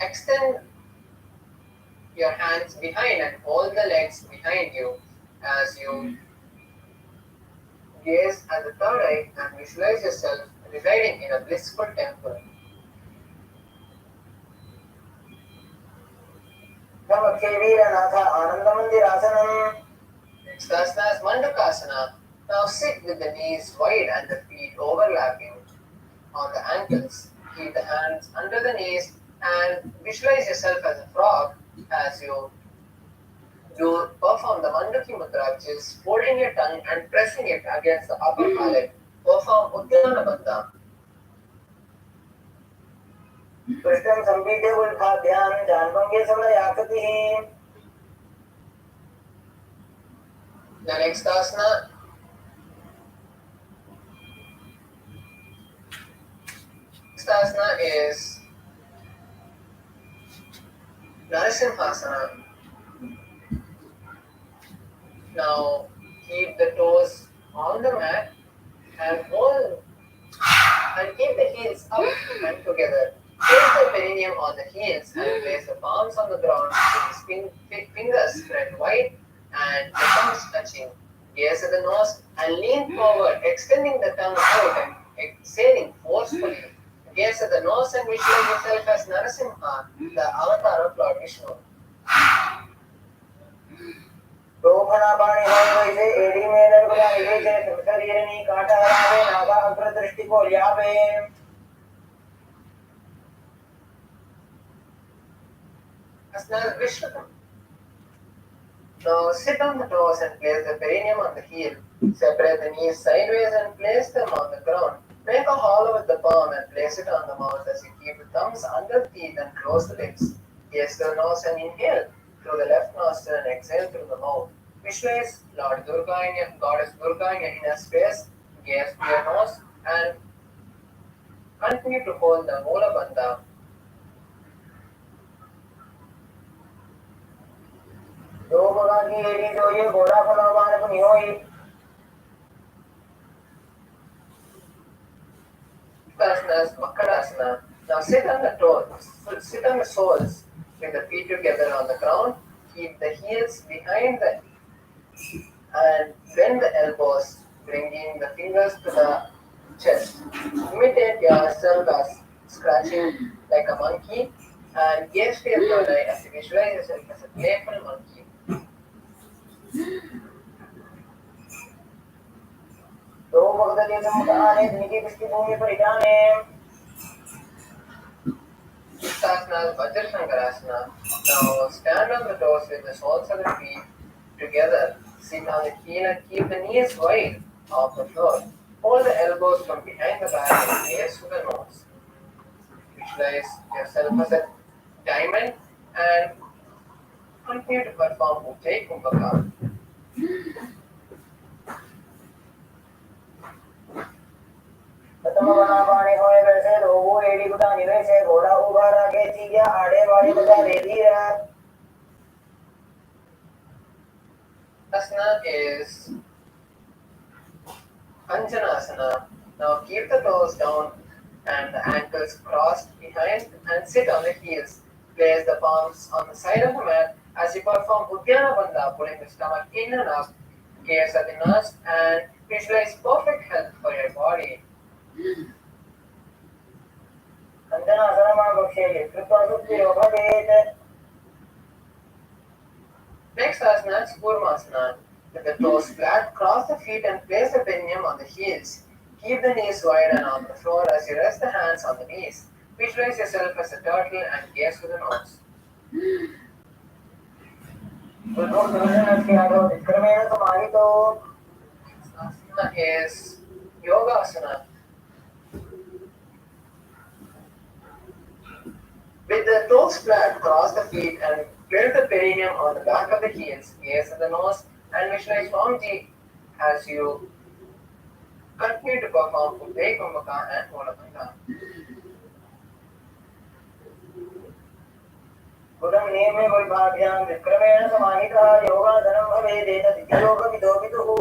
Extend your hands behind and hold the legs behind you as you gaze at the third eye and visualize yourself residing in a blissful temple. Next asana is Mandukasana. Now sit with the knees wide and the feet overlapping on the ankles. Keep the hands under the knees and visualize yourself as a frog as you perform the Manduki Mudra, which is holding your tongue and pressing it against the upper palate. Perform Uddiyana Bandha. Krishnan Sambhite Ulkhadhyam Janvange Samlayakatihi. The next asana is Narasimhasana. Now keep the toes on the mat and keep the heels up and together. Place the perineum on the heels and place the palms on the ground with the fingers spread wide and the thumbs touching. Gaze at the nose and lean forward, extending the tongue out and exhaling forcefully. Gaze at the nose and visualize yourself as Narasimha, the avatar of Lord Vishnu. Rohanaapani hoye se edi mein dargulaye se sharirni kaata raave naga agra drishti ko yaave. Asana Vishnukam. Now sit on the toes and place the perineum on the heel. Separate the knees sideways and place them on the ground. Make a hollow with the palm and place it on the mouth as you keep the thumbs under the teeth and close the lips. Gaze to the nose and inhale through the left nostril and exhale through the mouth. Visualize Lord Durga in your Goddess Durga in your inner space. Gaze to your nose and continue to hold the Moola Bandha. दो भगवान की एड़ी जो ये घोड़ा फलावान अपनी होई. Asana is Makadasana. Now sit on the toes, sit on the soles with the feet together on the ground. Keep the heels behind and bend the elbows, bringing the fingers to the chest. Imitate yourself as scratching like a monkey and gaze to your third eye as you visualize yourself as a playful monkey. दो भगत के समुदाय जिनकी पृष्ठभूमि पर जाने. This asana is Vajrashankarasana. Now stand on the toes with the soles of the feet together. Sit on the heel and keep the knees wide off the floor. Hold the elbows from behind the back and gaze to the nose. Visualize yourself as a diamond and continue to perform Ujjayi Kumbhaka. तमवनापानी होए वैसे रोगो एड़ी गुटानी वैसे घोड़ा उभारा के चीजा आड़े वाली बता दे दी है. Asana is Anjanasana. Now keep the toes down and the ankles crossed behind and sit on the heels. Place the palms on the side of the mat as you perform Uddiyana Bandha, pulling the stomach in and up. Gaze at the nose and visualize perfect health for your body. Next asana is Kurmasana. With the toes flat, cross the feet and place the perineum on the heels. Keep the knees wide and on the floor as you rest the hands on the knees. Visualize yourself as a turtle and gaze to the nose. Asana is Yogasana. With the toes flat, cross the feet and build the perineum on the back of the heels. Gaze at the nose and visualize Swamiji as you continue to perform Ujjayi Kumbhaka and Moola Bandha. Guram नियमे वैभाग्यां विक्रमेण समाहितः योगासनं भवेदेत दिव्ययोगविदो विदुः.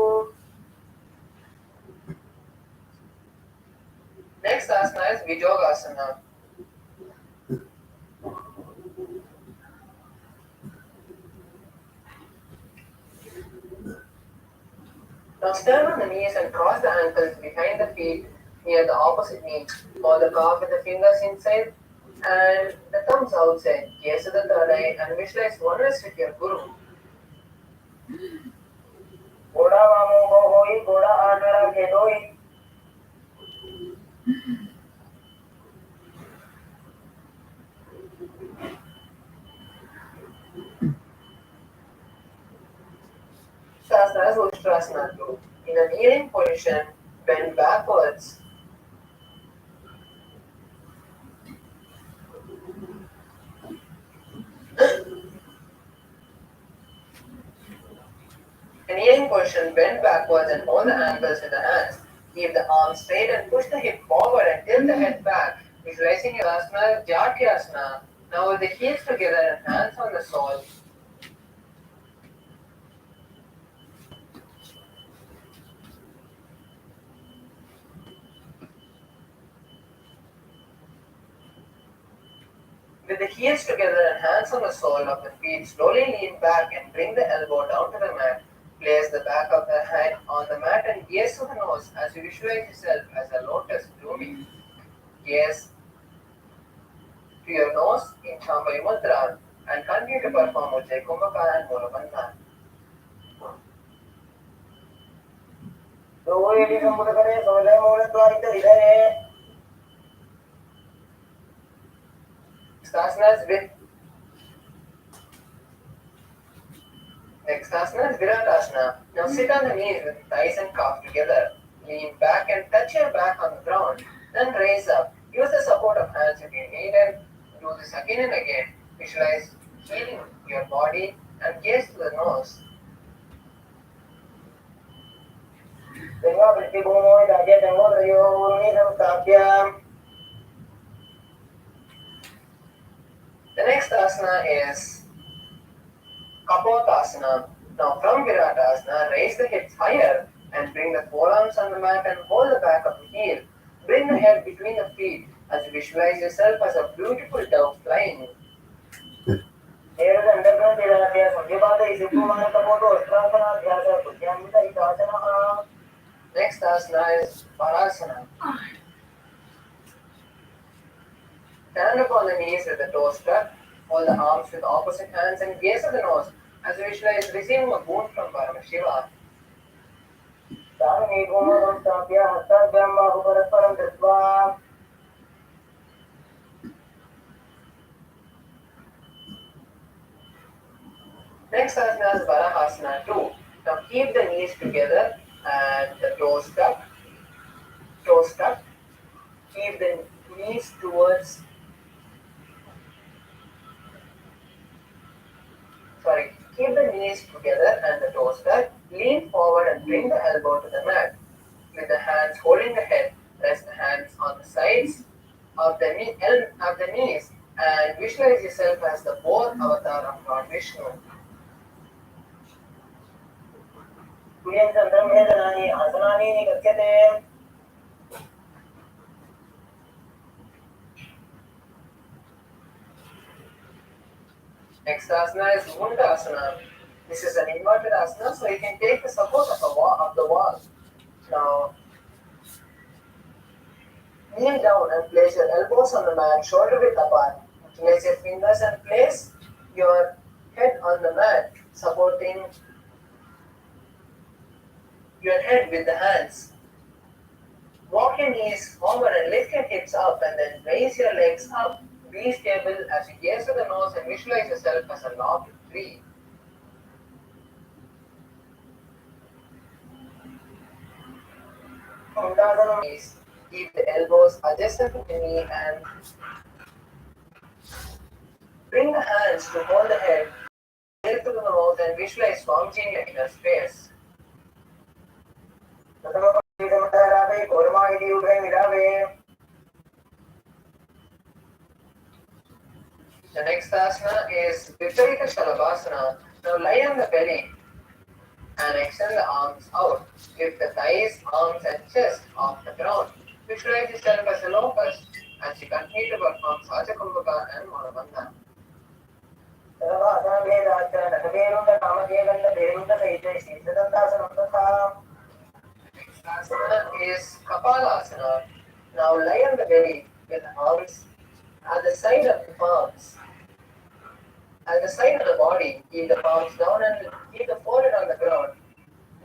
Next asana is Vijogasana. Now stand on the knees and cross the ankles behind the feet near the opposite knee. Hold the calf with the fingers inside and the thumbs outside. Gaze to the third eye and visualize oneness with your Guru. घोड़ा वामो होई घोड़ा आनरा खेदोई Shasana is Ustrasana 2. In a kneeling position, bend backwards. In kneeling position, bend backwards and hold the ankles with the hands. Keep the arms straight and push the hip forward and tilt the head back. Visualizing your asana, Jatyasana. Now with the heels together and hands on the sole. With the heels together and hands on the sole of the feet, slowly lean back and bring the elbow down to the mat. Place the back of the head on the mat and gaze to the nose as you visualize yourself as a lotus blooming. Gaze to your nose in Shambhavi Mudra and continue to perform Ujjayi Kumbhaka and Mulabandha. दो AD समुद्र करे सोले मूल द्वारित विधये Next asana is Viratasana. Now sit on the knees with thighs and calf together. Lean back and touch your back on the ground. Then raise up. Use the support of hands if you need it. Do this again and again. Visualize healing your body and gaze to the nose. Dengar bertibumo daje dengar yo ni samsapya. The next asana is Kapotasana. Now from Viratasana, raise the hips higher and bring the forearms on the mat and hold the back of the heel. Bring the head between the feet as you visualize yourself as a beautiful dove flying. Next asana is Parasana. Stand up on the knees with the toes tucked. Hold the arms with opposite hands and gaze at the nose as you visualize receiving a boon from Paramashiva. Next asana is Varahasana 2. Now keep the knees together and the toes tucked. Toes tucked. Keep the knees towards. Keep the knees together and the toes tucked. Lean forward and bring the elbow to the mat. With the hands holding the head, rest the hands on the sides of the knees and visualize yourself as the fourth avatar of Lord Vishnu. Next asana is Mundasana. This is an inverted asana, so you can take the support of the wall. Now, kneel down and place your elbows on the mat, shoulder width apart. Place your fingers and place your head on the mat, supporting your head with the hands. Walk your knees forward and lift your hips up and then raise your legs up. Be stable as you gaze to the nose and visualize yourself as a log tree. Keep the elbows adjacent to the knee and bring the hands to hold the head. Gaze to the nose and visualize Swamiji in your inner space. The next asana is Viparita Shalabhasana. Now lie on the belly and extend the arms out. Lift the thighs, arms and chest off the ground. Visualize yourself as a locust as you continue to perform Saja Kumbhaka and Mulabandha. is Kapalasana. Now lie on the belly with arms at the side of the palms. At the side of the body, keep the palms down and keep the forehead on the ground.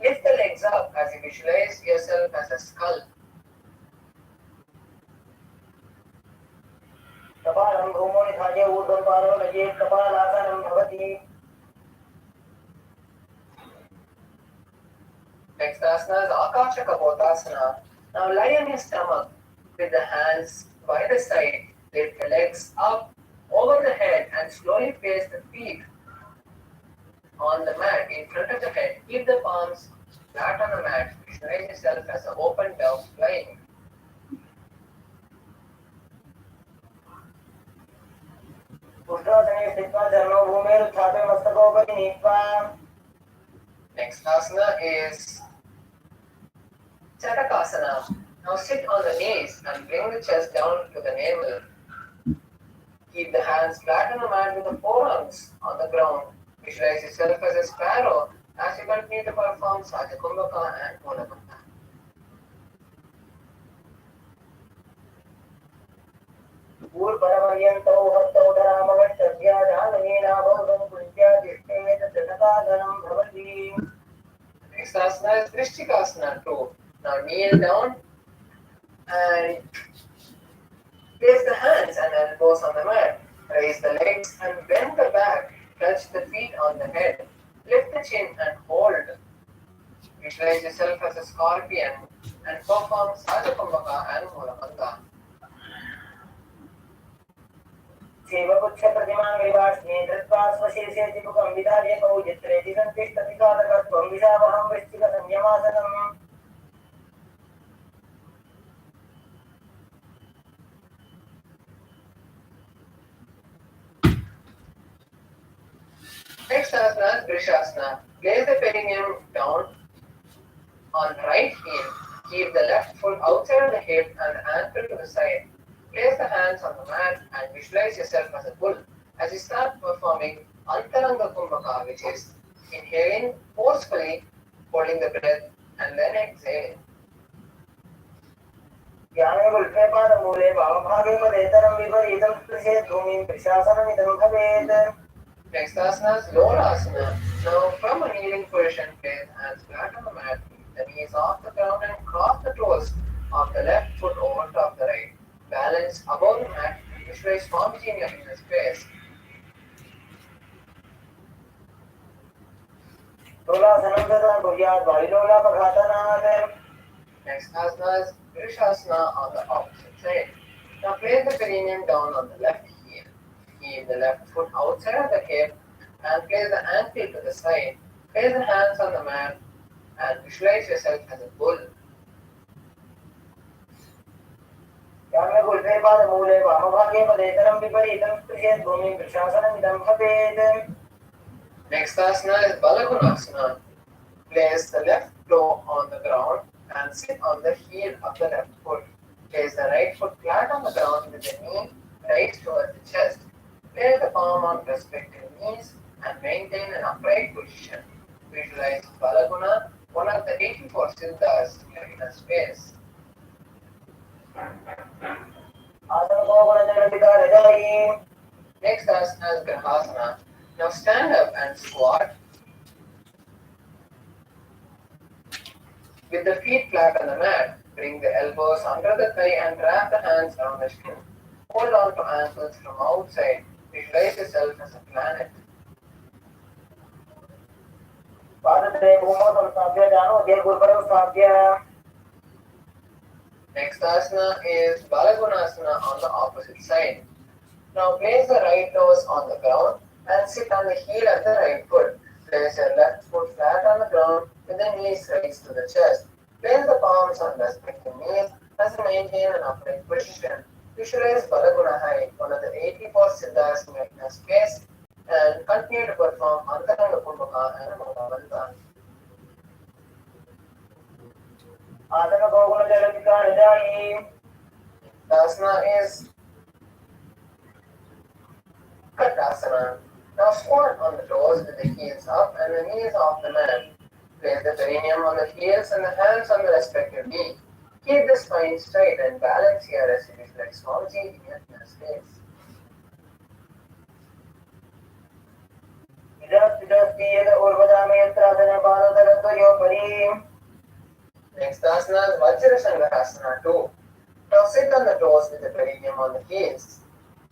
Lift the legs up as you visualize yourself as a skull. कपालं भूमौ निधाय ऊर्ध्वं पादौ नयेत् कपालासनं भवति. Next asana is Akasha Kapotasana. Now lie on your stomach with the hands by the side. Lift the legs up over the head and slowly place the feet on the mat in front of the head. Keep the palms flat on the mat. Visualize yourself as an open dove flying. उष्ट्रासने स्थित्वा चरणौ भूमेरुत्थाप्य मस्तकोपरि नीत्वा. Next asana is Chatakasana. Now sit on the knees and bring the chest down to the navel. Keep the hands flat on the mat with the forearms on the ground. Visualize yourself as a sparrow as you continue to perform Saja Kumbhaka and Mulabandha. ऊर्ध्वपर्यन्तौ हस्तौ धरामवष्टभ्या जालनेनाभौ कुञ्च्या तिष्ठेत जटकाधनं भवति. Next asana is Vrishchikasana too. Now kneel down and place the hands and elbows on the mat. Raise the legs and bend the back. Touch the feet on the head. Lift the chin and hold. Visualize yourself as a scorpion and perform Saja Kumbhaka and Mulabandha. सेवपुच्छ प्रतिमाङ्ग्रिवास्मि धृत्वा स्वशीर्षे चिपुकं विधार्य कौचित्रेति सन्तिष्ठति कालकत्वं विशावहं वृश्चिकसंयमासनम्. Next asana is Vrishasana. Place the perineum down on right heel. Keep the left foot outside of the hip and the ankle to the side. Place the hands on the mat and visualize yourself as a bull as you start performing Antaranga Kumbhaka, which is inhaling forcefully, holding the breath, and then exhaling. ज्ञाने गुल्फेपादमूले वामभागे पदेतरं विपरीतं स्पृशेत् भूमिं प्रशासनमिदं भवेत्. Next asana is Lorasana. Now from a kneeling position, place hands flat on the mat, the knees off the ground and cross the toes of the left foot over top of the right. Balance above the mat, visualize Swamiji in your inner space. लोलासनं तथा कुर्यात् वायुलोलापघातनात्. Next asana is Vrishasana on the opposite side. Now place the perineum down on the left heel. Keep the left foot outside of the hip and place the ankle to the side. Place the hands on the mat and visualize yourself as a bull. ज्ञाने गुल्फेपादमूले वामभागे पदेतरं विपरीतं स्पृशेत् भूमिं प्रशासनमिदं भवेत्. Next asana is Balagunasana. Place the left toe on the ground and sit on the heel of the left foot. Place the right foot flat on the ground with the knee raised towards the chest. Place the palm on respective knees and maintain an upright position. Visualize Balaguna, one of the 84 siddhas in your inner space. Next asana is Grahasana. Now stand up and squat with the feet flat on the mat. Bring the elbows under the thigh and wrap the hands around the shin. Hold on to ankles from outside. Visualize yourself as a planet. Next asana is Balagunasana on the opposite side. Now place the right toes on the ground and sit on the heel of the right foot. Place your left foot flat on the ground with the knees raised to the chest. Place the palms on respective knees as you maintain an upright position. Visualize Balaguna height, one of the 84 siddhas in your inner space, and continue to perform Antaranga Kumbhaka and Mulabandha. The asana is Katasana. Now squat on the toes with the heels up and the knees off the mat. Place the perineum on the heels and the hands on the respective knee. Keep the spine straight and balance here as you visualize Swamiji in your inner space. Next asana is Vajrasangarasana 2. Now sit on the toes with the perineum on the heels.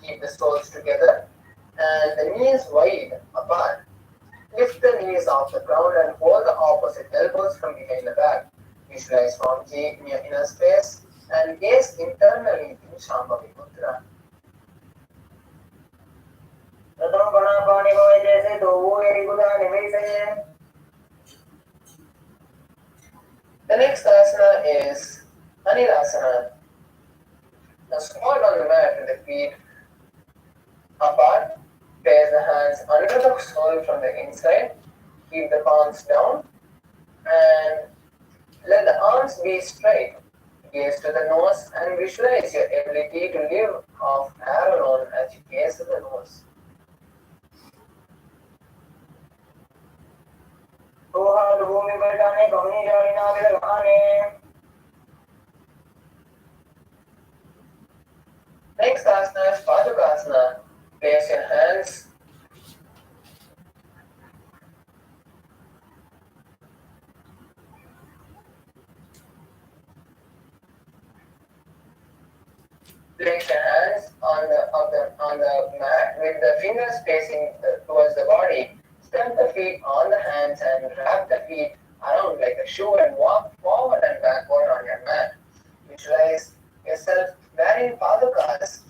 Keep the soles together and the knees wide apart. Lift the knees off the ground and hold the opposite elbows from behind the back. Visualize Swamiji in your inner space and gaze internally in Shambhavi Mudra. The next asana is Anirasana. Now squat on the mat with the feet apart. Place the hands under the sole from the inside. Keep the palms down and let the arms be straight. Gaze to the nose and visualize your ability to live off air alone as you gaze to the nose. Next asana is Padukasana. Place your hands on the mat with the fingers facing towards the body. Stamp the feet on the hands and wrap the feet around like a shoe and walk forward and backward on your mat. Visualize yourself wearing padukas.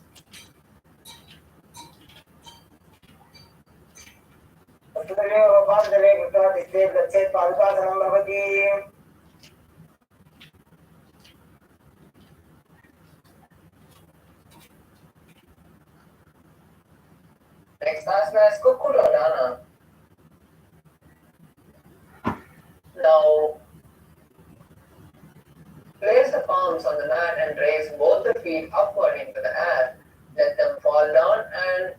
Next asana is Kukkurodana. Now place the palms on the mat and raise both the feet upward into the air. Let them fall down and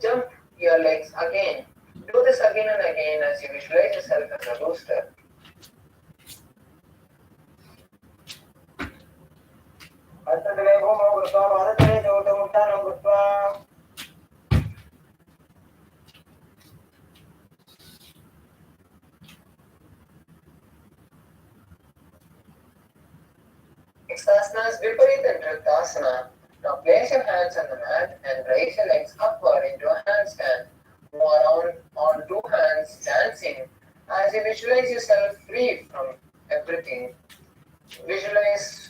jump your legs again. Do this again and again as you visualize yourself as a rooster. Next asana is Viparita Nrittasana. Now place your hands on the mat and raise your legs upward into a handstand. Move around on two hands dancing as you visualize yourself free from everything. Visualize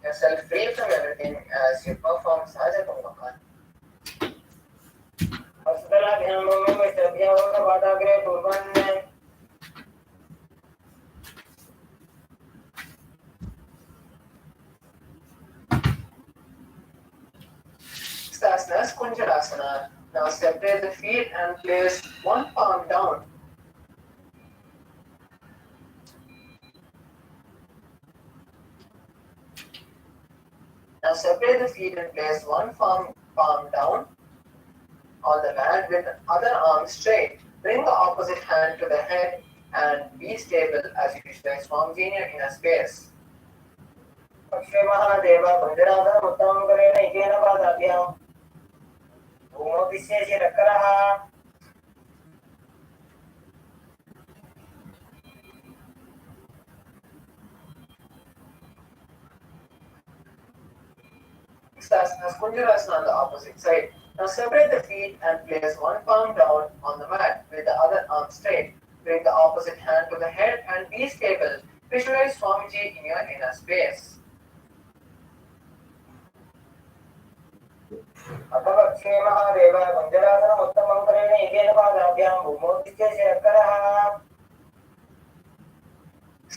yourself free from everything as you perform Sahaja Kumbhakan. Asana is Kunjarasana. Now separate the feet and place one palm down. Now separate the feet and place one palm down on the mat with the other arm straight. Bring the opposite hand to the head and be stable as you visualize Swamiji in your inner space. Asana is Kunjarasana on the opposite side. Now separate the feet and place one palm down on the mat with the other arm straight. Bring the opposite hand to the head and be stable. Visualize Swamiji in your inner space.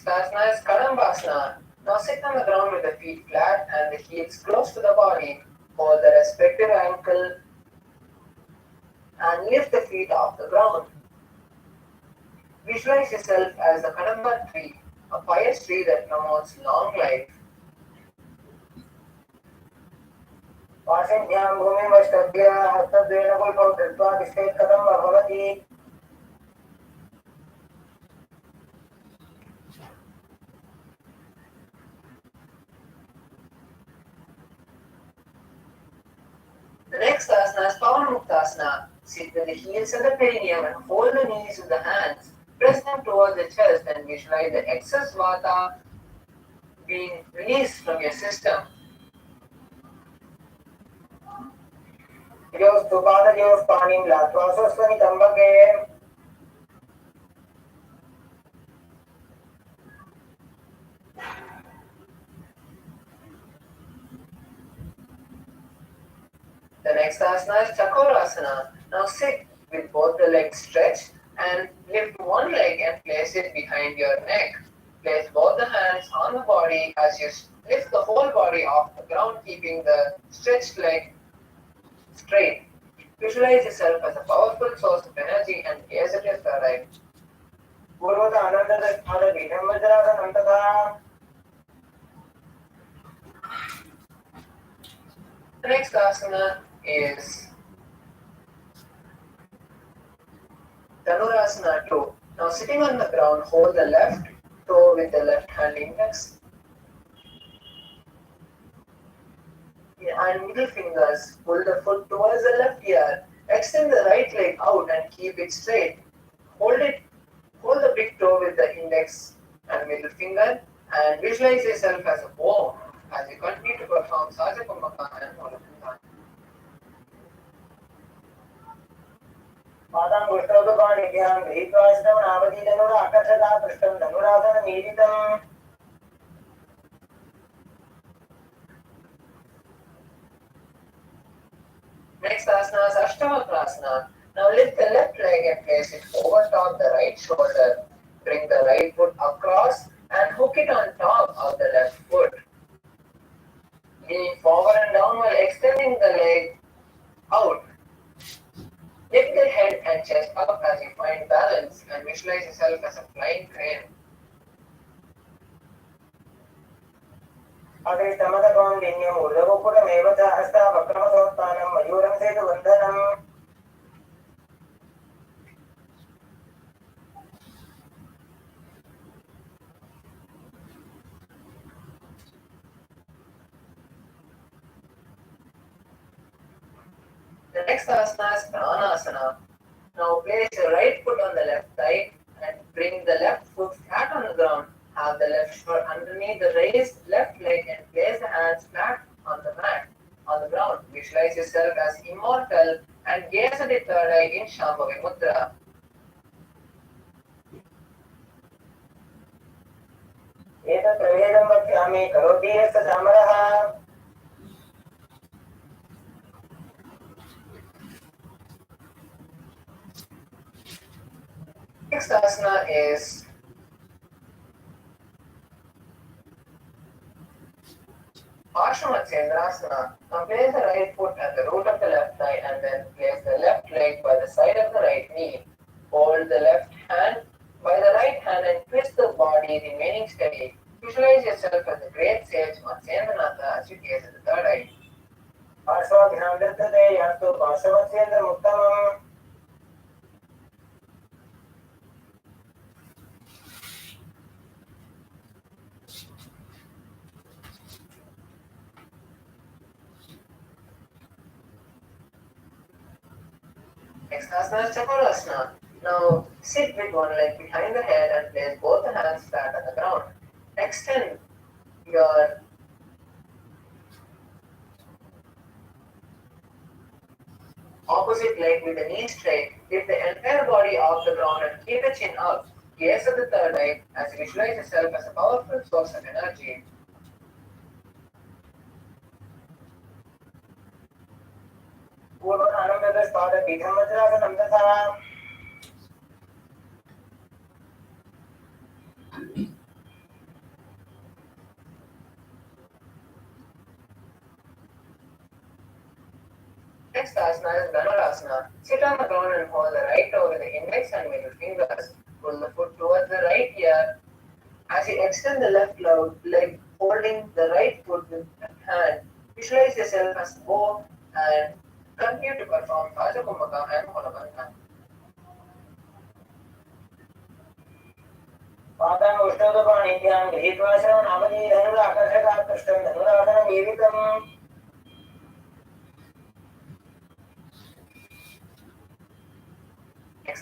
Asana is Kadambasana. Now sit on the ground with the feet flat and the heels close to the body. Hold the respective ankle and lift the feet off the ground. Visualize yourself as the Kadamba tree, a pious tree that promotes long life. The next asana is Pavanmuktasana. Sit with the heels at the perineum and hold the knees with the hands. Press them towards the chest and visualize the excess vata being released from your system. योस्तु पादयोः पाणिं लात्वा स्वस्वनितम्बके The next asana is Chakorasana. Now sit with both the legs stretched and lift one leg and place it behind your neck. Place both the hands on the body as you lift the whole body off the ground, keeping the stretched leg straight. Visualize yourself as a powerful source of energy and gaze at your third eye. पूर्वत आनन्दस्थानपीठं वज्रासनं तथा The next asana is Dhanurasana 2. Now sitting on the ground, hold the left toe with the left hand index and middle fingers. Pull the foot towards the left ear. Extend the right leg out and keep it straight. Hold the big toe with the index and middle finger and visualize yourself as a bow as you continue to perform Sajakumbhaka and Moladhanurasana. पादाङ्गुष्ठौतुकानिभ्यां गृहीत्वा नावतीधनुराकर्षता पृष्ठं धनुरासनमीडितम् Next asana is Ashtavakrasana. Now lift the left leg and place it over top the right shoulder. Bring the right foot across and hook it on top of the left foot. Lean forward and down while extending the leg out. Lift the head and chest up as you find balance and visualize yourself as a flying crane. अतिष्ठमदकौण्डिन्यम् ऊर्ध्वपुरमेव च हस्तावक्रमसोत्थानं मयूरं सेतुबन्धनम् The next asana is Pranasana. Now place your right foot on the left thigh and bring the left foot flat on the ground. Have the left foot underneath the raised left leg and place the hands flat on the mat, on the ground. Visualize yourself as immortal and gaze at the third eye in Shambhavi Mudra. एतत् त्रयेदं वक्ष्यामि करोति यस्य चामरः Next asana is Parshamatsendrasana. Now place the right foot at the root of the left thigh and then place the left leg by the side of the right knee. Hold the left hand by the right hand and twist the body, remaining steady. Visualize yourself as the great sage Matsyendranath as you gaze at the third eye. पार्श्वाभ्यां दत्तते यास्तु पार्श्वमत्स्येन्द्रमुत्तमम् Next asana is Chakorasana. Now sit with one leg behind the head and place both the hands flat on the ground. Extend your opposite leg with the knee straight. Lift the entire body off the ground and keep the chin up. Gaze at the third eye as you visualize yourself as a powerful source of energy. पूर्वकानन्दस्थानपीठं वज्रासनं तथा Next asana is Dhanurasana. Sit on the ground and hold the right toe with the index and middle fingers. Pull the foot towards the right ear. As you extend the left leg, holding the right foot with the hand, visualize yourself as a bow and continue to perform Sajakumbhaka and Moladhanurasana. पादाङ्गुष्ठौतुकानिभ्यां गृहीत्वा नावतीधनुराकर्षता पृष्ठं धनुरासनमीडितम्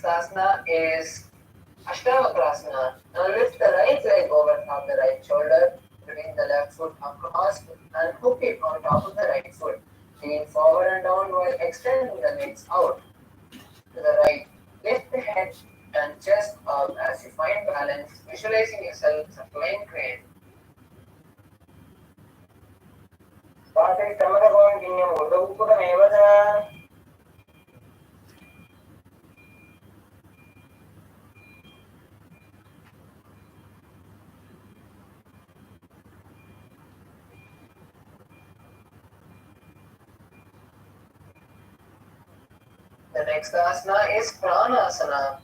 asana is Ashtavakrasana. Now lift the right leg over top the right shoulder, bring the left foot across and hook it on top of the right foot. Lean forward and down while extending the legs out to the right. Lift the head and chest up as you find balance, visualizing yourself as a flying crane. The next asana is Pranasana.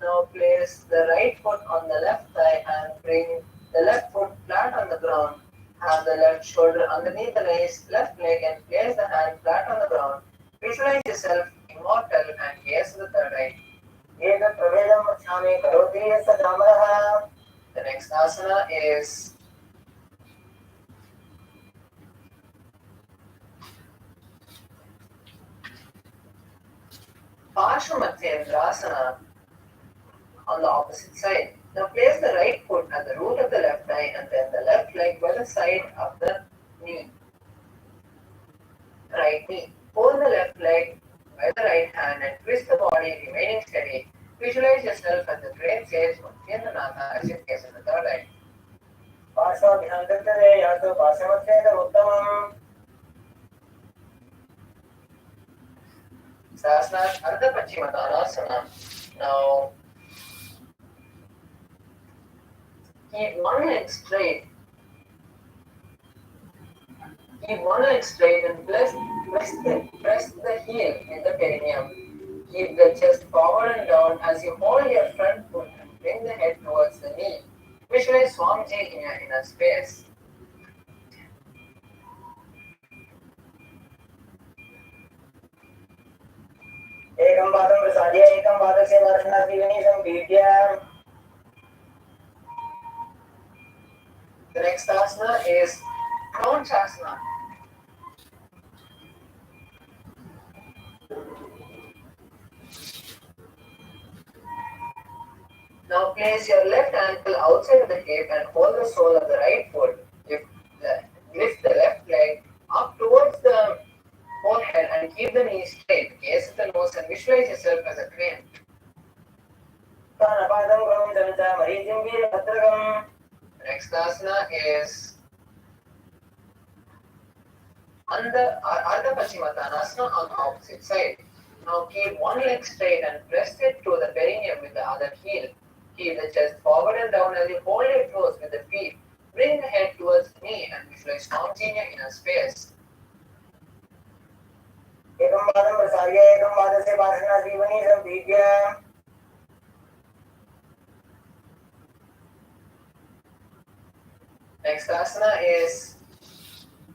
Now place the right foot on the left thigh and bring the left foot flat on the ground. Have the left shoulder underneath the left leg and place the hand flat on the ground. Visualize yourself immortal and gaze to the third eye. The next asana is Parsvamatyendrasana on the opposite side. Now place the right foot at the root of the left thigh and then the left leg by the side of the knee. Right knee. Hold the left leg by the right hand and twist the body, remaining steady. Visualize yourself as the great sage Nithyananda as you gaze in the third eye. Sasana Ardha Pachimatanasana. Now keep one leg straight. Keep one leg straight and press the heel in the perineum. Keep the chest forward and down as you hold your front foot and bring the head towards the knee. Visualize Swamiji in your inner space. The next asana is Kronchasana. Now place your left ankle outside of the hip and hold the sole of the right foot. Lift the left leg up towards the forehead and keep the knees straight. Gaze at the nose and visualize yourself as a crane. The next asana is Ardha Pachimatanasana on the opposite side. Now keep one leg straight and press it to the perineum with the other heel. Keep the chest forward and down as you hold your toes with the feet. Bring the head towards the knee and visualize Swamiji in your inner space. Next asana is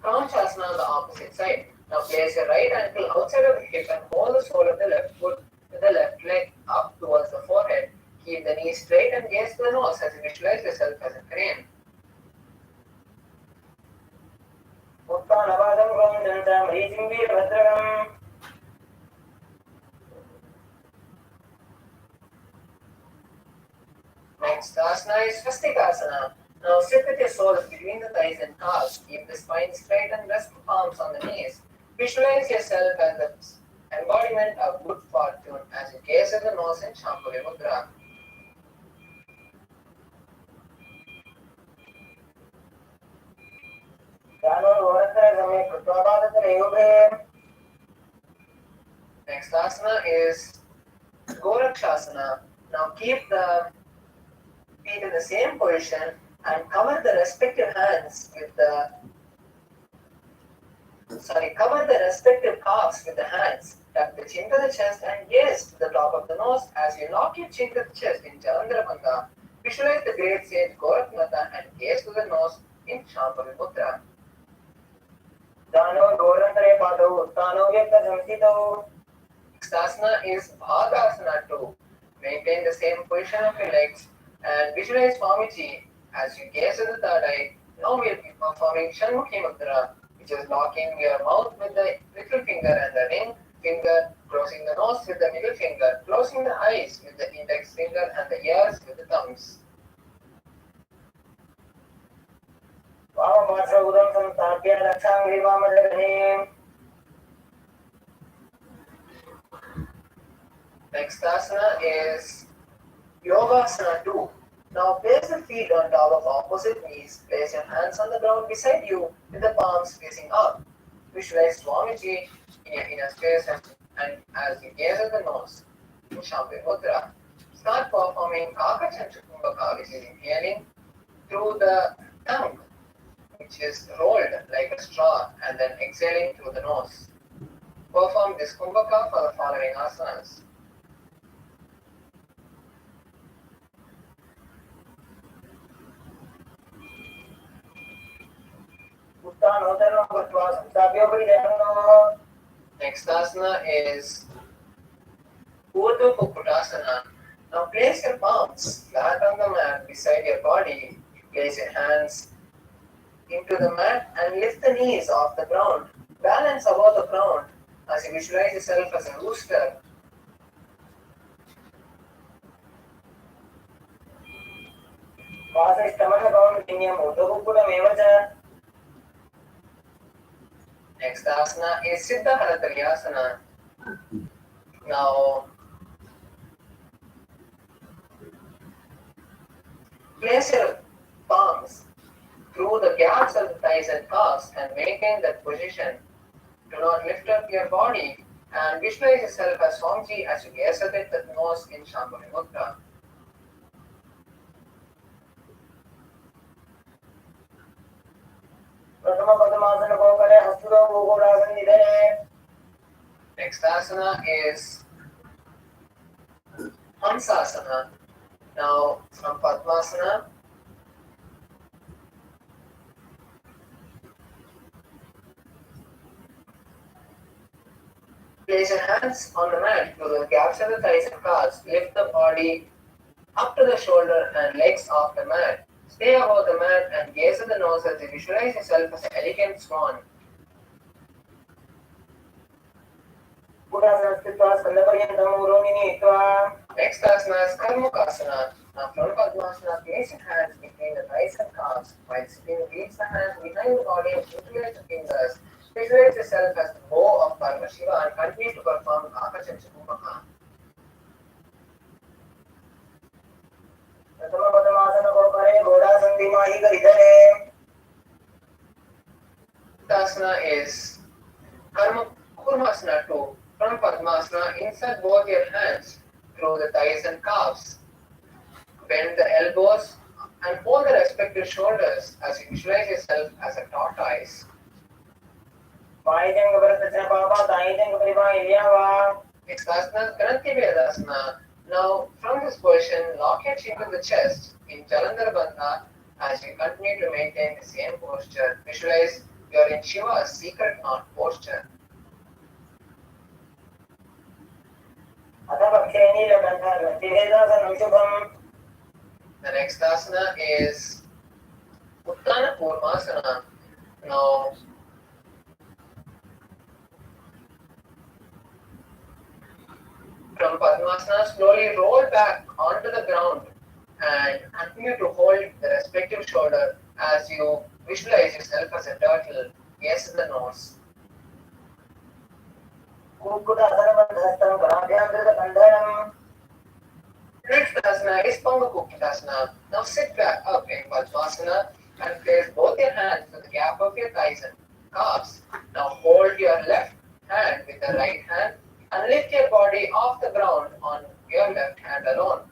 Kronchasana on the opposite side. Now place your right ankle outside of the hip and hold the sole of the left foot with the left leg up towards the forehead. Keep the knees straight and gaze to the nose as you visualize yourself as a crane. Next asana is Svastikasana. Now sit with your soles between the thighs and calves. Keep the spine straight and rest the palms on the knees. Visualize yourself as the embodiment of good fortune as you gaze at the nose in Shambhavi Mudra. Next asana is Gorakshasana. Now keep the feet in the same position and cover the respective calves with the hands. Tuck the chin to the chest and gaze to the top of the nose as you lock your chin to the chest in Jalandharabandha. Visualize the great sage Goraknath and gaze to the nose in Shambhavi Mudra. Next asana is Bhagasana 2. Maintain the same position of your legs and visualize Swamiji as you gaze at the third eye. Now we will be performing Shanmukhi Mudra, which is locking your mouth with the little finger and the ring, finger, closing the nose with the middle finger, closing the eyes with the index finger and the ears with the thumbs. Next asana is Yogasana 2. Now place the feet on top of opposite knees. Place your hands on the ground beside you with the palms facing up. Visualize Swamiji in your inner space and as you gaze at the nose in Shambhi Mudra. Start performing Kakachantra Kumbhaka, which is inhaling through the tongue, which is rolled like a straw, and then exhaling through the nose. Perform this Kumbhaka for the following asanas. Next asana is Urdhva Kukutasana. Now place your palms flat on the mat beside your body. Place your hands into the mat and lift the knees off the ground. Balance above the ground as you visualize yourself as a rooster. Next asana is Siddha Haratariyasana. Now place your palms through the gaps of the thighs and calves and maintain that position. Do not lift up your body and visualize yourself as Swamiji as you gaze at the nose in Shambhavi Mudra. Next asana is Hansasana. Now from Padmasana, place your hands on the mat through the gaps of the thighs and calves. Lift the body up to the shoulder and legs off the mat. Stay above the mat and gaze at the nose as you visualize yourself as an elegant swan. Next asana is Karmukasana. Now from Padmasana, place your hands between the thighs and calves. While sitting, reach the hands behind the body and interlace the fingers. Visualize yourself as the bow of Parvashiva and continue to perform Kakachantra Kumbhaka. Asana is Kurmasana 2. From Padmasana, insert both your hands through the thighs and calves. Bend the elbows and hold the respective shoulders as you visualize yourself as a tortoise. Next asana is Granthi Vedasana. Now, from this position, lock your chin to the chest in Jalandhar Bandha as you continue to maintain the same posture. Visualize you are in Shiva's secret knot posture. The next asana is Uttana Kurmasana. Now, from Padmasana, slowly roll back onto the ground and continue to hold the respective shoulder as you visualize yourself as a turtle. Gaze at the nose. Next asana is Pangakukitasana. Now sit back up in Padmasana and place both your hands to the gap of your thighs and calves. Now hold your left hand with the right hand and lift your body off the ground on your left hand alone.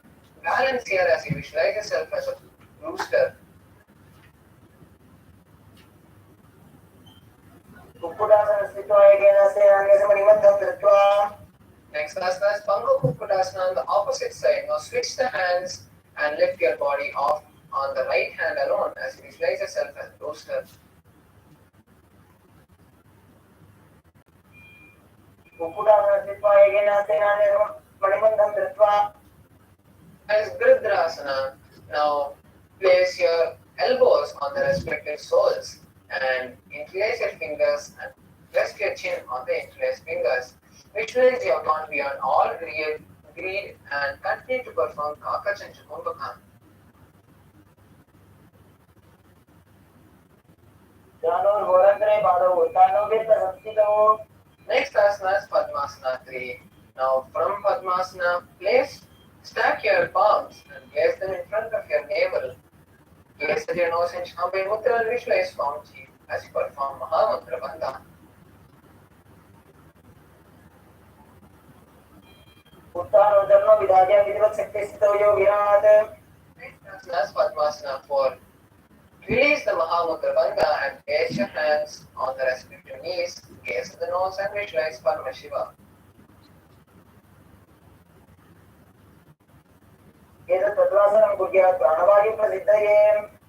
Balance here as you visualize yourself as a rooster. Next asana is Pango Kukkutasana on the opposite side. Now switch the hands and lift your body off on the right hand alone as you visualize yourself as a rooster. As Vridrasana, now place your elbows on the respective soles and interlace your fingers and rest your chin on the interlaced fingers. Visualize you have gone beyond all greed and continue to perform Kakach and Chukumbaka. Next asana is Padmasana 3. Now from Padmasana, stack your palms and place them in front of your navel. Place your nose and Shambhay Mudra and visualize Swamiji as you perform Mahamantra Bandha. Next asana is Padmasana 4. Release the Mahamudra Bandha and place your hands on the respective knees, gaze at the nose and visualize Paramashiva.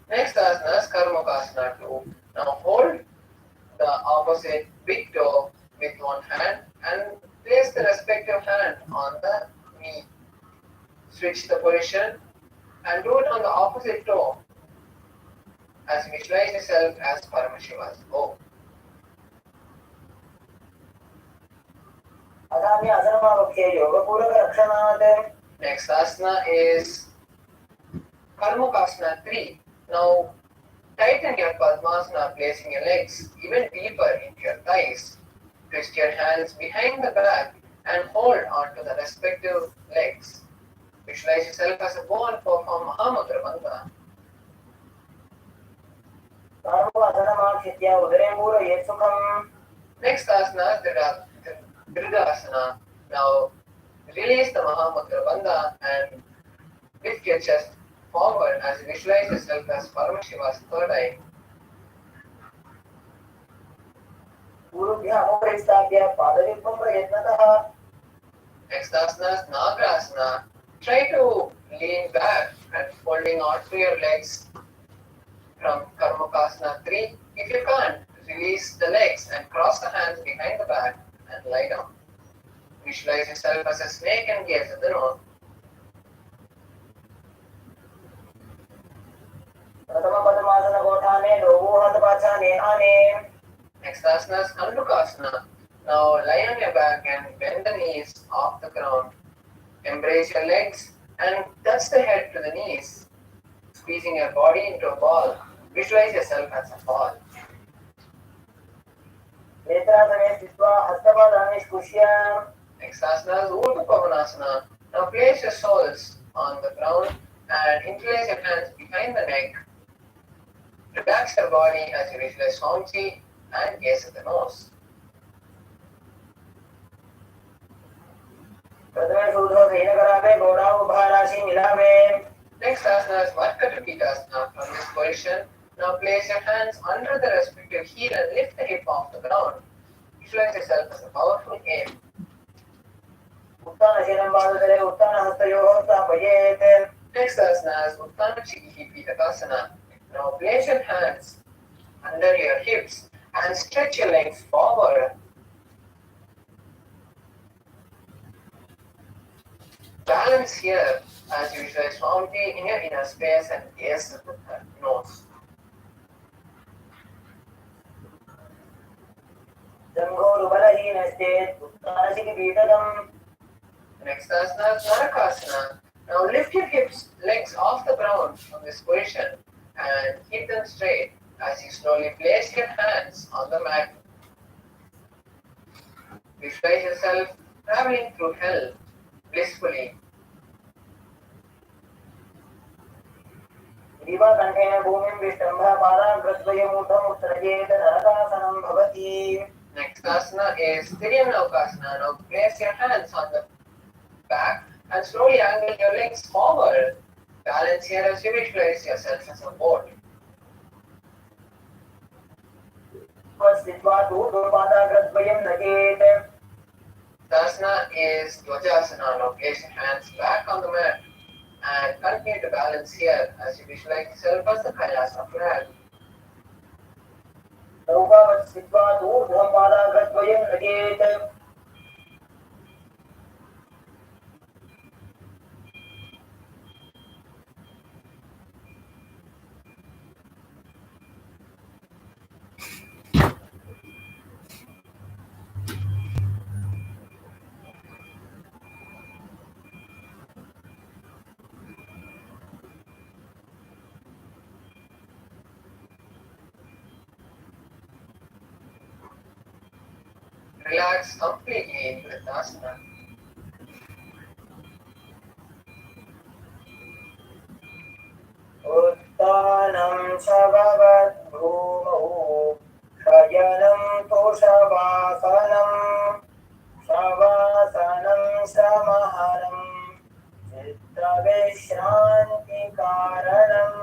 Next asana is Karmakasana 2. Now hold the opposite big toe with one hand and place the respective hand on the knee. Switch the position and do it on the opposite toe as you visualize yourself as Paramashiva's O. Next asana is Karmakasana 3. Now tighten your Padmasana, placing your legs even deeper into your thighs. Twist your hands behind the back and hold onto the respective legs. Visualize yourself as a bow and perform Mahamudra Bandha. Next asana is Dridasana. Now release the Mahamudra Bandha and lift your chest forward as you visualize yourself as Paramashiva's third eye. Next asana is Nagrasana. Try to lean back and folding onto your legs from Karmakasana 3. If you can't, release the legs and cross the hands behind the back and lie down. Visualize yourself as a snake and gaze at the nose. Next asana is Kandukasana. Now lie on your back and bend the knees off the ground. Embrace your legs and touch the head to the knees, squeezing your body into a ball. Visualize yourself as a ball. Next asana is Urdhva Pavanasana. Now place your soles on the ground and interlace your hands behind the neck. Relax your body as you visualize Swamiji and gaze at the nose. Next asana is Varkatapitasana. From this position, now place your hands under the respective heel and lift the hip off the ground. Visualize yourself as a powerful aim. Next asana is Uttana Chikihi Pitakasana. Now place your hands under your hips and stretch your legs forward. Balance here as you visualize Swamiji in your inner space and gaze at the nose. Next asana is Narakasana. Now lift your legs off the ground from this position and keep them straight as you slowly place your hands on the mat. Visualize yourself traveling through hell blissfully. Next asana is Tiryanavakasana. Now place your hands on the back and slowly angle your legs forward. Balance here as you visualize yourself as a boat. Asana is Dvajasana. Now place your hands back on the mat and continue to balance here as you visualize yourself as the Kailasa flag. relax completely in Vriddhasana. Uttanam Shabhavat Bhumau Shayanam Toshabasanam Shavasanam Samaharam Chitta Vishranti Karanam.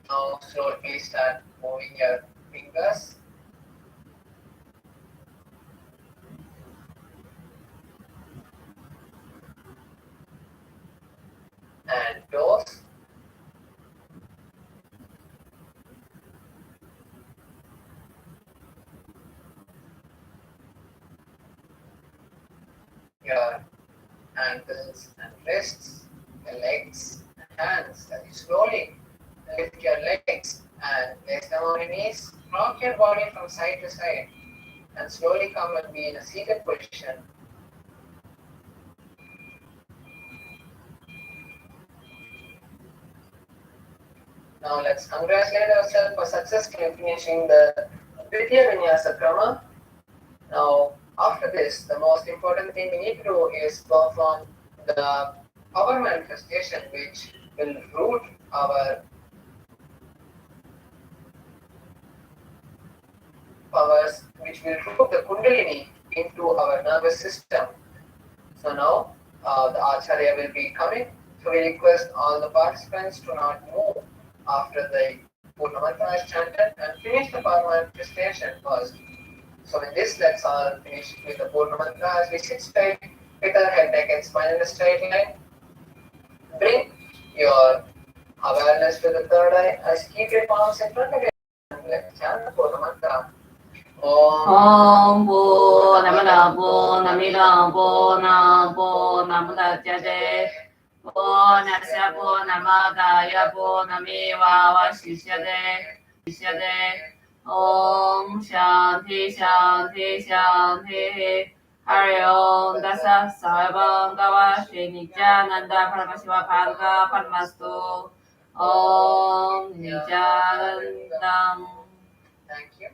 Now slowly start moving your fingers. And toes. Your ankles and wrists, your legs and hands. And you slowly lift your legs and place them on your knees. Rock your body from side to side and slowly come and be in a seated position. Now let's congratulate ourselves for successfully finishing the Vidya Vinyasa Krama. Now after this, the most important thing we need to do is perform the power manifestation, which will root our powers, which will root the Kundalini into our nervous system. So now the Acharya will be coming. So we request all the participants to not move after the Purna Mantra is chanted and finish the power manifestation first. So with this, let's all finish with the Purna Mantra as we sit straight with our head, neck and spine in a straight line. Bring your awareness to the third eye as you keep your palms in front of you and let's chant the Purna Mantra. Om Purnamada Purnamidam Purnamudachyate Purnasya Purnamadaya Purnamevavashishyate Om Shanti Shanti Shanti Hari Om Dasa Sarvam Gava Shri Nithyananda Paramashiva Bharga Paramastu Om Nithyanandam. Thank you.